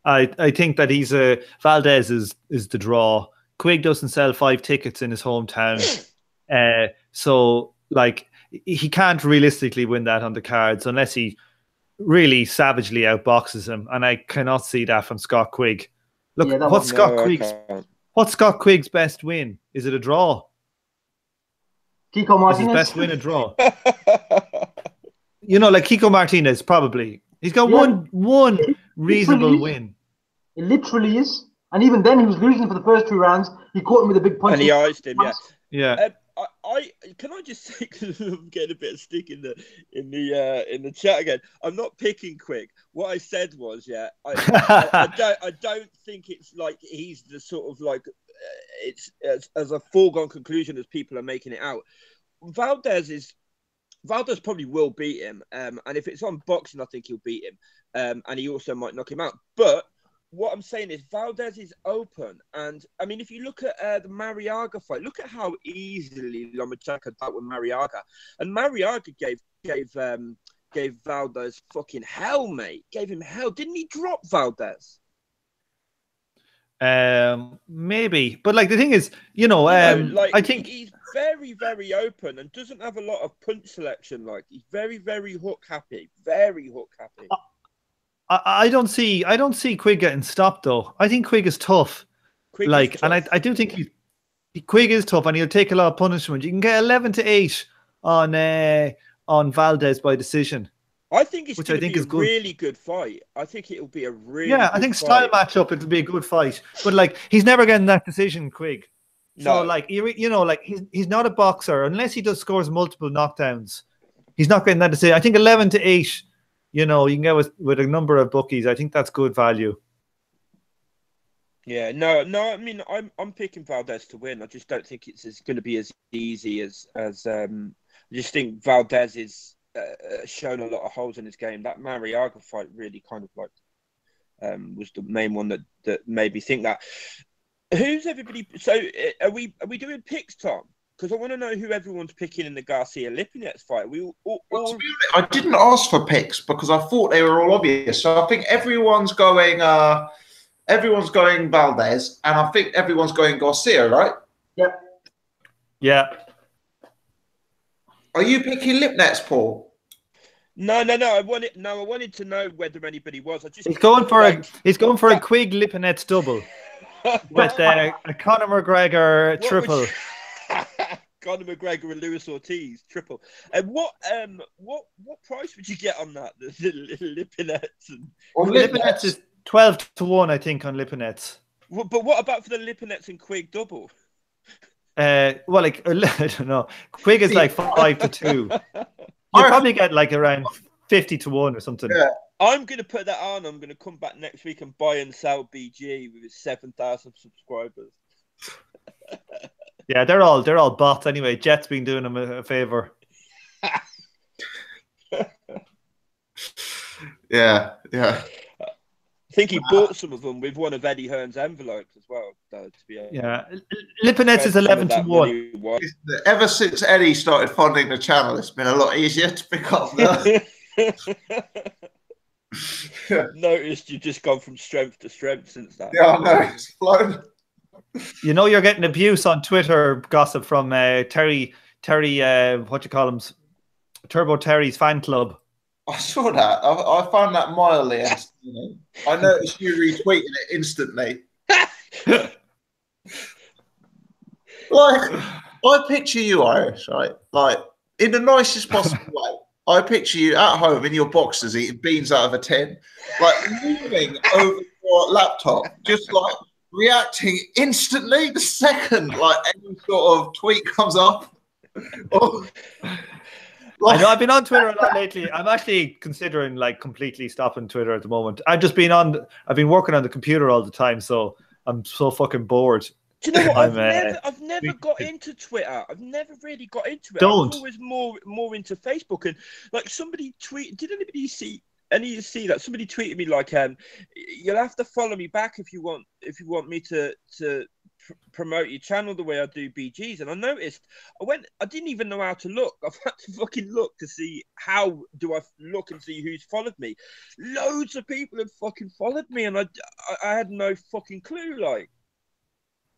Speaker 2: I think that Valdez is the draw. Quigg doesn't sell 5 tickets in his hometown. So he can't realistically win that on the cards unless he really savagely outboxes him. And I cannot see that from Scott Quigg. Look, what's Scott Quigg's best win? Is it a draw?
Speaker 4: Kiko Martinez.
Speaker 2: Is his best win a draw? Kiko Martinez, probably. He's got one reasonable win.
Speaker 4: It literally is. And even then, he was losing for the first 2 rounds. He caught him with a big punch.
Speaker 3: And he iced him,
Speaker 2: yeah.
Speaker 3: I can I just say, because I'm getting a bit of stick in the chat again. I'm not picking Quigg. What I said was, I don't think it's like he's the sort of it's as a foregone conclusion as people are making it out. Valdez probably will beat him, and if it's on boxing, I think he'll beat him, and he also might knock him out. But what I'm saying is Valdez is open, and I mean, if you look at the Mariaga fight, look at how easily Lomachenko dealt with Mariaga, and Mariaga gave Valdez fucking hell, mate. Gave him hell. Didn't he drop Valdez?
Speaker 2: Maybe, but like the thing is, I think
Speaker 3: he's very, very open and doesn't have a lot of punch selection. Like he's very, very hook happy. Very hook happy.
Speaker 2: I don't see Quigg getting stopped though. I think Quigg is tough. Quigg is tough. And I do think Quigg is tough, and he'll take a lot of punishment. You can get 11-8 on Valdez by decision.
Speaker 3: I think it's going to be a really good fight. I think it'll be a really
Speaker 2: I think style matchup, it'll be a good fight. But like he's never getting that decision, Quigg. So like he's not a boxer unless he scores multiple knockdowns. He's not getting that decision. I think 11-8. You can get with a number of bookies. I think that's good value.
Speaker 3: Yeah, no. I mean, I'm picking Valdez to win. I just don't think it's going to be as easy as. I just think Valdez is shown a lot of holes in his game. That Mariaga fight really kind of like was the main one that made me think that. Who's everybody? So are we doing picks, Tom? Because I want to know who everyone's picking in the Garcia Lipinets fight.
Speaker 1: I didn't ask for picks because I thought they were all obvious. So I think everyone's going Valdez, and I think everyone's going Garcia, right?
Speaker 4: Yep.
Speaker 2: Yeah.
Speaker 1: Are you picking Lipinets, Paul?
Speaker 3: No. I wanted to know whether anybody was.
Speaker 2: He's going for a Quigg Lipinets double with a Conor McGregor triple.
Speaker 3: Conor McGregor and Luis Ortiz triple. And what price would you get on that? The Lipinets.
Speaker 2: Lipinets is 12-1, I think, on Lipinets.
Speaker 3: But what about for the Lipinets and Quigg double?
Speaker 2: I don't know. Quigg is like 5-2. You'll probably get like around 50-1 or something.
Speaker 1: Yeah.
Speaker 3: I'm going to put that on. I'm going to come back next week and buy and sell BG with his 7,000 subscribers.
Speaker 2: Yeah, they're all bots anyway. Jet's been doing them a favor.
Speaker 1: Yeah.
Speaker 3: I think he bought some of them with one of Eddie Hearn's envelopes as well.
Speaker 2: Lipinets is 11-1.
Speaker 1: Ever since Eddie started funding the channel, it's been a lot easier to pick up.
Speaker 3: Noticed you've just gone from strength to strength since that.
Speaker 1: Yeah, I know. It's flown.
Speaker 2: You're getting abuse on Twitter gossip from Terry, what you call him, Turbo Terry's fan club.
Speaker 1: I saw that. I found that mildly entertaining. I noticed you retweeting it instantly. Like, I picture you, Irish, right? Like, in the nicest possible way. I picture you at home in your boxers eating beans out of a tin, like moving over your laptop, just like reacting instantly the second like any sort of tweet comes up.
Speaker 2: I know I've been on Twitter a lot lately. I'm actually considering like completely stopping Twitter at the moment. I've been working on the computer all the time, so I'm so fucking bored.
Speaker 3: Do you know what? I've never got into Twitter. I've never really got into it.
Speaker 2: Don't.
Speaker 3: I'm always more into Facebook. And like somebody tweeted, did anybody see that? Somebody tweeted me like, you'll have to follow me back if you want me to promote your channel the way I do BGs. And I noticed I didn't even know how to look. I've had to fucking look to see how do I look and see who's followed me. Loads of people have fucking followed me, and I had no fucking clue. Like,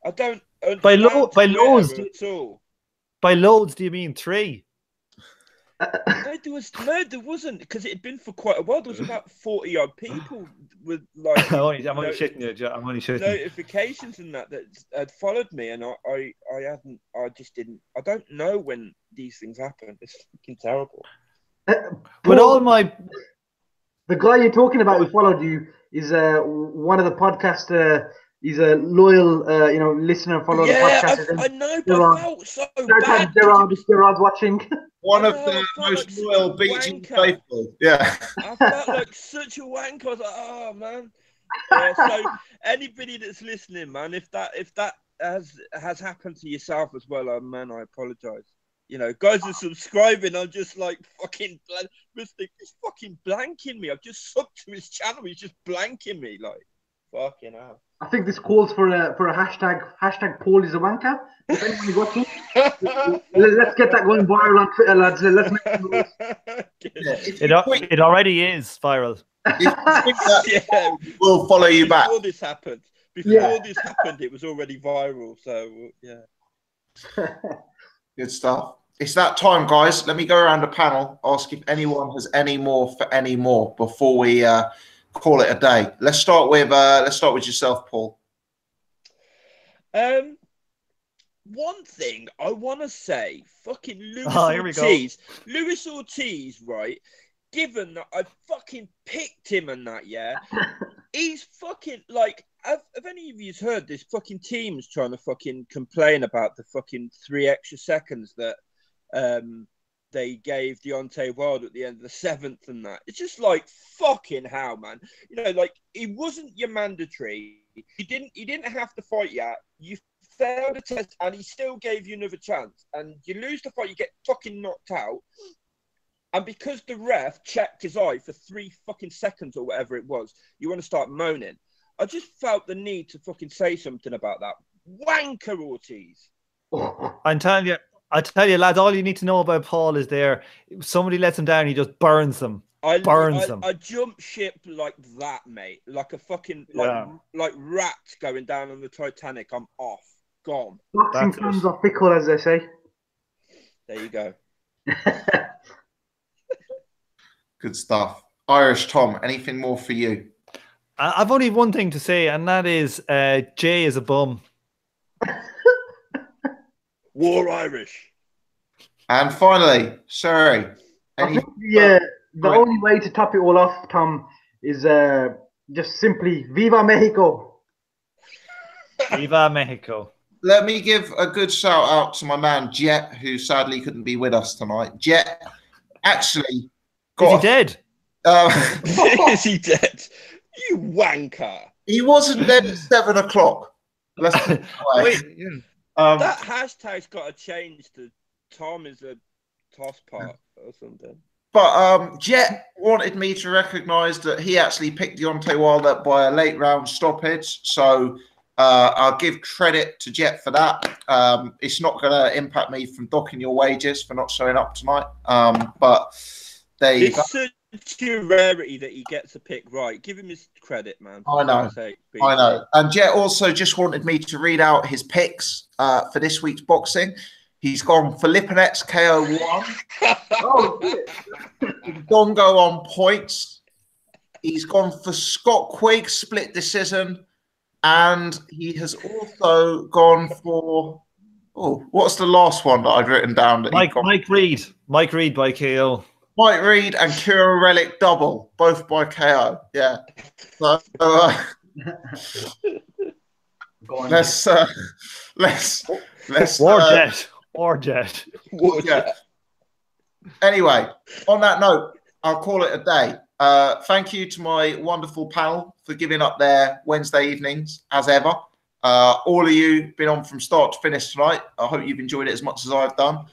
Speaker 3: I don't
Speaker 2: by loads
Speaker 3: at all.
Speaker 2: By loads, do you mean 3?
Speaker 3: No, there wasn't, because it had been for quite a while. There was about 40 odd people with like
Speaker 2: I'm only shitting you. I'm only shitting.
Speaker 3: Notifications and that had followed me, and I don't know when these things happen. It's fucking terrible.
Speaker 2: With all my
Speaker 4: the guy you're talking about who followed you is one of the podcast. He's a loyal, listener and follower of the podcast.
Speaker 3: I know, but I felt so bad.
Speaker 4: Gerard's watching.
Speaker 1: One of the most loyal BG faithful. Yeah.
Speaker 3: I felt like such a wanker. I was like, oh man. So anybody that's listening, man, if that has happened to yourself as well, man, I apologize. You know, guys are subscribing. I'm just like fucking Mystic is fucking blanking me. I've just subbed to his channel. He's just blanking me, like fucking hell.
Speaker 4: I think this calls for a hashtag Paul is a wanker. If anyone's watching, let's get that going viral on Twitter, lads. Let's make
Speaker 2: it already is viral.
Speaker 3: Yeah,
Speaker 1: we'll follow you back.
Speaker 3: Before this happened, it was already viral. So yeah.
Speaker 1: Good stuff. It's that time, guys. Let me go around the panel, ask if anyone has any more for any more before we call it a day. Let's start with yourself, Paul.
Speaker 3: One thing I want to say, fucking Luis Ortiz, right? Given that I fucking picked him and that, yeah, he's fucking like. Have any of you heard this fucking team's trying to fucking complain about the fucking 3 extra seconds that they gave Deontay Wilder at the end of the 7th and that? It's just like fucking hell, man. You know, like he wasn't your mandatory. He didn't have to fight yet. You failed a test and he still gave you another chance. And you lose the fight, you get fucking knocked out. And because the ref checked his eye for 3 fucking seconds or whatever it was, you want to start moaning. I just felt the need to fucking say something about that. Wanker Ortiz.
Speaker 2: I tell you, lads, all you need to know about Paul is if somebody lets him down, he just burns them. I
Speaker 3: jump ship like that, mate. Like a fucking like rat going down on the Titanic. I'm off. Gone.
Speaker 4: Boxing fans are fickle, as they say.
Speaker 3: There you go.
Speaker 1: Good stuff. Irish Tom, anything more for you?
Speaker 2: I've only one thing to say, and that is Jay is a bum.
Speaker 3: War Irish.
Speaker 1: And finally, sorry.
Speaker 4: The only way to top it all off, Tom, is just simply Viva Mexico.
Speaker 2: Viva Mexico.
Speaker 1: Let me give a good shout out to my man Jet, who sadly couldn't be with us tonight. Jet actually got...
Speaker 2: Is he dead?
Speaker 3: Is he dead? You wanker.
Speaker 1: He wasn't dead at 7 o'clock. Let's put it away.
Speaker 3: That hashtag's got to change to Tom is a toss part or something.
Speaker 1: But Jet wanted me to recognise that he actually picked Deontay Wilder by a late round stoppage. So I'll give credit to Jet for that. It's not going to impact me from docking your wages for not showing up tonight. But there you go.
Speaker 3: It's a rarity that he gets a pick right. Give him his credit, man.
Speaker 1: I know. And Jet also just wanted me to read out his picks for this week's boxing. He's gone for Lipinets KO1. Dongo on points. He's gone for Scott Quigg split decision. And he has also gone for... Oh, what's the last one that I've written down? That
Speaker 2: Mike Reed. Mike Reed by KO.
Speaker 1: Mike Reed and Kira Relic double, both by KO. Yeah. So, let's
Speaker 2: War Jet.
Speaker 1: Anyway, on that note, I'll call it a day. Thank you to my wonderful panel for giving up their Wednesday evenings as ever. All of you been on from start to finish tonight. I hope you've enjoyed it as much as I've done.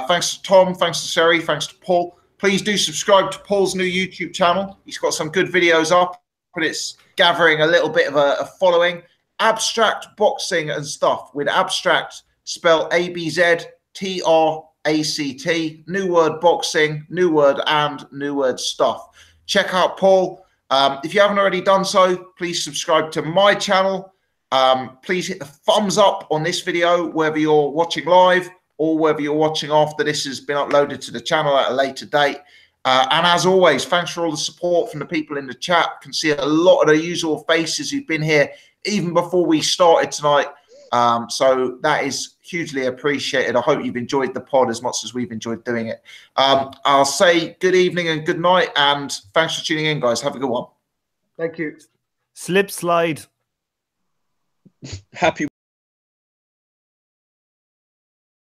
Speaker 1: Thanks to Tom, thanks to Seri, thanks to Paul. Please do subscribe to Paul's new YouTube channel. He's got some good videos up, but it's gathering a little bit of a following. Abstract boxing and stuff, with abstract spelled ABZTRACT. New word boxing, new word and new word stuff. Check out Paul. If you haven't already done so, please subscribe to my channel. Please hit the thumbs up on this video, whether you're watching live or whether you're watching after this has been uploaded to the channel at a later date. And as always, thanks for all the support from the people in the chat. Can see a lot of the usual faces who've been here even before we started tonight. So that is hugely appreciated. I hope you've enjoyed the pod as much as we've enjoyed doing it. I'll say good evening and good night, and thanks for tuning in, guys. Have a good one.
Speaker 4: Thank you.
Speaker 2: Slip slide.
Speaker 3: Happy